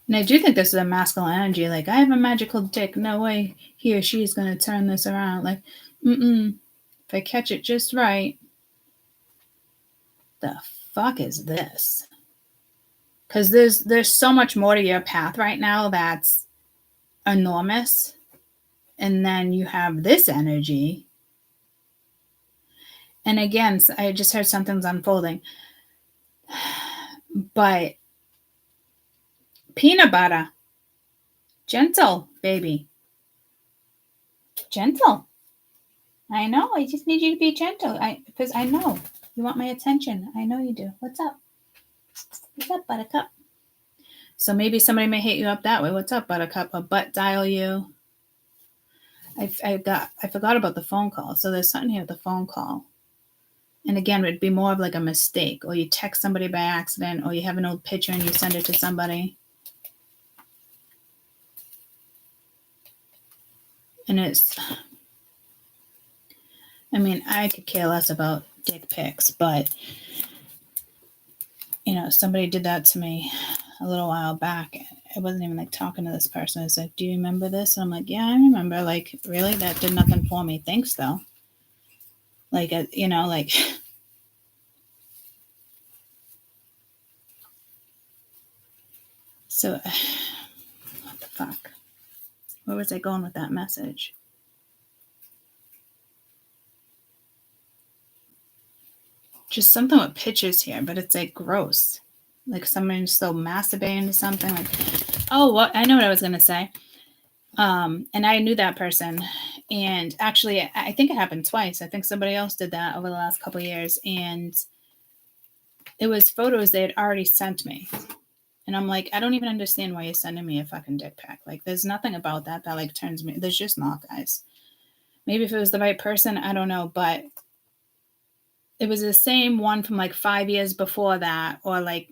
And I do think this is a masculine energy. Like, I have a magical dick. No way he or she's going to turn this around. Like, if I catch it just right. The fuck is this? Because there's so much more to your path right now that's enormous. And then you have this energy. And again, I just heard something's unfolding. But peanut butter. Gentle, baby. Gentle. I know. I just need you to be gentle. Because I know you want my attention. I know you do. What's up? What's up, Buttercup? So maybe somebody may hit you up that way. What's up, Buttercup? A butt dial you. I forgot about the phone call. So there's something here with the phone call. And again, it'd be more of like a mistake, or you text somebody by accident, or you have an old picture and you send it to somebody. And I could care less about dick pics, but, somebody did that to me a little while back. I wasn't even like talking to this person. I was like, do you remember this? And I'm like, yeah, I remember. Like, really? That did nothing for me. Thanks, though. Like, so, what the fuck? Where was I going with that message? Just something with pictures here, but it's like gross. Like someone's still masturbating to something. Like, oh, what? I know what I was going to say. And I knew that person. And actually, I think it happened twice. I think somebody else did that over the last couple of years. And it was photos they had already sent me. And I'm like, I don't even understand why you're sending me a fucking dick pic. Like, there's nothing about that like turns me. There's just not, guys. Maybe if it was the right person, I don't know. But it was the same one from like 5 years before that, or like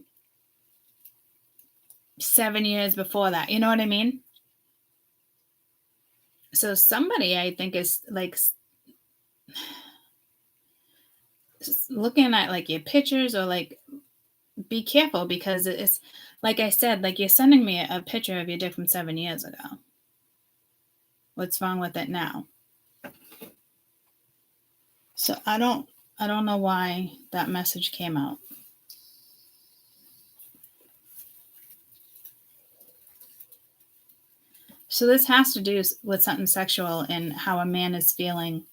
7 years before that. You know what I mean? So somebody, I think, is like looking at like your pictures, or like, be careful, because it's like I said, like, you're sending me a picture of your dick from 7 years ago. What's wrong with it now? So I don't know why that message came out. So this has to do with something sexual and how a man is feeling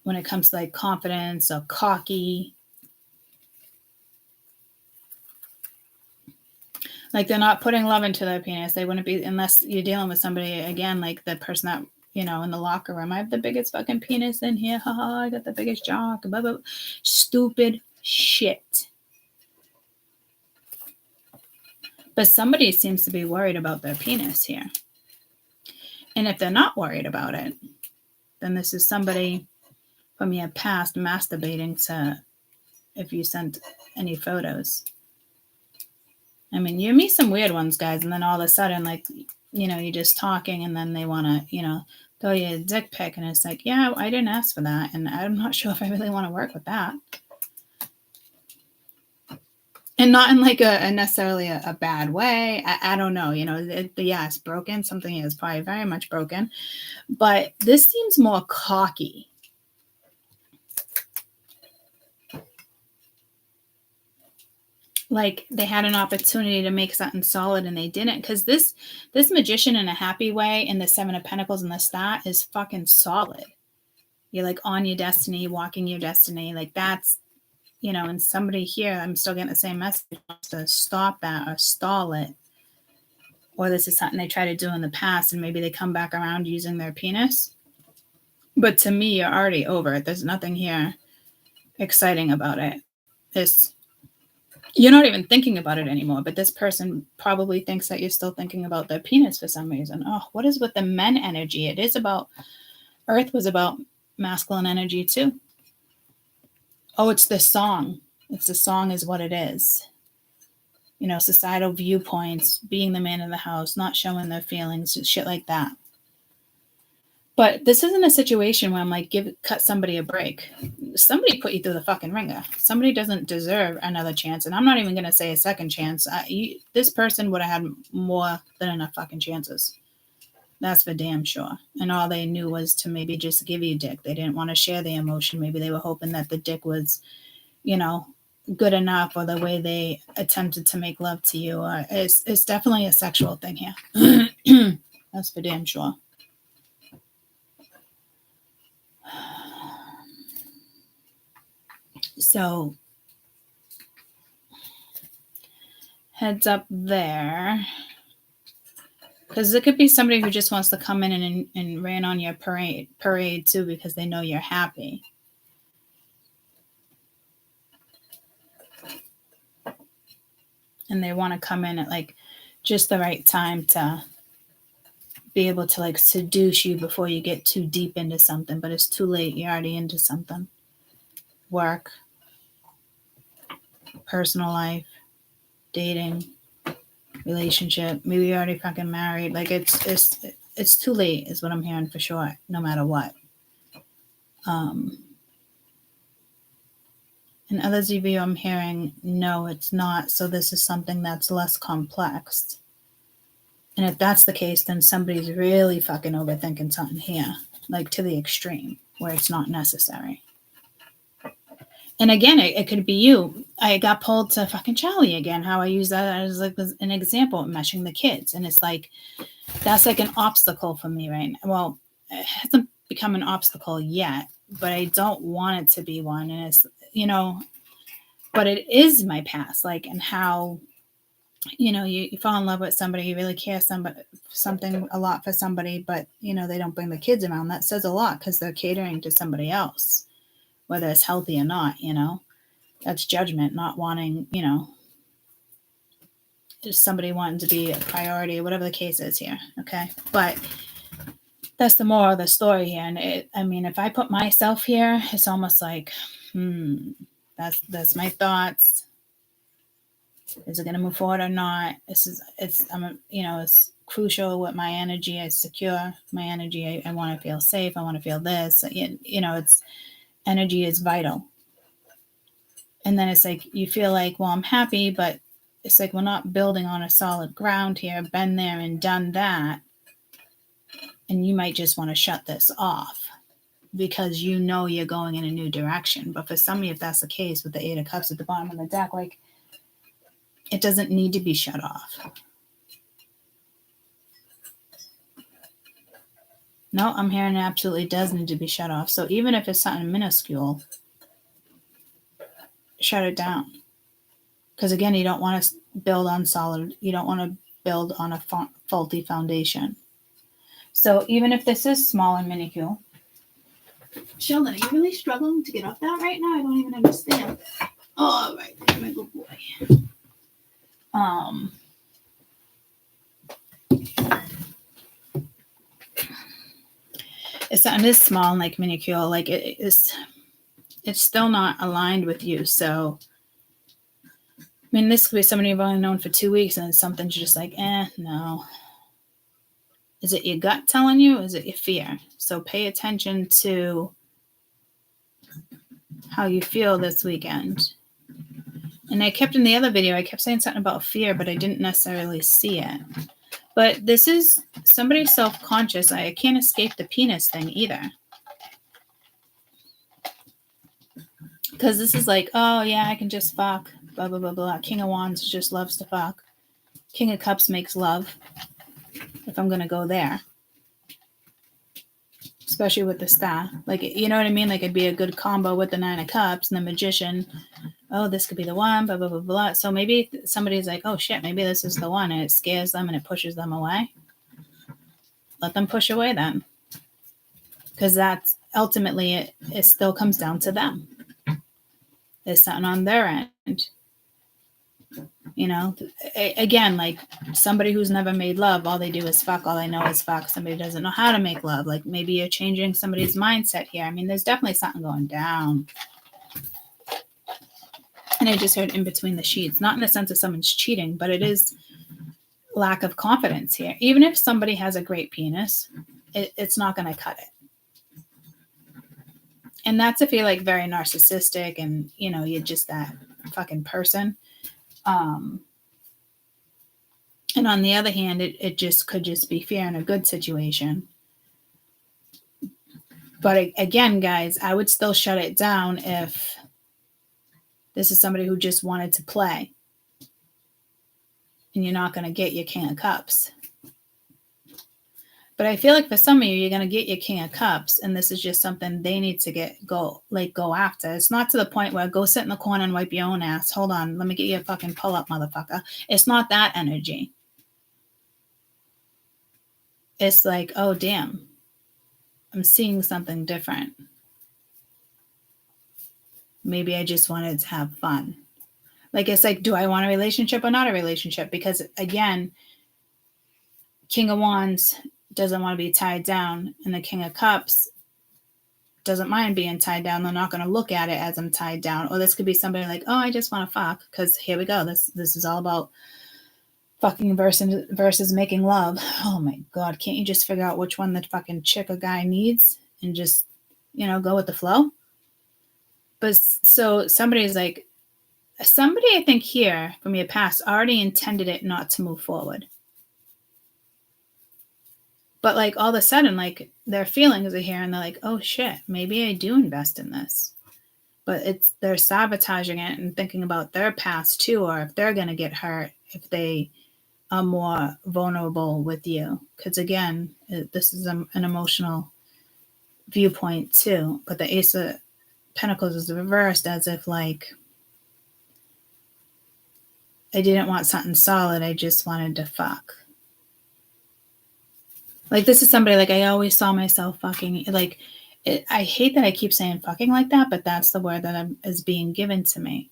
when it comes to like confidence or cocky. Like, they're not putting love into their penis. They wouldn't be, unless you're dealing with somebody, again, like the person that, in the locker room. I have the biggest fucking penis in here. Haha, I got the biggest jock. Blah, blah, blah. Stupid shit. But somebody seems to be worried about their penis here. And if they're not worried about it, then this is somebody from your past masturbating to, if you sent any photos. You meet some weird ones, guys, and then all of a sudden, like, you're just talking, and then they want to, throw you a dick pic, and it's like, yeah, I didn't ask for that, and I'm not sure if I really want to work with that. And not in like a necessarily a bad way. I don't know, yeah, it's broken. Something is probably very much broken, but this seems more cocky. Like they had an opportunity to make something solid and they didn't, because this magician in a happy way and the 7 of Pentacles and the star is fucking solid. You're like on your destiny, walking your destiny. Like that's, and somebody here, I'm still getting the same message, wants to stop that or stall it. Or this is something they tried to do in the past and maybe they come back around using their penis. But to me, you're already over it. There's nothing here exciting about it. You're not even thinking about it anymore, but this person probably thinks that you're still thinking about their penis for some reason. Oh, what is with the men energy? It is about, Earth was about masculine energy too. Oh, it's the song. It's the song is what it is. Societal viewpoints, being the man in the house, not showing their feelings, just shit like that. But this isn't a situation where I'm like, cut somebody a break. Somebody put you through the fucking ringer. Somebody doesn't deserve another chance. And I'm not even going to say a second chance. This person would have had more than enough fucking chances. That's for damn sure. And all they knew was to maybe just give you dick. They didn't want to share the emotion. Maybe they were hoping that the dick was, good enough, or the way they attempted to make love to you. Or it's definitely a sexual thing here. That's for damn sure. So, heads up there. Because it could be somebody who just wants to come in and rain on your parade too, because they know you're happy. And they want to come in at like just the right time to be able to like seduce you before you get too deep into something. But it's too late. You're already into something. Work, personal life, dating, relationship. Maybe you're already fucking married. Like it's too late is what I'm hearing for sure, no matter what. And others of you I'm hearing, no, it's not. So this is something that's less complex. And if that's the case, then somebody's really fucking overthinking something here, like to the extreme where it's not necessary. And again, it could be you. I got pulled to fucking Charlie again, how I use that as like an example of meshing the kids. And it's like, that's like an obstacle for me right now. Well, it hasn't become an obstacle yet, but I don't want it to be one. And it's, you know, but it is my past, like, and how, you know, you fall in love with somebody, you really care something a lot for somebody, but, you know, they don't bring the kids around. That says a lot because they're catering to somebody else, whether it's healthy or not, you know. That's judgment, not wanting, you know, just somebody wanting to be a priority, whatever the case is here, okay? But that's the moral of the story here. And I mean, if I put myself here, it's almost like, that's my thoughts. Is it going to move forward or not? It's crucial with my energy. I secure my energy. I want to feel safe. I want to feel this. You know, it's energy is vital. And then it's like, you feel like, well, I'm happy, but it's like, we're not building on a solid ground here. Been there and done that. And you might just want to shut this off because you know you're going in a new direction. But for some of you, if that's the case with the 8 of Cups at the bottom of the deck, like, it doesn't need to be shut off. No, I'm hearing it absolutely does need to be shut off. So even if it's something minuscule, shut it down. Because again, you don't want to build on solid, you don't want to build on a faulty foundation. So even if this is small and minuscule, Sheldon, are you really struggling to get off that right now? I don't even understand. Oh, all right, my good boy. It's something this small and like minuscule, like it's still not aligned with you. So, I mean, this could be somebody you've only known for 2 weeks, and something's just like, no. Is it your gut telling you? Or is it your fear? So pay attention to how you feel this weekend. And I kept in the other video, I kept saying something about fear, but I didn't necessarily see it. But this is somebody self-conscious. I can't escape the penis thing either. Because this is like, oh, yeah, I can just fuck. Blah, blah, blah, blah. King of Wands just loves to fuck. King of Cups makes love. If I'm going to go there. Especially with the star. Like, you know what I mean? Like, it'd be a good combo with the 9 of Cups and the Magician. Oh, this could be the one, blah, blah, blah, blah. So maybe somebody's like, oh, shit, maybe this is the one. And it scares them and it pushes them away. Let them push away then. Because that's ultimately, it still comes down to them. There's something on their end. You know, again, like somebody who's never made love, all they do is fuck. All they know is fuck. Somebody doesn't know how to make love. Like maybe you're changing somebody's mindset here. I mean, there's definitely something going down. And I just heard in between the sheets, not in the sense of someone's cheating, but it is lack of confidence here. Even if somebody has a great penis, it's not going to cut it. And that's if you're like very narcissistic and, you know, you're just that fucking person. And on the other hand, it just could just be fear in a good situation. But again, guys, I would still shut it down if this is somebody who just wanted to play. And you're not going to get your King of Cups. But I feel like for some of you, you're going to get your King of Cups, and this is just something they need to go after. It's not to the point where go sit in the corner and wipe your own ass. Hold on, let me get you a fucking pull-up, motherfucker. It's not that energy. It's like, oh, damn. I'm seeing something different. Maybe I just wanted to have fun. Like, it's like, do I want a relationship or not a relationship? Because, again, King of Wands doesn't want to be tied down, and the King of Cups doesn't mind being tied down. They're not going to look at it as I'm tied down. Or this could be somebody like, oh, I just want to fuck, because here we go. This is all about fucking versus making love. Oh my God, can't you just figure out which one the fucking chick or guy needs and just, go with the flow? But so somebody's like, somebody I think here from your past already intended it not to move forward. But like all of a sudden, like their feelings are here and they're like, oh shit, maybe I do invest in this. But they're sabotaging it and thinking about their past too, or if they're going to get hurt, if they are more vulnerable with you. Because again, this is an emotional viewpoint too. But the Ace of Pentacles is reversed as if like, I didn't want something solid. I just wanted to fuck. Like this is somebody like I always saw myself fucking. Like I hate that I keep saying fucking like that, but that's the word that is being given to me.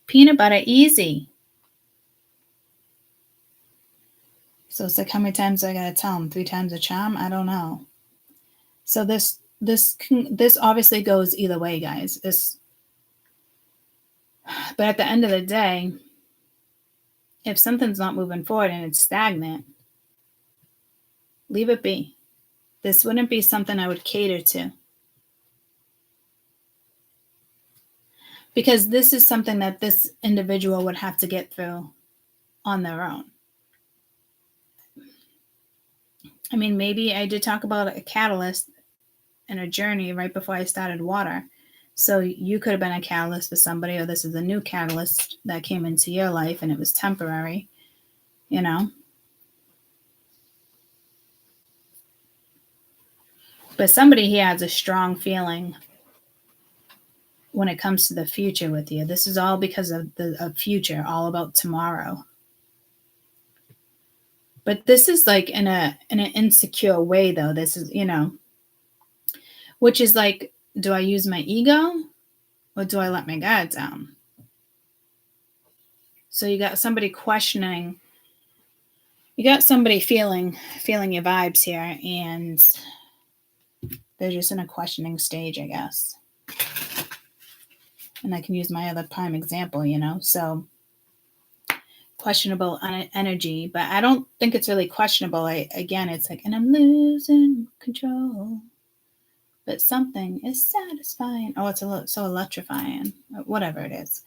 Peanut butter easy. So it's like how many times I gotta tell them? 3 times a charm? I don't know. So this obviously goes either way, guys. But at the end of the day, if something's not moving forward and it's stagnant, leave it be. This wouldn't be something I would cater to. Because this is something that this individual would have to get through on their own. I mean, maybe I did talk about a catalyst and a journey right before I started water. So you could have been a catalyst for somebody, or this is a new catalyst that came into your life and it was temporary, But somebody here has a strong feeling when it comes to the future with you. This is all because of the future, all about tomorrow. But this is like in an insecure way, though. This is, which is like, do I use my ego or do I let my guard down? So you got somebody questioning. You got somebody feeling your vibes here, and they're just in a questioning stage, I guess. And I can use my other prime example, So questionable energy, but I don't think it's really questionable. It's like, and I'm losing control, but something is satisfying. Oh, it's so electrifying, whatever it is.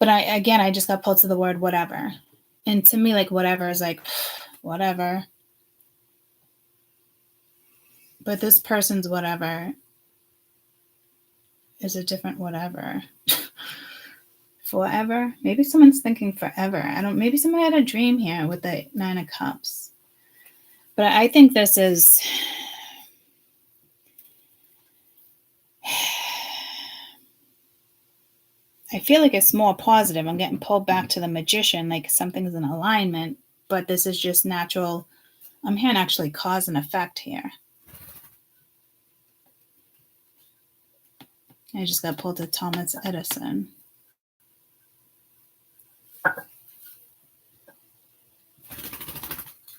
But I just got pulled to the word whatever. And to me, like whatever is like, whatever. But this person's whatever is a different whatever. Forever? Maybe someone's thinking forever. Maybe someone had a dream here with the 9 of Cups. But I think this is, I feel like it's more positive. I'm getting pulled back to the Magician, like something's in alignment, but this is just natural. I'm hearing actually cause and effect here. I just got pulled to Thomas Edison.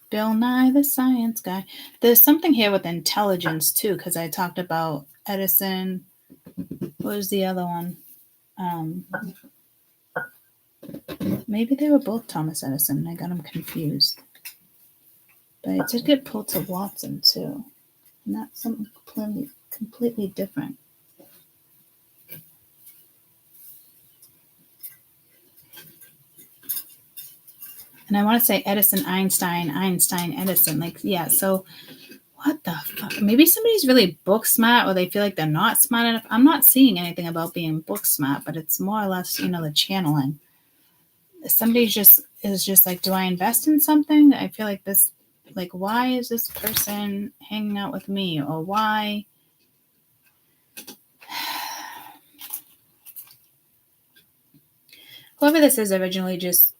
Bill Nye, the science guy. There's something here with intelligence, too, because I talked about Edison. What was the other one? Maybe they were both Thomas Edison. I got them confused. But I did get pulled to Watson, too. And that's something completely different. And I want to say Edison, Einstein, Edison. Like, yeah, so what the fuck? Maybe somebody's really book smart or they feel like they're not smart enough. I'm not seeing anything about being book smart, but it's more or less, the channeling. Somebody is just like, do I invest in something? I feel like this Like, why is this person hanging out with me? Or why? Whoever this is originally just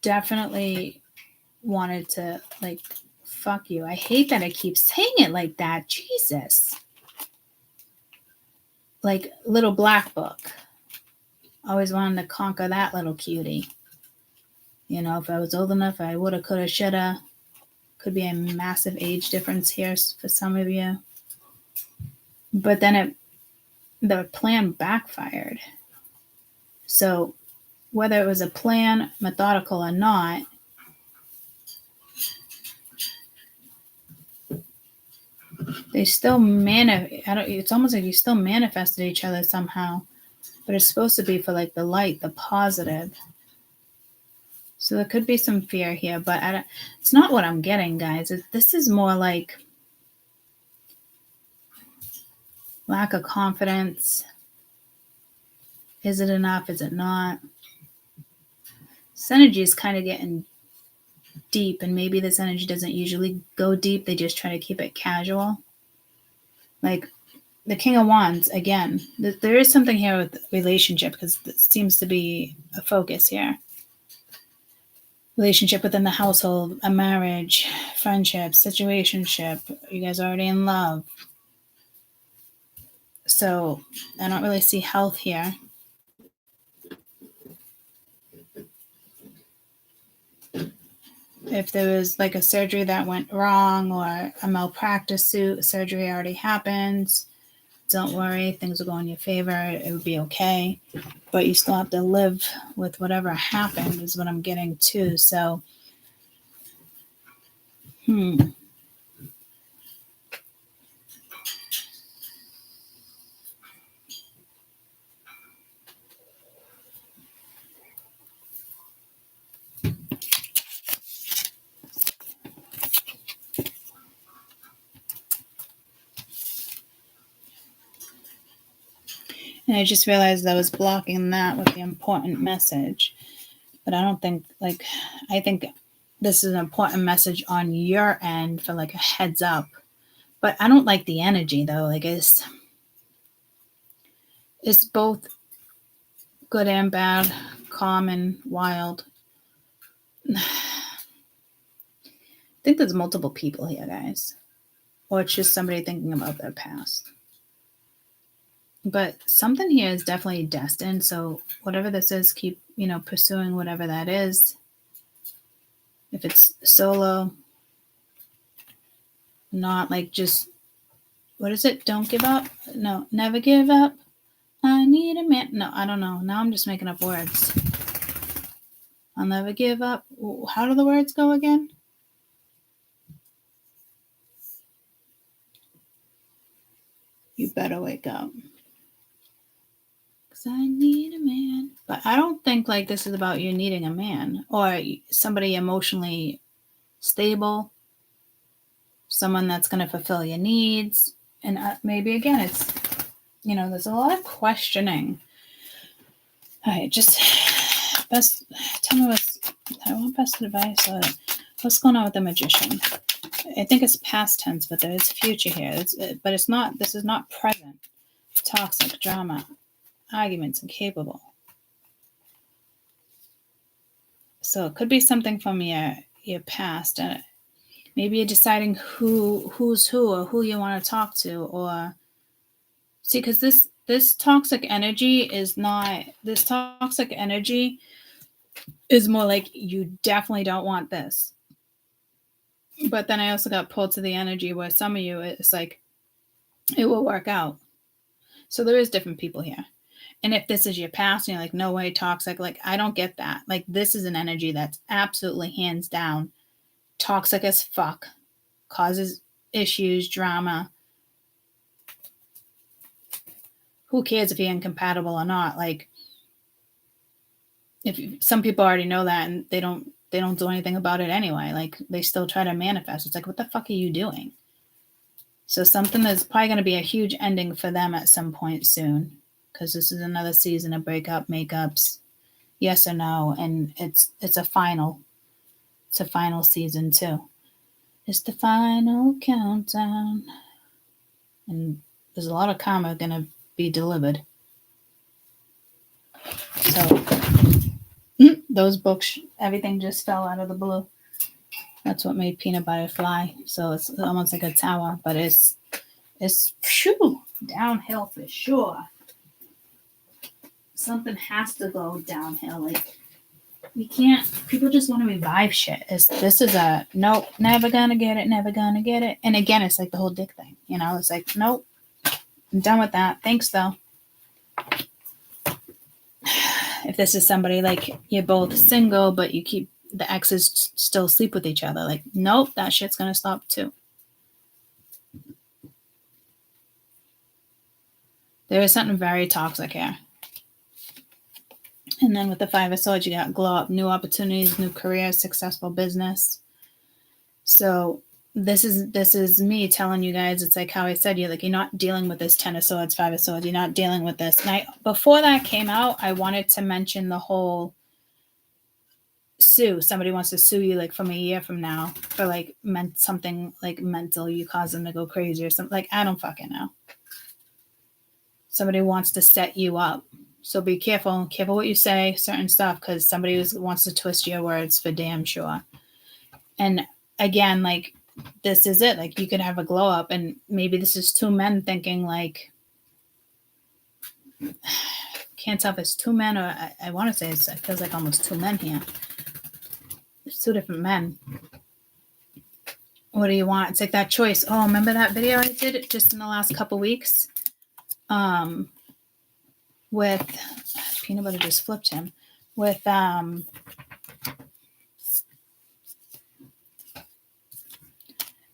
definitely wanted to, like, fuck you. I hate that I keep saying it like that. Jesus. Like, little black book. Always wanted to conquer that little cutie. You know, if I was old enough, I woulda, coulda, shoulda. Could be a massive age difference here for some of you. But then the plan backfired. So whether it was a plan, methodical or not, they still it's almost like you still manifested each other somehow. But it's supposed to be for like the light, the positive. So there could be some fear here, but it's not what I'm getting, guys. This is more like lack of confidence. Is it enough? Is it not? This energy is kind of getting deep, and maybe this energy doesn't usually go deep. They just try to keep it casual. Like the King of Wands, again, there is something here with relationship because it seems to be a focus here. Relationship within the household, a marriage, friendship, situationship. You guys are already in love. So I don't really see health here. If there was like a surgery that went wrong or a malpractice suit, surgery already happens. Don't worry, things will go in your favor. It would be okay. But you still have to live with whatever happened is what I'm getting to. So, And I just realized I was blocking that with the important message. But I don't think, like, I think this is an important message on your end for like a heads up. But I don't like the energy though. Like it's both good and bad, calm and wild. I think there's multiple people here, guys. Or it's just somebody thinking about their past. But something here is definitely destined. So whatever this is, keep, pursuing whatever that is. If it's solo, not like just, what is it? Don't give up? No, never give up. I need a man. No, I don't know. Now I'm just making up words. I'll never give up. How do the words go again? You better wake up. Because I need a man. But I don't think like this is about you needing a man or somebody emotionally stable, someone that's going to fulfill your needs. And maybe again, it's, there's a lot of questioning. All right, just tell me I want best advice. What's going on with the Magician? I think it's past tense, but there is future here. But it's not. This is not present. Toxic, drama, arguments, incapable. So it could be something from your past. Maybe you're deciding who's who or who you want to talk to, or see, because this toxic energy is not. This toxic energy is more like you definitely don't want this. But then I also got pulled to the energy where some of you, it's like, it will work out. So there is different people here. And if this is your past and you're like, no way, toxic, like, I don't get that. Like, this is an energy that's absolutely hands down toxic as fuck, causes issues, drama. Who cares if you're incompatible or not? Like, some people already know that and they don't do anything about it anyway. Like, they still try to manifest. It's like, what the fuck are you doing? So something that's probably going to be a huge ending for them at some point soon, because this is another season of breakup, makeups, yes or no, and it's a final. It's a final season too. It's the final countdown. And there's a lot of karma going to be delivered. So those books, everything just fell out of the blue. That's what made peanut butter fly. So it's almost like a tower, but it's downhill for sure. Something has to go downhill. Like, we can't, people just want to revive shit. This is a nope, never gonna get it, never gonna get it. And again, it's like the whole dick thing, you know, it's like, nope, I'm done with that. Thanks though. If this is somebody like you're both single, but you keep the exes still sleep with each other, like, nope, that shit's gonna stop too. There is something very toxic here. And then with the Five of Swords, you got glow up, new opportunities, new careers, successful business. So this is me telling you guys, it's like how I said, you're not dealing with this Ten of Swords, Five of Swords. You're not dealing with this. And before that came out, I wanted to mention the whole sue. Somebody wants to sue you like from a year from now for like something like mental. You cause them to go crazy or something. Like, I don't fucking know. Somebody wants to set you up. So be careful what you say, certain stuff, because somebody wants to twist your words for damn sure. And again, like, this is it. Like, you could have a glow up, and maybe this is two men thinking like, can't tell if it's two men or I want to say it feels like almost two men here. It's two different men. What do you want? It's like that choice. Oh, remember that video I did just in the last couple weeks? With peanut butter just flipped him. With there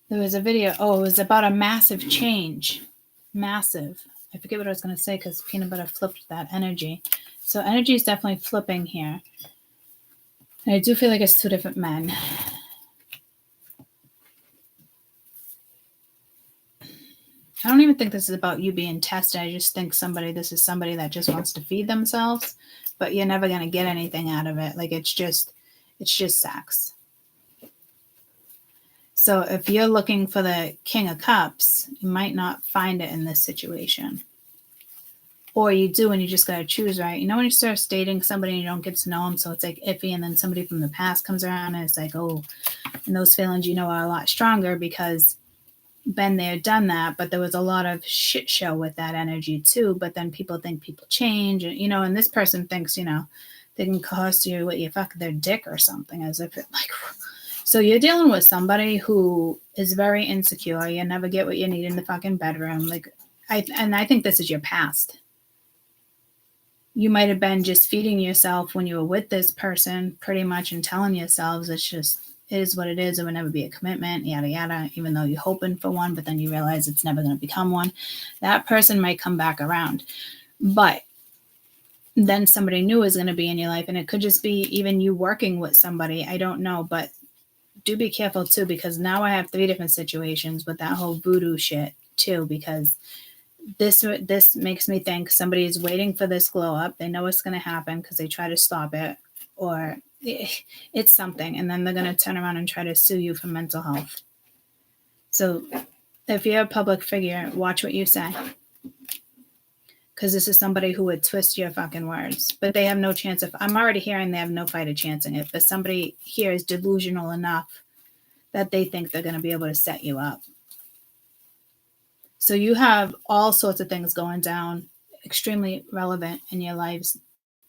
was a video. Oh, it was about a massive change. Massive. I forget what I was going to say because peanut butter flipped that energy. So energy is definitely flipping here. And I do feel like it's two different men. I don't even think this is about you being tested. I just think this is somebody that just wants to feed themselves, but you're never going to get anything out of it. Like, it's just sex. So if you're looking for the King of Cups, you might not find it in this situation. Or you do, and you just got to choose right. You know, when you start dating somebody and you don't get to know them, so it's like iffy, and then somebody from the past comes around and it's like, oh, and those feelings, are a lot stronger because been there, done that, but there was a lot of shit show with that energy too. But then people think people change, and and this person thinks, they can cost you what you fuck their dick or something, as if it like. So you're dealing with somebody who is very insecure. You never get what you need in the fucking bedroom. Like, I think this is your past. You might have been just feeding yourself when you were with this person, pretty much, and telling yourselves it is what it is. It would never be a commitment, yada, yada, even though you're hoping for one, but then you realize it's never going to become one. That person might come back around. But then somebody new is going to be in your life, and it could just be even you working with somebody. I don't know, but do be careful too, because now I have 3 different situations with that whole voodoo shit too, because this makes me think somebody is waiting for this glow up. They know it's going to happen because they try to stop it, or it's something, and then they're going to turn around and try to sue you for mental health. So if you're a public figure, watch what you say, because this is somebody who would twist your fucking words, but they have no chance. If I'm already hearing they have no fight of chancing it, but somebody here is delusional enough that they think they're going to be able to set you up. So you have all sorts of things going down, extremely relevant in your lives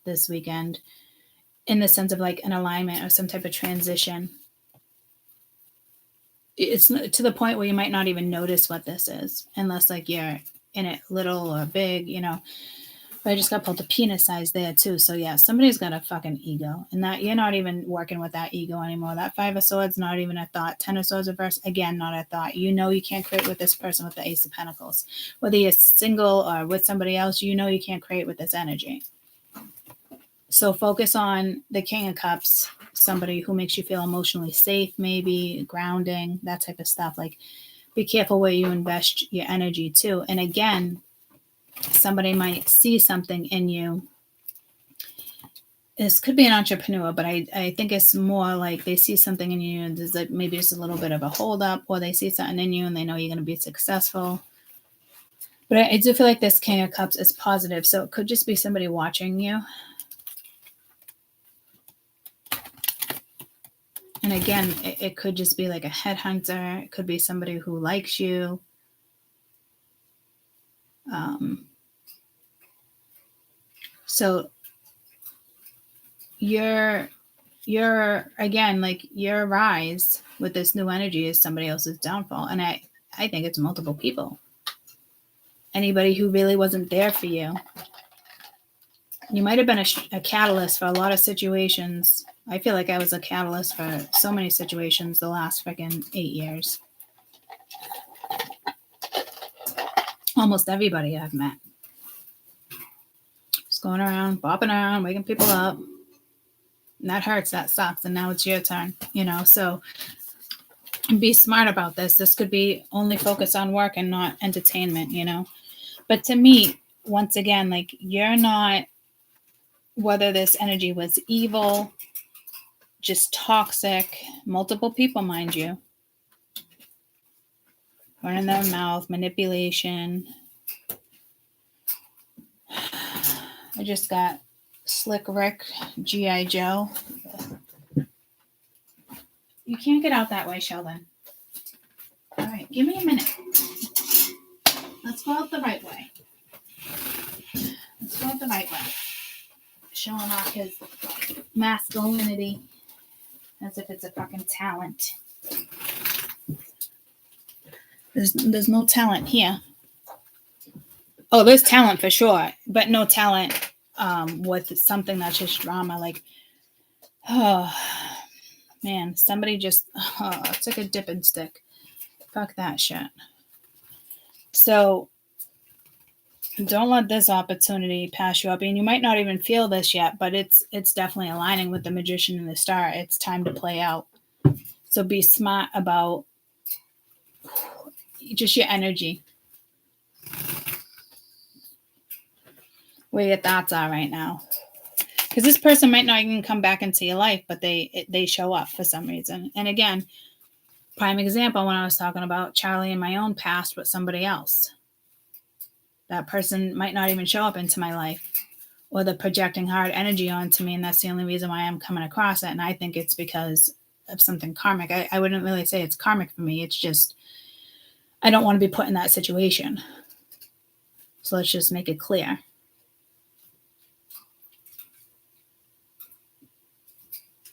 this weekend, in the sense of like an alignment or some type of transition. It's to the point where you might not even notice what this is, unless like you're in it little or big, But I just got pulled to penis size there too. So yeah, somebody's got a fucking ego, and that you're not even working with that ego anymore. That 5 of Swords, not even a thought. 10 of Swords reverse, again, not a thought. You can't create with this person with the Ace of Pentacles. Whether you're single or with somebody else, you can't create with this energy. So focus on the King of Cups, somebody who makes you feel emotionally safe, maybe grounding, that type of stuff. Like, be careful where you invest your energy too. And again, somebody might see something in you. this could be an entrepreneur, but I think it's more like they see something in you and there's like maybe just a little bit of a hold up, or they see something in you and they know you're going to be successful. But I do feel like this King of Cups is positive. So it could just be somebody watching you. And again, it could just be like a headhunter. It could be somebody who likes you. So your again, like your rise with this new energy is somebody else's downfall. And I think it's multiple people. Anybody who really wasn't there for you. You might have been a catalyst for a lot of situations. I feel like I was a catalyst for so many situations the last freaking 8 years. Almost everybody I've met. Just going around, bopping around, waking people up. And that hurts, that sucks. And now it's your turn, you know? So be smart about this. This could be only focused on work and not entertainment, you know? But to me, once again, like you're not, whether this energy was evil, just toxic, multiple people, mind you, running their mouth, manipulation. I just got Slick Rick, G.I. Joe. You can't get out that way, Sheldon. All right, give me a minute. Let's go out the right way. Let's go out the right way. Showing off his masculinity as if it's a fucking talent. There's no talent here. Oh, there's talent for sure, but no talent with something that's just drama. Like, oh man, somebody just took a dipping stick. Fuck that shit. So don't let this opportunity pass you up. And you might not even feel this yet, but it's definitely aligning with the Magician and the Star. It's time to play out. So be smart about just your energy. Where your thoughts are right now. Because this person might not even come back into your life, but they show up for some reason. And again, prime example when I was talking about Charlie in my own past with somebody else. That person might not even show up into my life, or they're projecting hard energy onto me, and that's the only reason why I'm coming across it. And I think it's because of something karmic. I wouldn't really say it's karmic for me. It's just I don't want to be put in that situation. So let's just make it clear.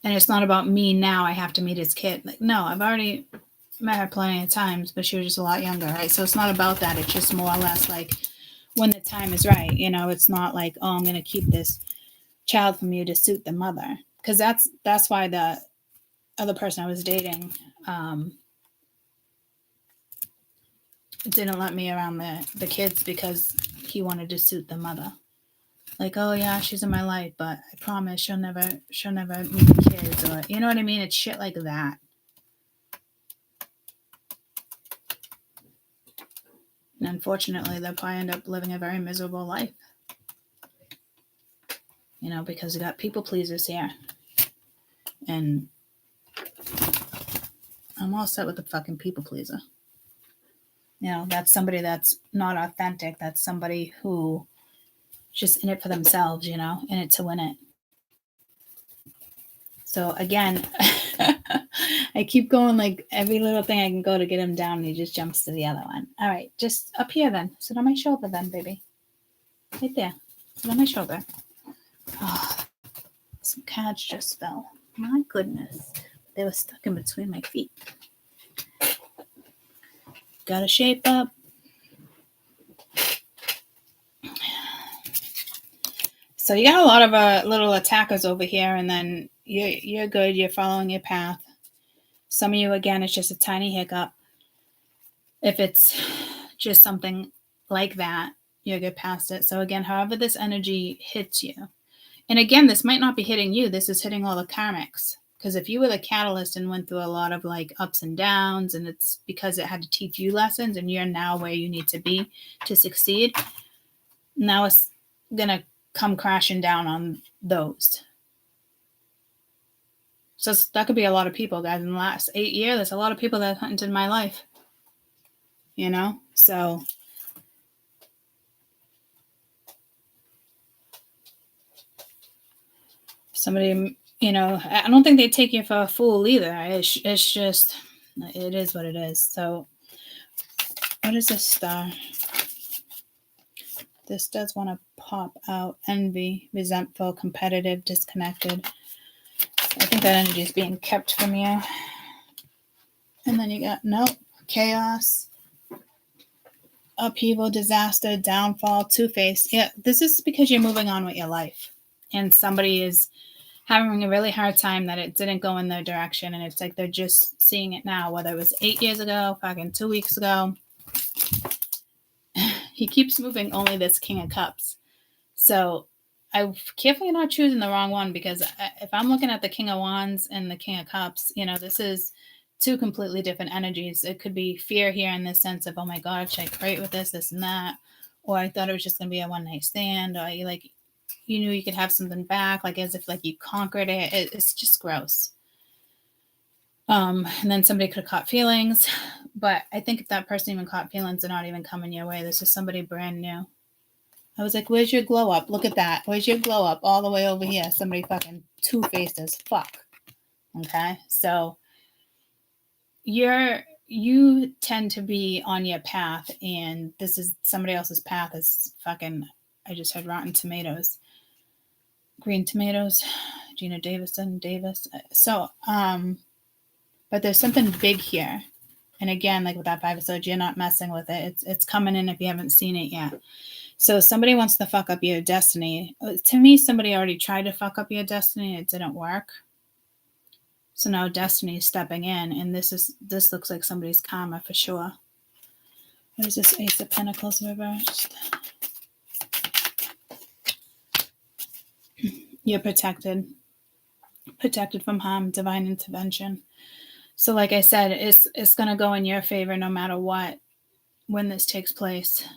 And it's not about me now. I have to meet his kid. Like, no, I've already met her plenty of times, but she was just a lot younger, right? So it's not about that. It's just more or less like when the time is right. You know, it's not like, oh, I'm going to keep this child from you to suit the mother. Because that's why the other person I was dating didn't let me around the kids because he wanted to suit the mother. Like, oh yeah, she's in my life, but I promise she'll never meet the kids, or you know what I mean? It's shit like that. And unfortunately, they'll probably end up living a very miserable life. You know, because you got people pleasers here. And I'm all set with the fucking people pleaser. You know, that's somebody that's not authentic. That's somebody who just in it for themselves, you know, in it to win it. So again, I keep going like every little thing I can go to get him down, and he just jumps to the other one. All right, just up here then. Sit on my shoulder then, baby. Right there. Sit on my shoulder. Oh, some cards just fell. My goodness. They were stuck in between my feet. Got to shape up. So you got a lot of little attackers over here, and then you're good. You're following your path. Some of you, again, it's just a tiny hiccup. If it's just something like that, you'll get past it. So again, however this energy hits you. And again, this might not be hitting you. This is hitting all the karmics. Because if you were the catalyst and went through a lot of like ups and downs, and it's because it had to teach you lessons, and you're now where you need to be to succeed, now it's going to come crashing down on those. So that could be a lot of people, guys. In the last 8 years, there's a lot of people that entered my life. You know? So somebody, you know, I don't think they take you for a fool either. It's just, it is what it is. So what is this star? This does want to pop out. Envy, resentful, competitive, disconnected. I think that energy is being kept from you. And then you got, nope, chaos, upheaval, disaster, downfall, two-faced. Yeah, this is because you're moving on with your life. And somebody is having a really hard time that it didn't go in their direction. And it's like they're just seeing it now, whether it was 8 years ago, fucking 2 weeks ago. He keeps moving only this King of Cups. So I carefully not choosing the wrong one, because if I'm looking at the King of Wands and the King of Cups, you know, this is two completely different energies. It could be fear here in the sense of, oh my God, should I create with this and that? Or I thought it was just going to be a one-night stand. Or you knew you could have something back, like as if like you conquered it. It's just gross. And then somebody could have caught feelings. But I think if that person even caught feelings, they're not even coming your way. This is somebody brand new. I was like, where's your glow up? Look at that. Where's your glow up? All the way over here. Somebody fucking two-faced as fuck. Okay? So you tend to be on your path, and this is somebody else's path is fucking, I just heard rotten tomatoes. Green tomatoes. Gina Davis. So, but there's something big here. And again, like with that 5 of Swords, you're not messing with it. It's coming in if you haven't seen it yet. So somebody wants to fuck up your destiny. To me, somebody already tried to fuck up your destiny. It didn't work. So now destiny is stepping in, and this looks like somebody's karma for sure. What is this Ace of Pentacles reversed? You're protected. Protected from harm, divine intervention. So like I said, it's going to go in your favor no matter what when this takes place.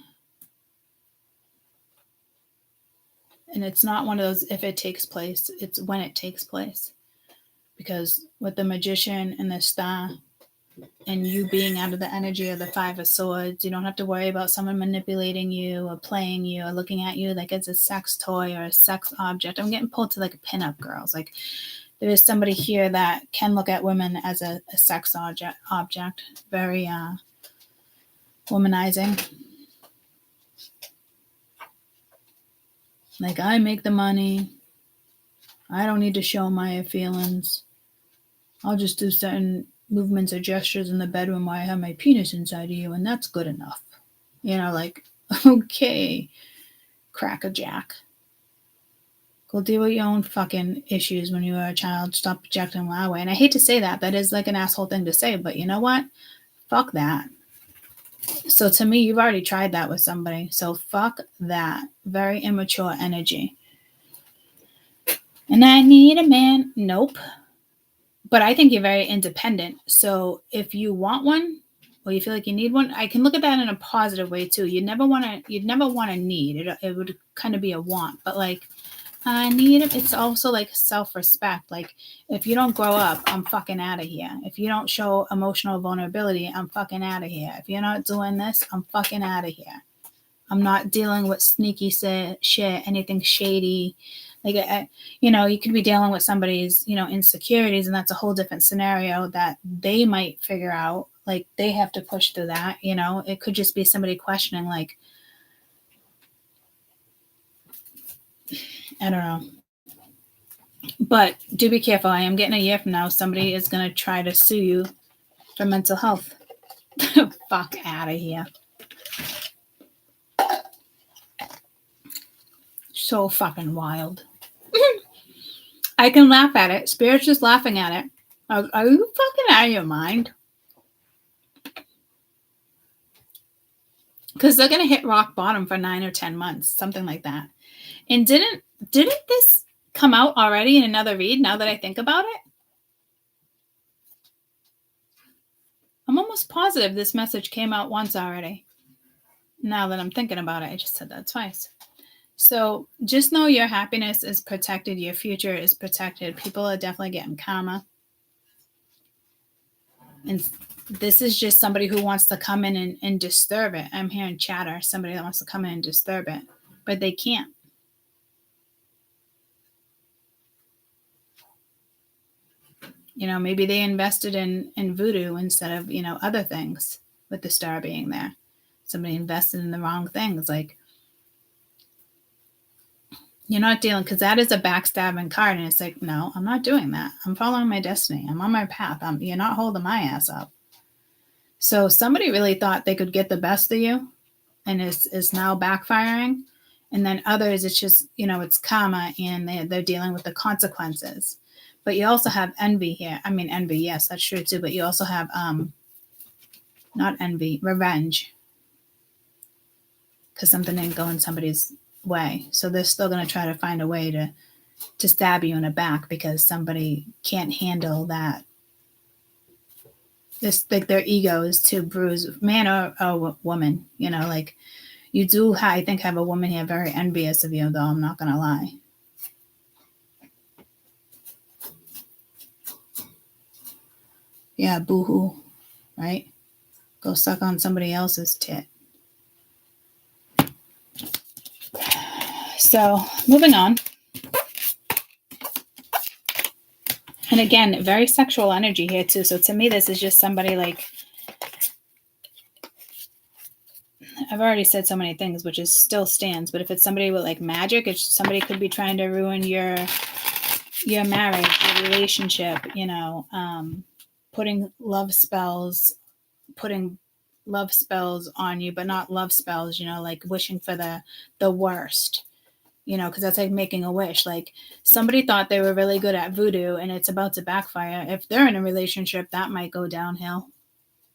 And it's not one of those if it takes place, it's when it takes place. Because with the Magician and the Star, and you being out of the energy of the 5 of Swords, you don't have to worry about someone manipulating you or playing you or looking at you like it's a sex toy or a sex object. I'm getting pulled to like a pinup girls. Like there is somebody here that can look at women as a sex object. Very womanizing. Like, I make the money. I don't need to show my feelings. I'll just do certain movements or gestures in the bedroom while I have my penis inside of you, and that's good enough. You know, like, okay, crackerjack. Go deal with your own fucking issues when you were a child. Stop projecting that way. And I hate to say that. That is like an asshole thing to say, but you know what? Fuck that. So to me, you've already tried that with somebody. So fuck that. Very immature energy. And I need a man. Nope. But I think you're very independent. So if you want one or you feel like you need one, I can look at that in a positive way too. You'd never want to need. It would kind of be a want. But like, I need it. It's also like self-respect. Like if you don't grow up, I'm fucking out of here. If you don't show emotional vulnerability, I'm fucking out of here. If you're not doing this, I'm fucking out of here. I'm not dealing with sneaky shit, anything shady. Like, you could be dealing with somebody's, insecurities, and that's a whole different scenario that they might figure out. Like they have to push through that. It could just be somebody questioning, like, I don't know. But do be careful. I am getting a year from now, somebody is going to try to sue you for mental health. Fuck out of here. So fucking wild. I can laugh at it. Spirit's just laughing at it. Are you fucking out of your mind? Because they're going to hit rock bottom for 9 or 10 months, something like that. And didn't this come out already in another read now that I think about it? I'm almost positive this message came out once already. Now that I'm thinking about it, I just said that twice. So just know your happiness is protected. Your future is protected. People are definitely getting karma. And this is just somebody who wants to come in and disturb it. I'm hearing chatter, somebody that wants to come in and disturb it, but they can't. You know, maybe they invested in voodoo instead of, you know, other things with the star being there. Somebody invested in the wrong things. Like, you're not dealing, because that is a backstabbing card. And it's like, no, I'm not doing that. I'm following my destiny. I'm on my path. You're not holding my ass up. So somebody really thought they could get the best of you, and is now backfiring. And then others, it's just, you know, it's karma, and they're dealing with the consequences. But you also have envy here. I mean, envy, yes, that's true too. But you also have, not envy, revenge. Because something didn't go in somebody's way. So they're still going to try to find a way to stab you in the back because somebody can't handle that. This, like, their ego is too bruised, man or woman. You know, like, you do, I think, have a woman here very envious of you, though, I'm not going to lie. Yeah, boo-hoo, right? Go suck on somebody else's tit. So, moving on. And again, very sexual energy here too. So to me, this is just somebody like, I've already said so many things, which is still stands. But if it's somebody with like magic, it's somebody could be trying to ruin your marriage, your relationship, you know, putting love spells on you, but not love spells, you know, like wishing for the worst. You know, because that's like making a wish. Like, somebody thought they were really good at voodoo and it's about to backfire. If they're in a relationship, that might go downhill.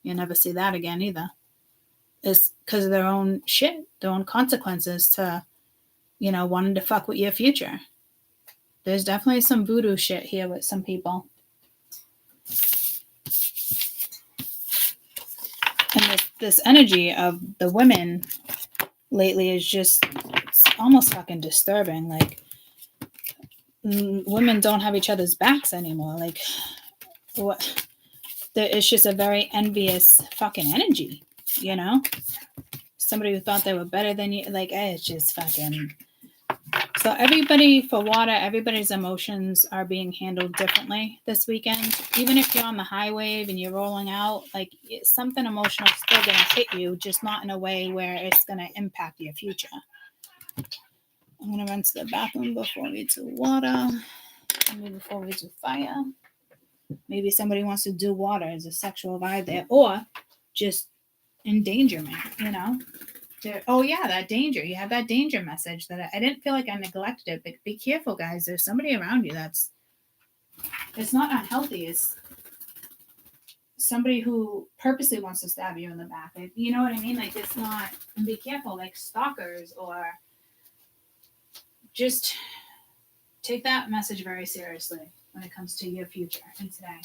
You'll never see that again either. It's because of their own shit, their own consequences to, you know, wanting to fuck with your future. There's definitely some voodoo shit here with some people. And this energy of the women lately is just, it's almost fucking disturbing. Like, women don't have each other's backs anymore. Like, what? It's just a very envious fucking energy, you know? Somebody who thought they were better than you. Like, it's just fucking. So everybody, for water, everybody's emotions are being handled differently this weekend. Even if you're on the high wave and you're rolling out, like, something emotional is still going to hit you, just not in a way where it's going to impact your future. I'm going to run to the bathroom before we do water. Maybe before we do fire. Maybe somebody wants to do water as a sexual vibe there. Or just endangerment, you know? Oh, yeah, that danger. You have that danger message that I didn't feel like I neglected it. But be careful, guys. There's somebody around you that's... It's not unhealthy. It's somebody who purposely wants to stab you in the back. You know what I mean? Like, it's not... And be careful, like stalkers or... Just take that message very seriously when it comes to your future and today.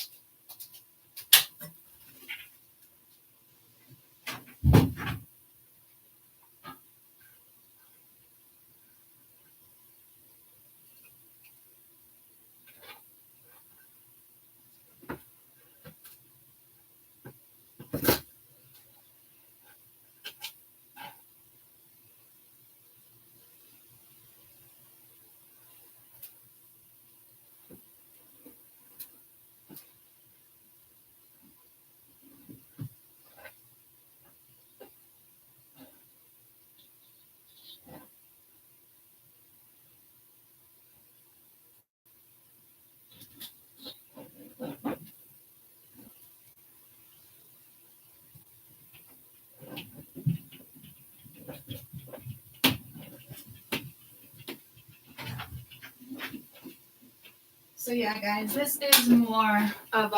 So yeah, guys, this is more of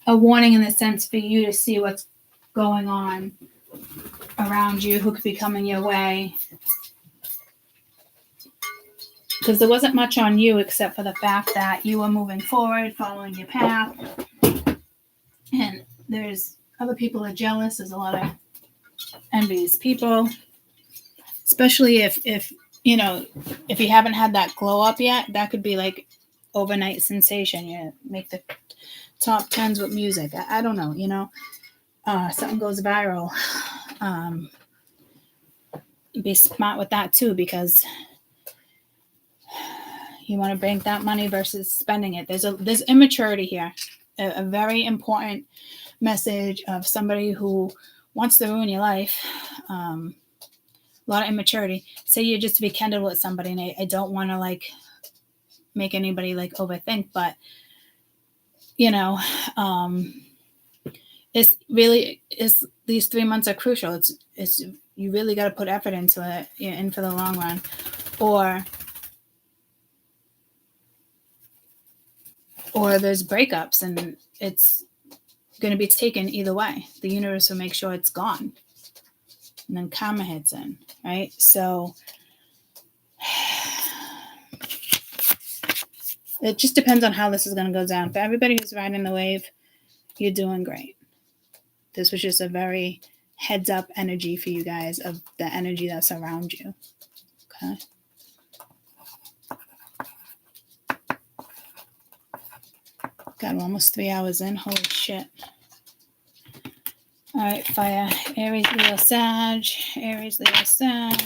a warning in the sense for you to see what's going on around you, who could be coming your way. Because there wasn't much on you except for the fact that you were moving forward, following your path. And there's other people are jealous. There's a lot of envious people. Especially if you know, if you haven't had that glow up yet, that could be like overnight sensation. You make the top 10s with music. I don't know, you know. Something goes viral. Be smart with that too, because you want to bank that money versus spending it. There's immaturity here. A very important message of somebody who wants to ruin your life. A lot of immaturity. Say you're just to be kindled with somebody, and I don't want to like make anybody like overthink, but you know, it's these 3 months are crucial. It's you really got to put effort into it, in for the long run, or there's breakups and it's going to be taken either way. The universe will make sure it's gone, and then karma hits in, right? So it just depends on how this is going to go down. For everybody who's riding the wave, you're doing great. This was just a very heads up energy for you guys of the energy that's around you. Okay. God, we're almost 3 hours in. Holy shit. All right, fire. Aries, Leo, Sag. Aries, Leo, Sag.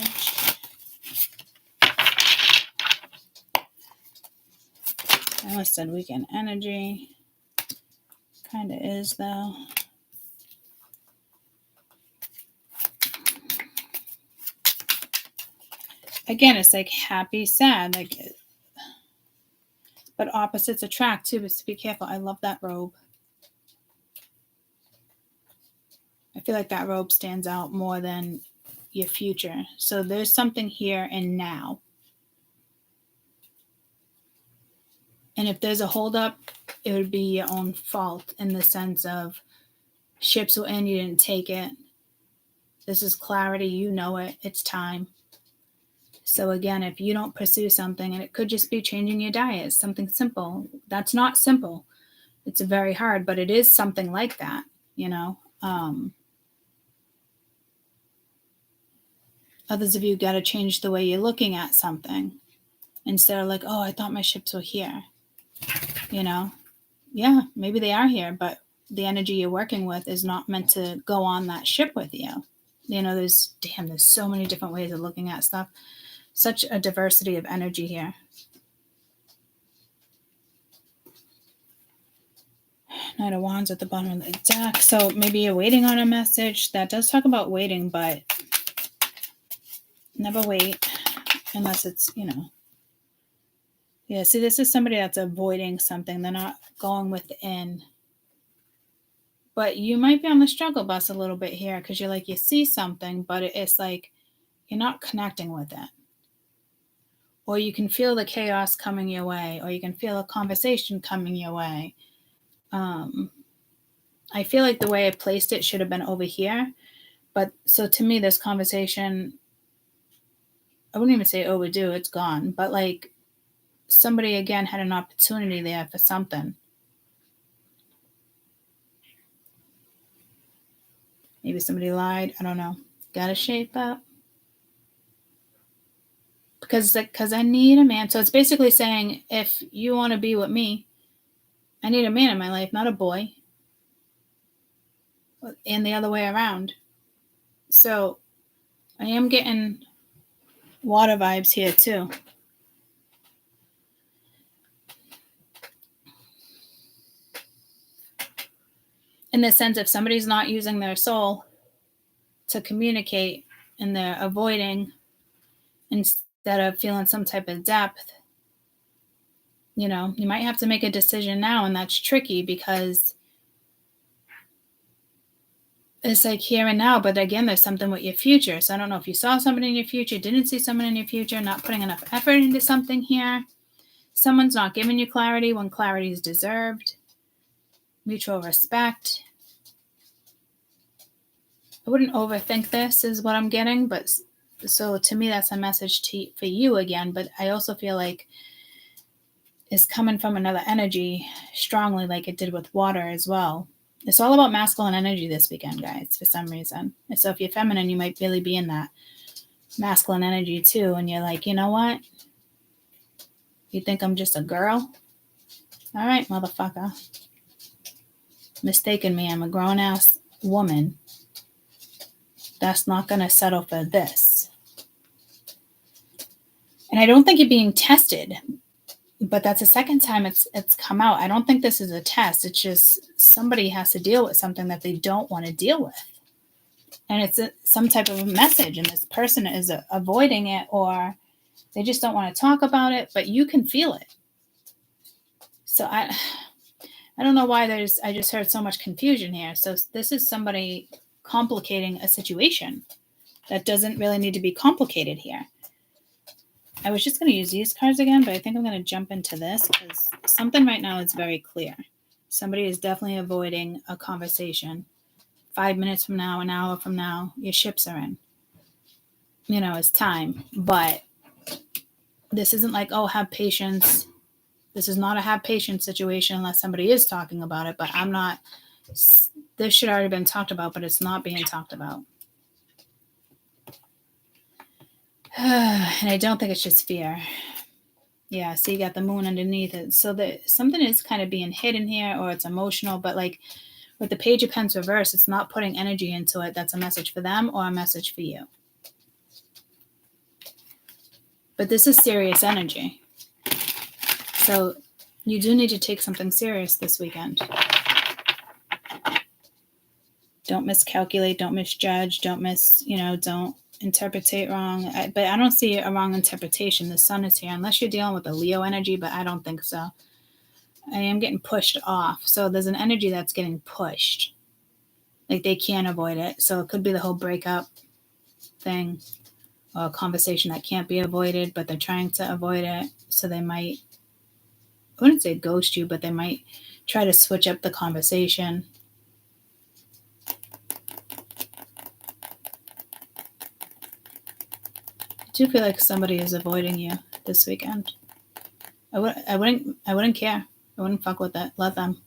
I almost said weekend energy. Kind of is, though. Again, it's like happy, sad. Like, but opposites attract, too. But be careful. I love that robe. I feel like that robe stands out more than your future. So there's something here and now. And if there's a holdup, it would be your own fault in the sense of ships will end, you didn't take it. This is clarity. You know it. It's time. So again, if you don't pursue something, and it could just be changing your diet, something simple. That's not simple. It's very hard, but it is something like that, you know. Others of you got to change the way you're looking at something. Instead of like, oh, I thought my ships were here. You know, yeah, maybe they are here, but the energy you're working with is not meant to go on that ship with you. You know, there's so many different ways of looking at stuff. Such a diversity of energy here. Knight of Wands at the bottom of the deck. So maybe you're waiting on a message. That does talk about waiting, but never wait unless it's, you know. Yeah, see, this is somebody that's avoiding something. They're not going within. But you might be on the struggle bus a little bit here because you're like, you see something, but it's like you're not connecting with it. Or you can feel the chaos coming your way, or you can feel a conversation coming your way. I feel like the way I placed it should have been over here. But so to me, this conversation, I wouldn't even say overdue, it's gone. But like somebody, again, had an opportunity there for something. Maybe somebody lied. I don't know. Gotta shape up. Because I need a man. So it's basically saying, if you want to be with me, I need a man in my life, not a boy. And the other way around. So I am getting water vibes here too. In the sense, if somebody's not using their soul to communicate and they're avoiding instead of feeling some type of depth, you know, you might have to make a decision now, and that's tricky because it's like here and now, but again, there's something with your future. So I don't know if you saw somebody in your future, didn't see someone in your future, not putting enough effort into something here. Someone's not giving you clarity when clarity is deserved. Mutual respect. I wouldn't overthink this is what I'm getting, but so to me, that's a message for you again, but I also feel like it's coming from another energy strongly, like it did with water as well. It's all about masculine energy this weekend, guys, for some reason. And so if you're feminine, you might really be in that masculine energy too. And you're like, you know what? You think I'm just a girl? All right, motherfucker. Mistaken me. I'm a grown-ass woman. That's not going to settle for this. And I don't think you're being tested. But that's the second time it's come out. I don't think this is a test. It's just somebody has to deal with something that they don't want to deal with. And it's some type of a message. And this person is avoiding it, or they just don't want to talk about it. But you can feel it. So I don't know why I just heard so much confusion here. So this is somebody complicating a situation that doesn't really need to be complicated here. I was just going to use these cards again, but I think I'm going to jump into this because something right now is very clear. Somebody is definitely avoiding a conversation. 5 minutes from now, an hour from now, your ships are in. You know, it's time. But this isn't like, oh, have patience. This is not a have patience situation unless somebody is talking about it. But I'm not. This should already been talked about, but it's not being talked about. And I don't think it's just fear. Yeah, so you got the moon underneath it. So that something is kind of being hidden here, or it's emotional. But like with the Page of Pens reverse, it's not putting energy into it. That's a message for them or a message for you. But this is serious energy. So you do need to take something serious this weekend. Don't miscalculate. Don't misjudge. Don't don't interpretate wrong. But I don't see a wrong interpretation. The sun is here, unless you're dealing with a Leo energy, but I don't think so. I am getting pushed off. So there's an energy that's getting pushed. Like they can't avoid it. So it could be the whole breakup thing, or a conversation that can't be avoided, but they're trying to avoid it. So they might, I wouldn't say ghost you, but they might try to switch up the conversation. I do feel like somebody is avoiding you this weekend. I wouldn't care. I wouldn't fuck with it. Let them.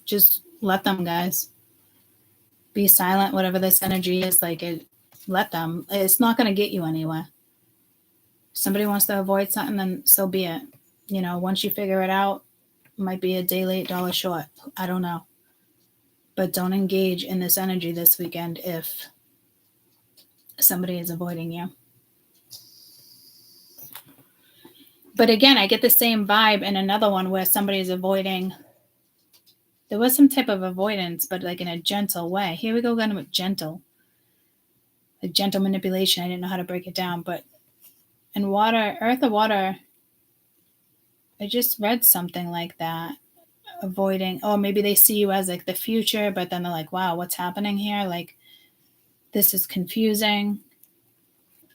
Just let them, guys. Be silent, whatever this energy is. Let them. It's not going to get you anywhere. If somebody wants to avoid something, then so be it. Once you figure it out, it might be a day late, dollar short. I don't know. But don't engage in this energy this weekend if somebody is avoiding you. But again, I get the same vibe in another one where somebody is avoiding. There was some type of avoidance, but like in a gentle way. Here we go again with gentle. Like gentle manipulation. I didn't know how to break it down. But in water, earth or water, I just read something like that. Avoiding, maybe they see you as like the future, but then they're like, wow, what's happening here? Like, this is confusing.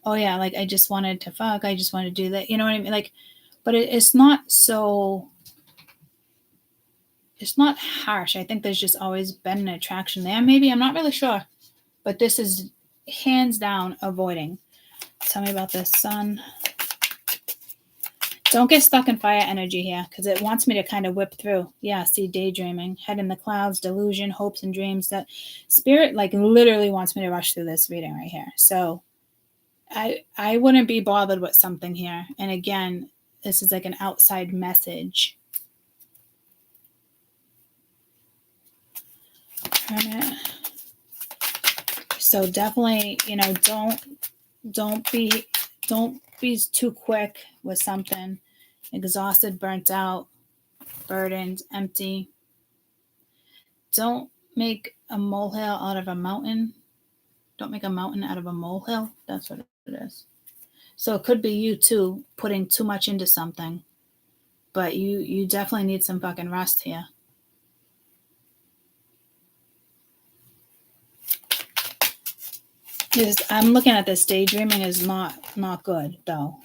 Oh yeah, like I just wanted to fuck. I just wanted to do that. You know what I mean? Like, but it's not so. It's not harsh. I think there's just always been an attraction there. Maybe, I'm not really sure, but this is hands down avoiding. Tell me about this sun. Don't get stuck in fire energy here because it wants me to kind of whip through. Yeah, see, daydreaming, head in the clouds, delusion, hopes and dreams. That spirit like literally wants me to rush through this reading right here. So I wouldn't be bothered with something here. And again, this is like an outside message. So definitely, don't be too quick with something. Exhausted, burnt out, burdened, empty. Don't make a molehill out of a mountain. Don't make a mountain out of a molehill. That's what it is. So it could be you too putting too much into something. But you definitely need some fucking rest here. I'm looking at this. Daydreaming is not good though.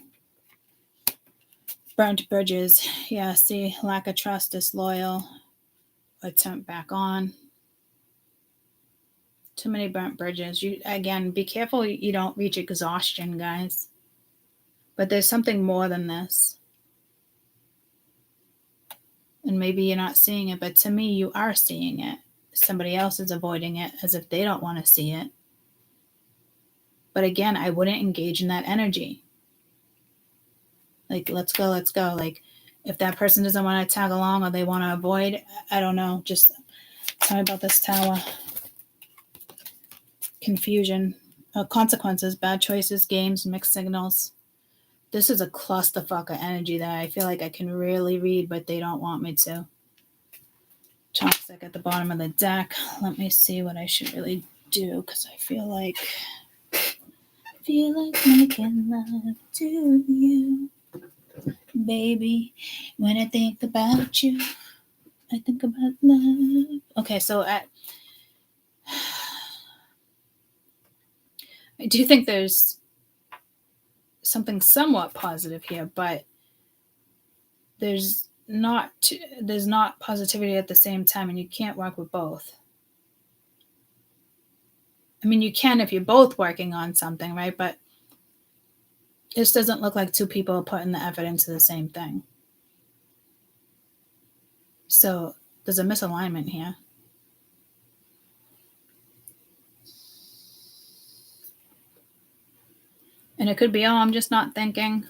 Burnt bridges. Yeah, see, lack of trust, disloyal, attempt back on. Too many burnt bridges. Again, be careful you don't reach exhaustion, guys. But there's something more than this. And maybe you're not seeing it, but to me, you are seeing it. Somebody else is avoiding it as if they don't want to see it. But again, I wouldn't engage in that energy. Like, let's go. Like, if that person doesn't want to tag along or they want to avoid, I don't know. Just tell me about this Tower. Confusion, consequences, bad choices, games, mixed signals. This is a clusterfuck of energy that I feel like I can really read, but they don't want me to. Toxic at the bottom of the deck. Let me see what I should really do, because I feel like making love to you, baby. When I think about you, I think about love. Okay, so I do think there's something somewhat positive here, but there's not positivity at the same time, and you can't work with both. I mean, you can if you're both working on something, right? But this doesn't look like two people are putting the effort into the same thing. So there's a misalignment here. And it could be, oh, I'm just not thinking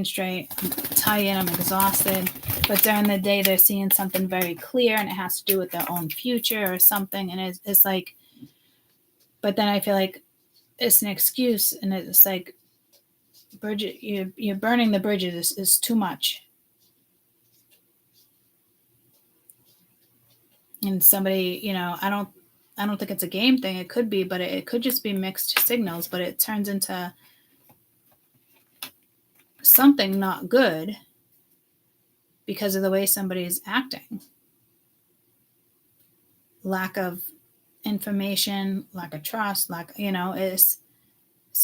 straight. I'm tired, I'm exhausted. But during the day, they're seeing something very clear, and it has to do with their own future or something. And it's like, but then I feel like it's an excuse, and it's like, Bridget, you're burning the bridges is too much. And somebody, I don't think it's a game thing. It could be, but it could just be mixed signals, but it turns into something not good because of the way somebody's acting. Lack of information, lack of trust, it's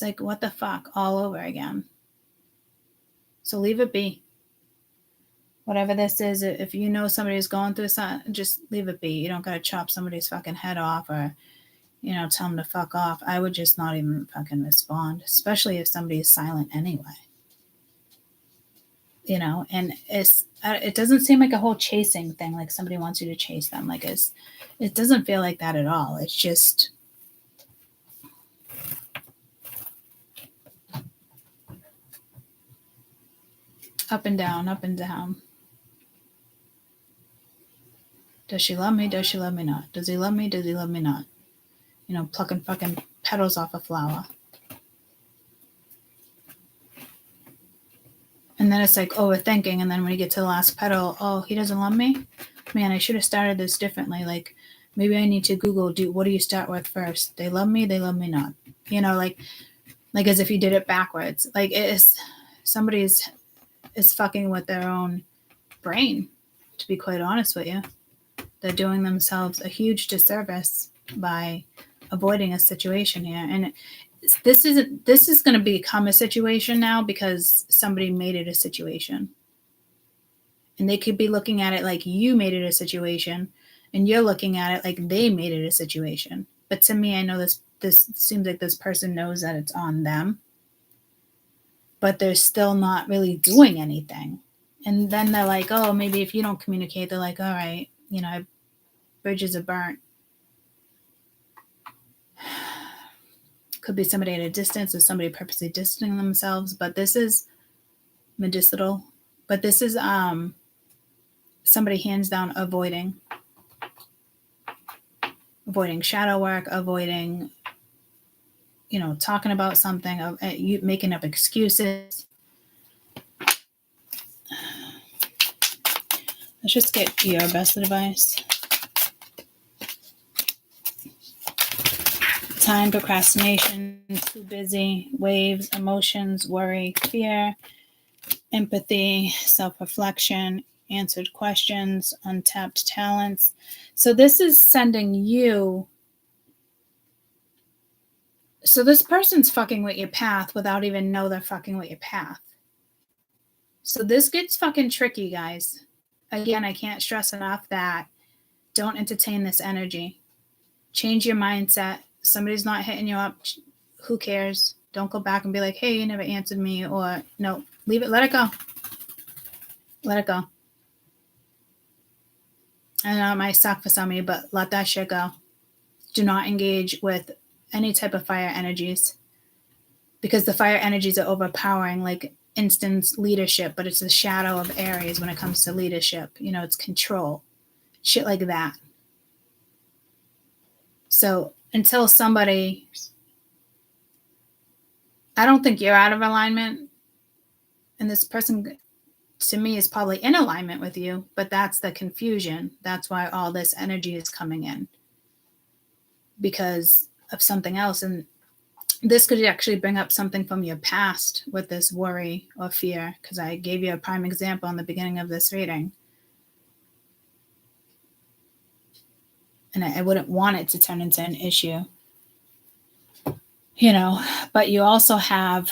like, what the fuck, all over again. So leave it be. Whatever this is, if you know somebody's going through something, just leave it be. You don't got to chop somebody's fucking head off or, tell them to fuck off. I would just not even fucking respond, especially if somebody is silent anyway. And it doesn't seem like a whole chasing thing, like somebody wants you to chase them. Like it doesn't feel like that at all. It's just up and down, up and down. Does she love me? Does she love me not? Does he love me? Does he love me not? Plucking fucking petals off a flower. And then it's like overthinking. And then when you get to the last petal, oh, he doesn't love me? Man, I should have started this differently. Like, maybe I need to Google, what do you start with first? They love me not. Like as if you did it backwards. Like somebody's is fucking with their own brain, to be quite honest with you. They're doing themselves a huge disservice by avoiding a situation here. And this is going to become a situation now because somebody made it a situation. And they could be looking at it like you made it a situation, and you're looking at it like they made it a situation. But to me, I know this seems like this person knows that it's on them, but they're still not really doing anything. And then they're like, oh, maybe if you don't communicate, they're like, all right, bridges are burnt. Could be somebody at a distance or somebody purposely distancing themselves, but this is medicinal. But this is somebody hands down avoiding shadow work, avoiding, talking about something, making up excuses. Let's just get your best advice. Time, procrastination, too busy, waves, emotions, worry, fear, empathy, self-reflection, answered questions, untapped talents. So this is sending you. So this person's fucking with your path without even know they're fucking with your path. So this gets fucking tricky, guys. Again, I can't stress enough that don't entertain this energy. Change your mindset. Somebody's not hitting you up. Who cares? Don't go back and be like, hey, you never answered me. Or no, leave it. Let it go. Let it go. I know it might suck for some of you, but let that shit go. Do not engage with any type of fire energies. because the fire energies are overpowering, like instance leadership, but it's the shadow of Aries when it comes to leadership. You know, it's control, shit like that. So until somebody, I don't think you're out of alignment, and this person to me is probably in alignment with you, but that's the confusion. That's why all this energy is coming in, because of something else. And this could actually bring up something from your past with this worry or fear, because I gave you a prime example in the beginning of this reading. And I wouldn't want it to turn into an issue, you know, but you also have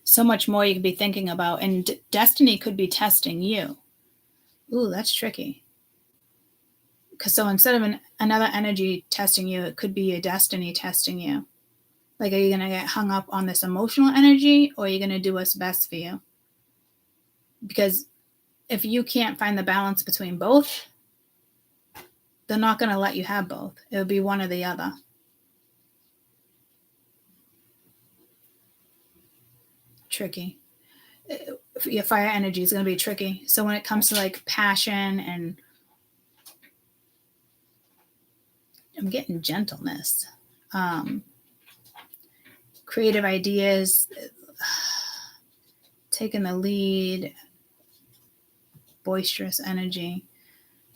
so much more you could be thinking about, and destiny could be testing you. Ooh, that's tricky. Because so instead of another energy testing you, it could be your destiny testing you. Like, are you going to get hung up on this emotional energy, or are you going to do what's best for you? Because if you can't find the balance between both, they're not going to let you have both. It'll be one or the other. Tricky. Your fire energy is going to be tricky. So when it comes to like passion, and I'm getting gentleness, creative ideas, taking the lead, boisterous energy,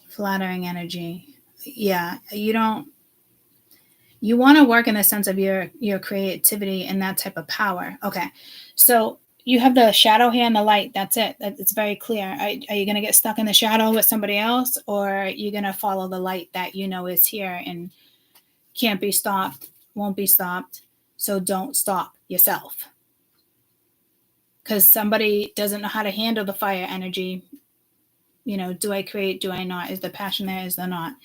flattering energy. Yeah, you want to work in the sense of your creativity and that type of power. Okay, so you have the shadow here and the light. That's it. It's very clear. Are you going to get stuck in the shadow with somebody else, or are you going to follow the light that you know is here and can't be stopped, won't be stopped? So don't stop yourself. Because somebody doesn't know how to handle the fire energy. You know, do I create? Do I not? Is the passion there? Is there not?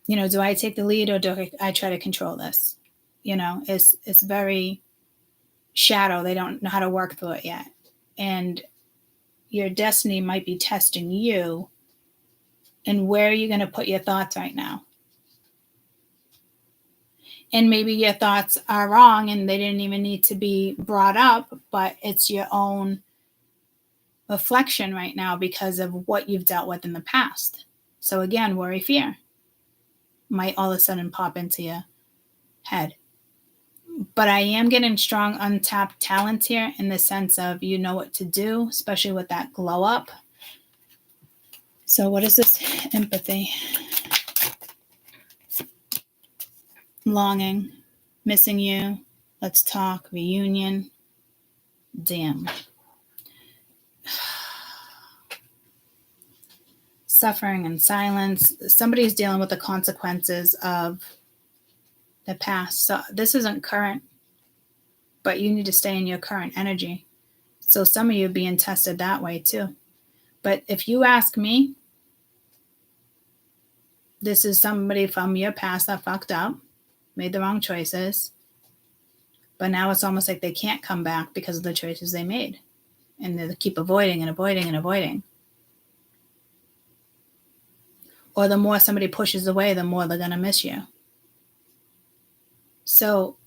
You know, do I take the lead, or do I try to control this? You know, it's very shadow. They don't know how to work through it yet. And your destiny might be testing you. And where are you going to put your thoughts right now? And maybe your thoughts are wrong and they didn't even need to be brought up, but it's your own reflection right now because of what you've dealt with in the past. So again, worry, fear might all of a sudden pop into your head. But I am getting strong untapped talent here, in the sense of you know what to do, especially with that glow up. So what is this? Empathy. Longing. Missing you. Let's talk. Reunion. Damn. Suffering and silence. Somebody's dealing with the consequences of the past. So this isn't current, but you need to stay in your current energy. So some of you are being tested that way too. But if you ask me, this is somebody from your past that fucked up, made the wrong choices, but now it's almost like they can't come back because of the choices they made. And they keep avoiding and avoiding and avoiding. Or the more somebody pushes away, the more they're going to miss you. So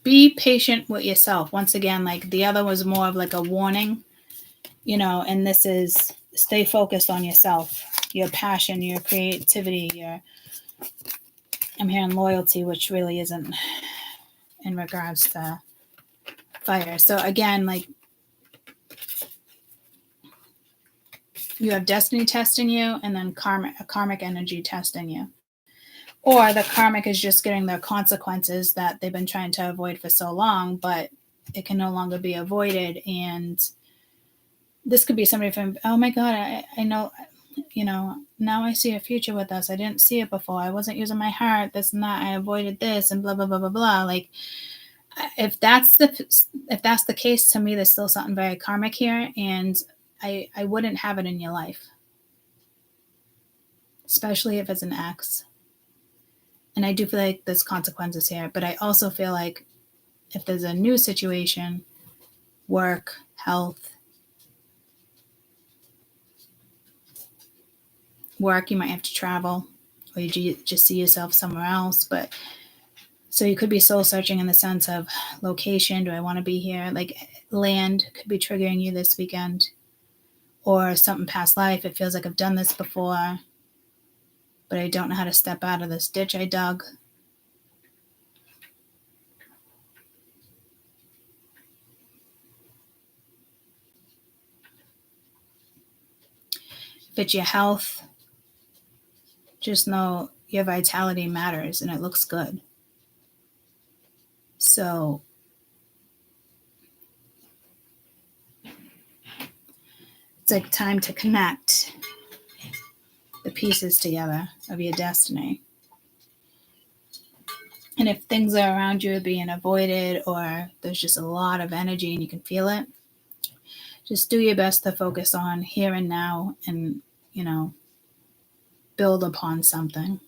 be patient with yourself. Once again, like the other was more of like a warning, you know, and this is stay focused on yourself, your passion, your creativity, I'm hearing loyalty, which really isn't in regards to fire. So again, like you have destiny testing you, and then karmic energy testing you. Or the karmic is just getting their consequences that they've been trying to avoid for so long, but it can no longer be avoided. And this could be somebody from, oh my God, I know, you know, now I see a future with us. I didn't see it before. I wasn't using my heart, this and that. I avoided this and blah, blah, blah, blah, blah. Like if that's the case, to me, there's still something very karmic here. And I wouldn't have it in your life, especially if it's an ex. And I do feel like there's consequences here, but I also feel like if there's a new situation, work, health, work, you might have to travel. or you just see yourself somewhere else. But so you could be soul searching in the sense of location. Do I want to be here? Like land could be triggering you this weekend, or something past life. It feels like I've done this before, but I don't know how to step out of this ditch I dug. If it's your health, just know your vitality matters and it looks good. So it's like time to connect the pieces together of your destiny. And if things are around you are being avoided, or there's just a lot of energy and you can feel it, just do your best to focus on here and now and, build upon something.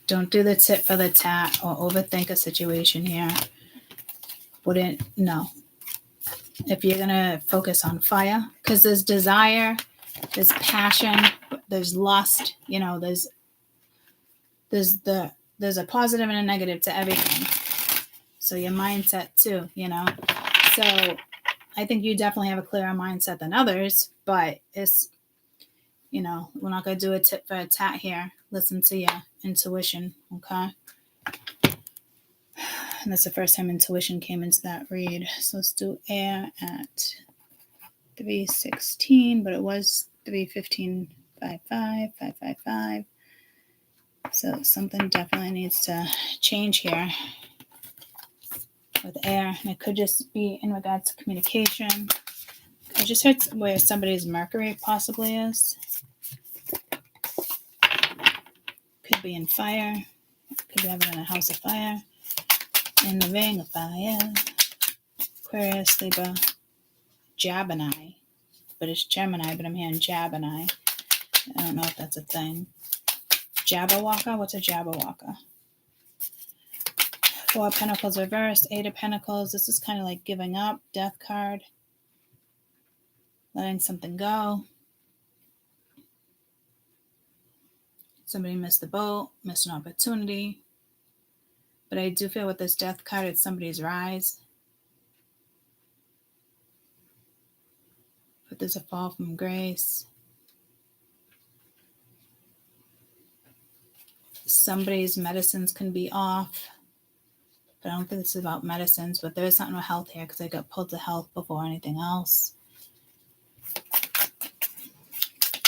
Don't do the tit for the tat or overthink a situation here. No. If you're going to focus on fire, because there's desire, there's passion, there's lust, there's a positive and a negative to everything. So your mindset too, So I think you definitely have a clearer mindset than others, but it's, we're not going to do a tit for a tat here. Listen to your intuition, okay? And that's the first time intuition came into that read. So let's do air at 3:16, but it was 3:15, 555. So something definitely needs to change here with air. And it could just be in regards to communication. I just heard where somebody's Mercury possibly is. Could be in fire. Could be having a house of fire. In the ring of fire. Aquarius, Libra, Gemini. But it's Gemini, but I'm hearing Gemini. I don't know if that's a thing. Jabberwocker? What's a Jabberwocker? 4 of Pentacles reversed, 8 of Pentacles. This is kind of like giving up, Death card. Letting something go. Somebody missed the boat, missed an opportunity. But I do feel with this Death card, it's somebody's rise. But there's a fall from grace. Somebody's medicines can be off. But I don't think this is about medicines, but there is something with health here because I got pulled to health before anything else.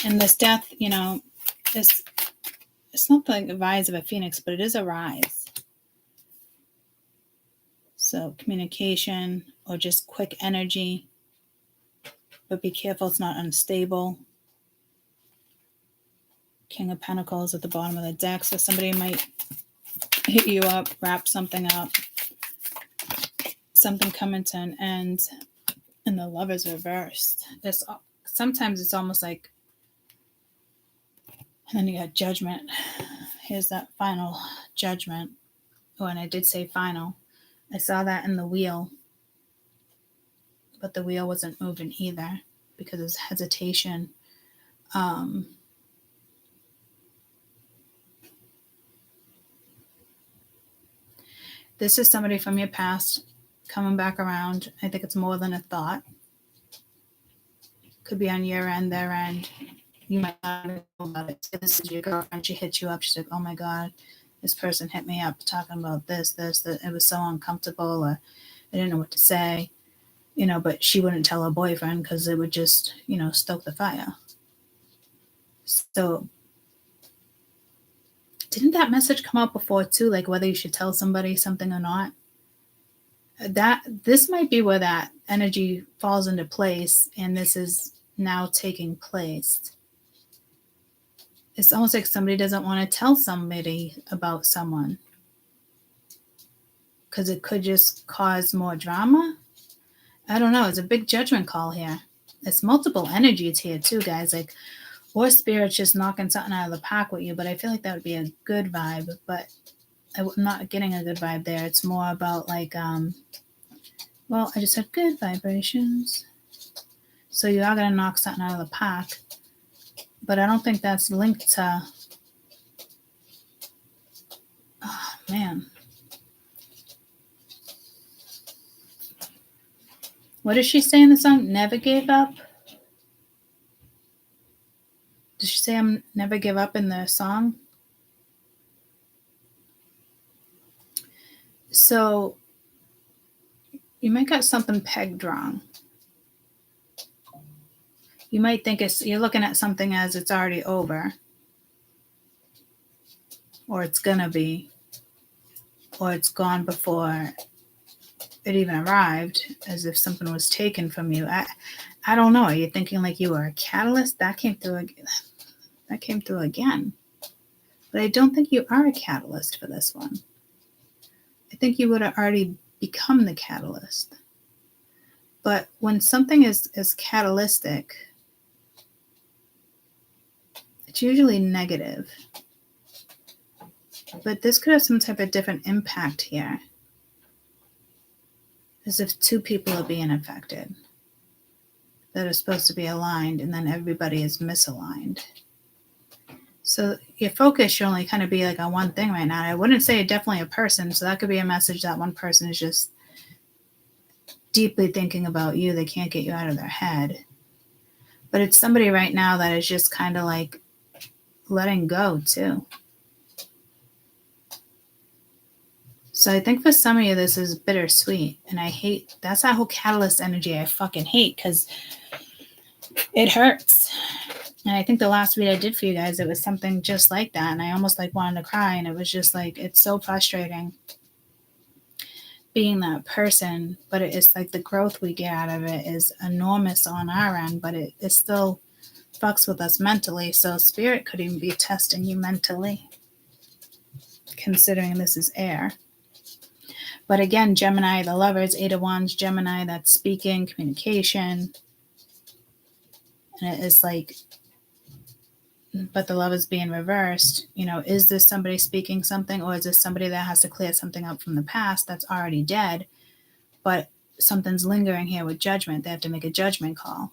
And this death, it's not like the rise of a phoenix, but it is a rise. So communication or just quick energy, but be careful it's not unstable. King of Pentacles at the bottom of the deck, so somebody might hit you up, wrap something up, something coming to an end, and the Lovers reversed. Sometimes it's almost like, and then you got Judgment. Here's that final Judgment. Oh, and I did say final. I saw that in the wheel, but the wheel wasn't moving either because there's hesitation. This is somebody from your past coming back around. I think it's more than a thought. Could be on your end, their end. You might not know about it. This is your girlfriend. She hit you up. She's like, oh my God, this person hit me up talking about this. It was so uncomfortable, or I didn't know what to say. But she wouldn't tell her boyfriend because it would just, stoke the fire. So didn't that message come out before too? Like whether you should tell somebody something or not? This might be where that energy falls into place, and this is now taking place. It's almost like somebody doesn't want to tell somebody about someone because it could just cause more drama. I don't know. It's a big judgment call here. It's multiple energies here too, guys. Like, or spirit's just knocking something out of the park with you, but I feel like that would be a good vibe, but I'm not getting a good vibe there. It's more about like, I just had good vibrations. So you are going to knock something out of the park, But I don't think that's linked to, oh man. What does she say in the song? Never gave up? Does she say I'm never give up in the song? So you might got something pegged wrong. You might think you're looking at something as it's already over, or it's gonna be, or it's gone before it even arrived, as if something was taken from you. I don't know. Are you thinking like you were a catalyst? That came through again. But I don't think you are a catalyst for this one. I think you would have already become the catalyst. But when something is catalytic, it's usually negative. But this could have some type of different impact here. As if two people are being affected that are supposed to be aligned, and then everybody is misaligned. So your focus should only kind of be like on one thing right now. I wouldn't say definitely a person. So that could be a message that one person is just deeply thinking about you. They can't get you out of their head. But it's somebody right now that is just kind of like letting go too. So I think for some of you, this is bittersweet. And I hate, that's that whole catalyst energy I fucking hate, because it hurts. And I think the last read I did for you guys, it was something just like that. And I almost like wanted to cry. And it was just like, it's so frustrating being that person. But it's like the growth we get out of it is enormous on our end, but it still fucks with us mentally. So spirit could even be testing you mentally, considering this is air. But again, Gemini, the lovers, 8 of Wands, Gemini, that's speaking, communication. And it is like, but the love is being reversed. You know, is this somebody speaking something, or is this somebody that has to clear something up from the past that's already dead, but something's lingering here with judgment? They have to make a judgment call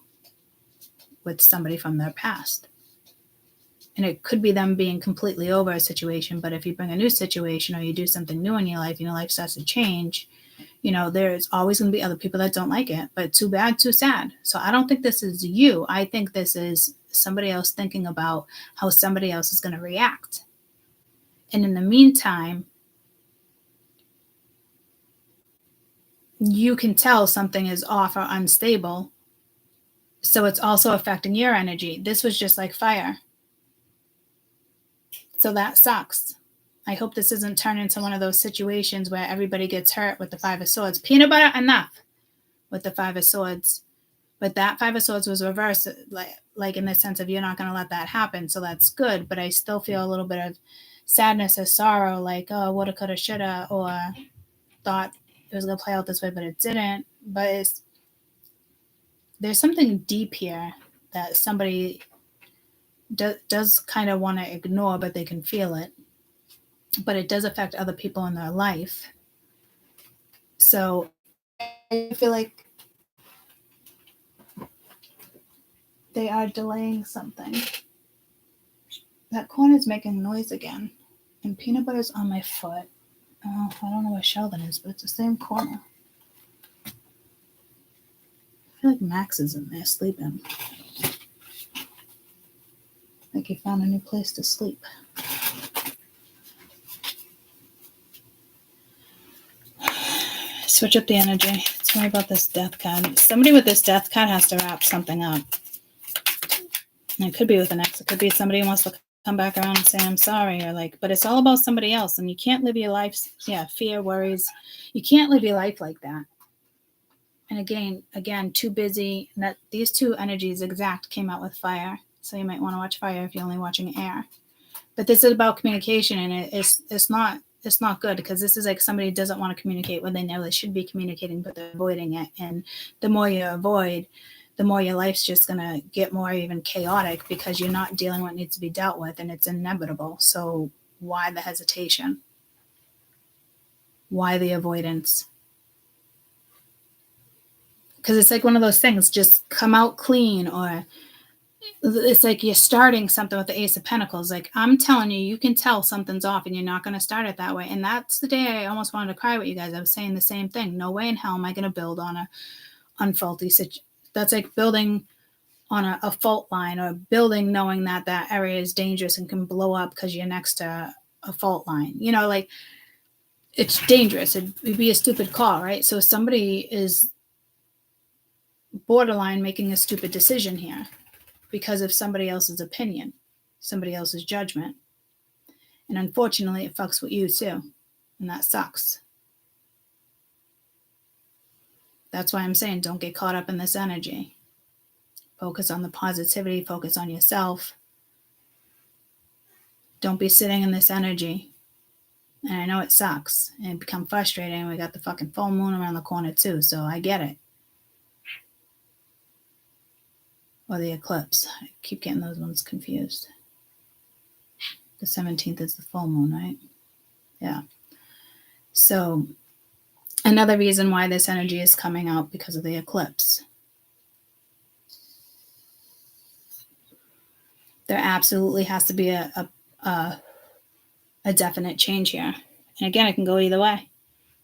with somebody from their past. And it could be them being completely over a situation, but if you bring a new situation or you do something new in your life starts to change, you know, there's always going to be other people that don't like it, but too bad, too sad. So I don't think this is you. I think this is somebody else thinking about how somebody else is going to react. And in the meantime, you can tell something is off or unstable. So it's also affecting your energy. This was just like fire. So that sucks. I hope this doesn't turn into one of those situations where everybody gets hurt with the 5 of Swords. Peanut butter enough with the 5 of Swords. But that 5 of Swords was reversed, like in the sense of you're not going to let that happen. So that's good. But I still feel a little bit of sadness or sorrow, like, oh, woulda, coulda, shoulda, or thought it was going to play out this way, but it didn't. But there's something deep here that somebody does kind of want to ignore, but they can feel it. But it does affect other people in their life. So I feel like they are delaying something. That corn is making noise again. And peanut butter's on my foot. Oh, I don't know where Sheldon is, but it's the same corner. I feel like Max is in there sleeping. Like he found a new place to sleep. Switch up the energy. Tell me about this death card. Somebody with this death card has to wrap something up. And it could be with an ex. It could be somebody who wants to come back around and say, I'm sorry. Or like, but it's all about somebody else. And you can't live your life, fear, worries. You can't live your life like that. And again, too busy. And that these two energies exact came out with fire. So you might want to watch fire if you're only watching air. But this is about communication, and it's not good, because this is like somebody doesn't want to communicate when they know they should be communicating, but they're avoiding it. And the more you avoid, the more your life's just going to get more even chaotic, because you're not dealing with what needs to be dealt with, and it's inevitable. So why the hesitation? Why the avoidance? Because it's like one of those things, just come out clean, or it's like you're starting something with the Ace of Pentacles. Like, I'm telling you, you can tell something's off and you're not going to start it that way. And that's the day I almost wanted to cry with you guys. I was saying the same thing. No way in hell am I going to build on a unfaulty situation. That's like building on a fault line, or building knowing that that area is dangerous and can blow up because you're next to a fault line. You know, like, it's dangerous. It'd be a stupid call, right? So somebody is borderline making a stupid decision here because of somebody else's opinion, somebody else's judgment. And unfortunately, it fucks with you too. And that sucks. That's why I'm saying don't get caught up in this energy. Focus on the positivity, focus on yourself. Don't be sitting in this energy. And I know it sucks and it become frustrating. We got the fucking full moon around the corner too, so I get it. Or the eclipse. I keep getting those ones confused. The 17th is the full moon, right? Yeah. So another reason why this energy is coming out because of the eclipse. There absolutely has to be a definite change here. And again, it can go either way,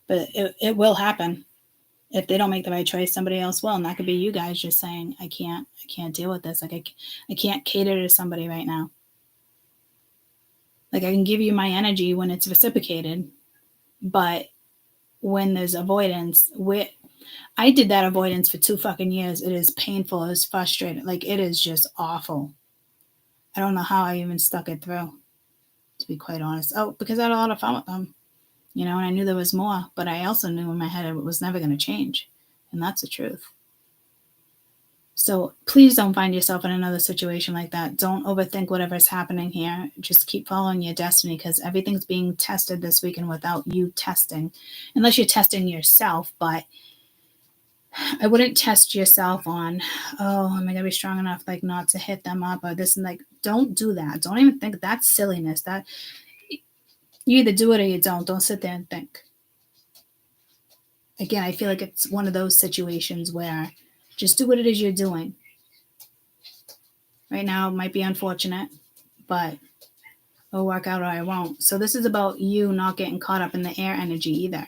but it will happen. If they don't make the right choice, somebody else will. And that could be you guys just saying, I can't deal with this. Like, I can't cater to somebody right now. Like, I can give you my energy when it's reciprocated, but when there's avoidance, I did that avoidance for 2 fucking years. It is painful. It's frustrating. Like, it is just awful. I don't know how I even stuck it through, to be quite honest. Oh, because I had a lot of fun with them, you know, and I knew there was more, but I also knew in my head it was never going to change. And that's the truth. So please don't find yourself in another situation like that. Don't overthink whatever's happening here. Just keep following your destiny, because everything's being tested this weekend without you testing, unless you're testing yourself. But I wouldn't test yourself on, oh, am I going to be strong enough, like, not to hit them up or this, and like, don't do that. Don't even think. That's silliness. That you either do it or you don't. Don't sit there and think. Again, I feel like it's one of those situations where just do what it is you're doing. Right now, it might be unfortunate, but it'll work out or I won't. So this is about you not getting caught up in the air energy either.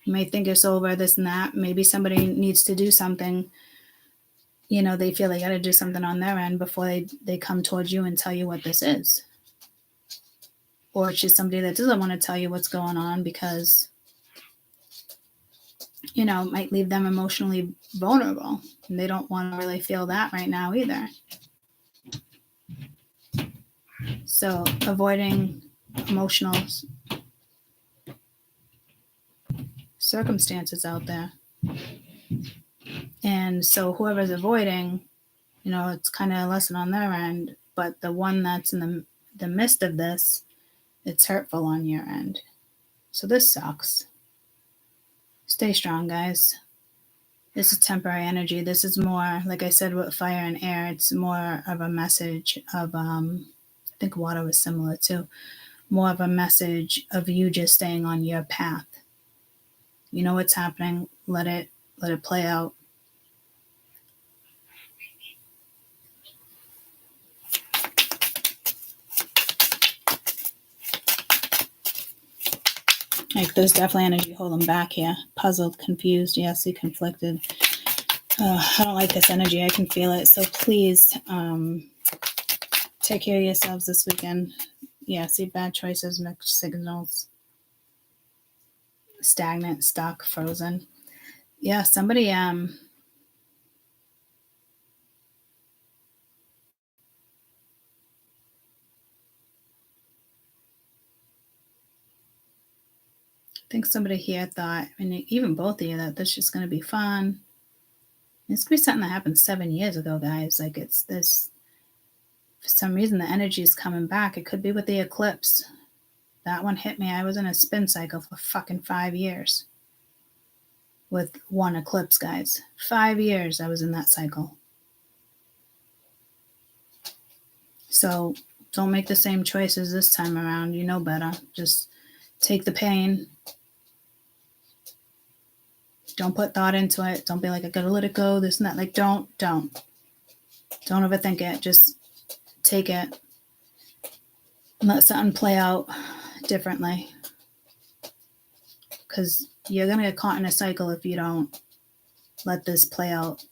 You may think it's over, this and that. Maybe somebody needs to do something. You know, they feel they got to do something on their end before they come towards you and tell you what this is. Or it's just somebody that doesn't want to tell you what's going on because, you know, it might leave them emotionally vulnerable. And they don't want to really feel that right now either. So avoiding emotional circumstances out there. And so whoever's avoiding, you know, it's kind of a lesson on their end. But the one that's in the midst of this, it's hurtful on your end. So this sucks. Stay strong, guys. This is temporary energy. This is more, like I said, with fire and air, it's more of a message of, I think water was similar too, more of a message of you just staying on your path. You know what's happening. Let it play out. Like, there's definitely energy holding back here. Puzzled, confused, yes, conflicted. I don't like this energy. I can feel it. So please take care of yourselves this weekend. Yeah, see bad choices, mixed signals. Stagnant, stuck, frozen. Yeah, somebody I think somebody here thought, I mean, even both of you, that this is just going to be fun. This could be something that happened 7 years ago, guys. Like, it's this, for some reason, the energy is coming back. It could be with the eclipse. That one hit me. I was in a spin cycle for fucking 5 years with one eclipse, guys. 5 years I was in that cycle. So don't make the same choices this time around. You know better. Just take the pain. Don't put thought into it. Don't be like, I gotta let it go, this and that. Like, don't overthink it. Just take it and let something play out differently. Because you're gonna get caught in a cycle if you don't let this play out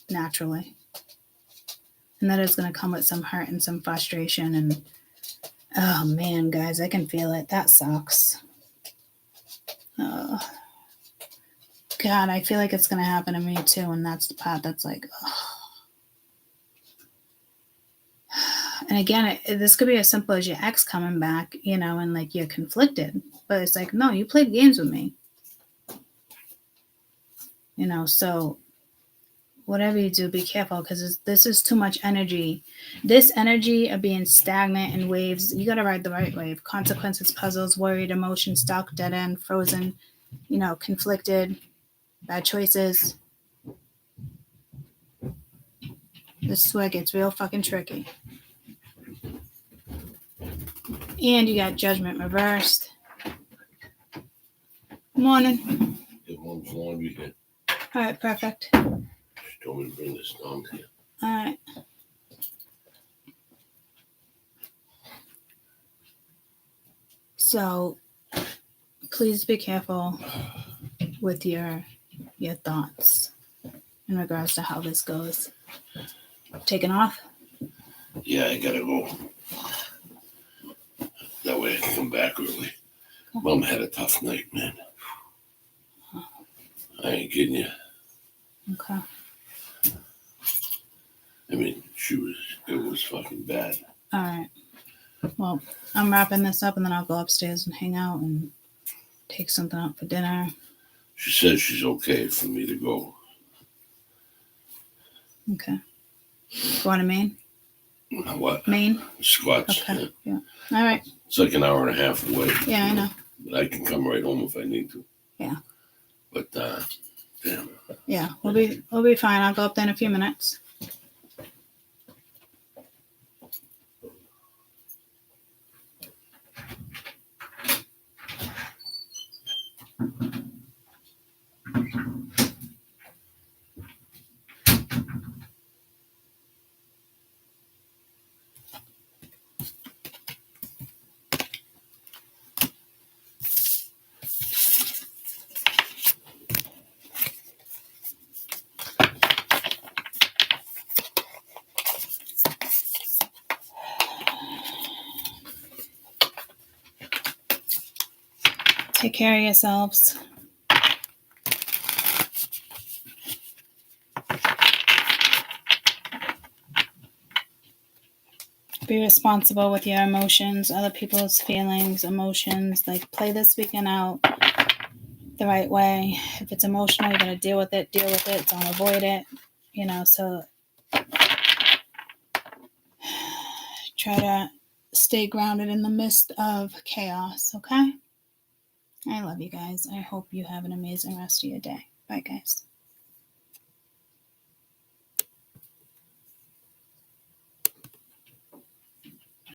naturally. And that is gonna come with some hurt and some frustration. And oh man, guys, I can feel it. That sucks. God, I feel like it's going to happen to me too. And that's the part that's like, oh. And again, this could be as simple as your ex coming back, and like you're conflicted. But it's like, no, you played games with me. So whatever you do, be careful because this is too much energy. This energy of being stagnant in waves, you got to ride the right wave. Consequences, puzzles, worried, emotion, stuck, dead end, frozen, conflicted. Bad choices. This is where it gets real fucking tricky. And you got judgment reversed. Morning. Your mom's laundry here. All right, perfect. She told me to bring this down to you. All right. So, please be careful with your thoughts in regards to how this goes. Taking off? Yeah, I gotta go. That way I can come back early. Mom had a tough night, man. I ain't kidding you. Okay. I mean, it was fucking bad. All right. Well, I'm wrapping this up and then I'll go upstairs and hang out and take something out for dinner. She says she's okay for me to go. Okay. Going to Maine? What? Maine? Squats. Okay. Yeah. All right. It's like an hour and a half away. Yeah, I know. But I can come right home if I need to. Yeah. But damn. Yeah, we'll be fine. I'll go up there in a few minutes. Take care of yourselves. Be responsible with your emotions, other people's feelings, emotions. Like, play this weekend out the right way. If it's emotional, you're going to deal with it. Don't avoid it. So try to stay grounded in the midst of chaos, okay? I love you guys. I hope you have an amazing rest of your day. Bye, guys.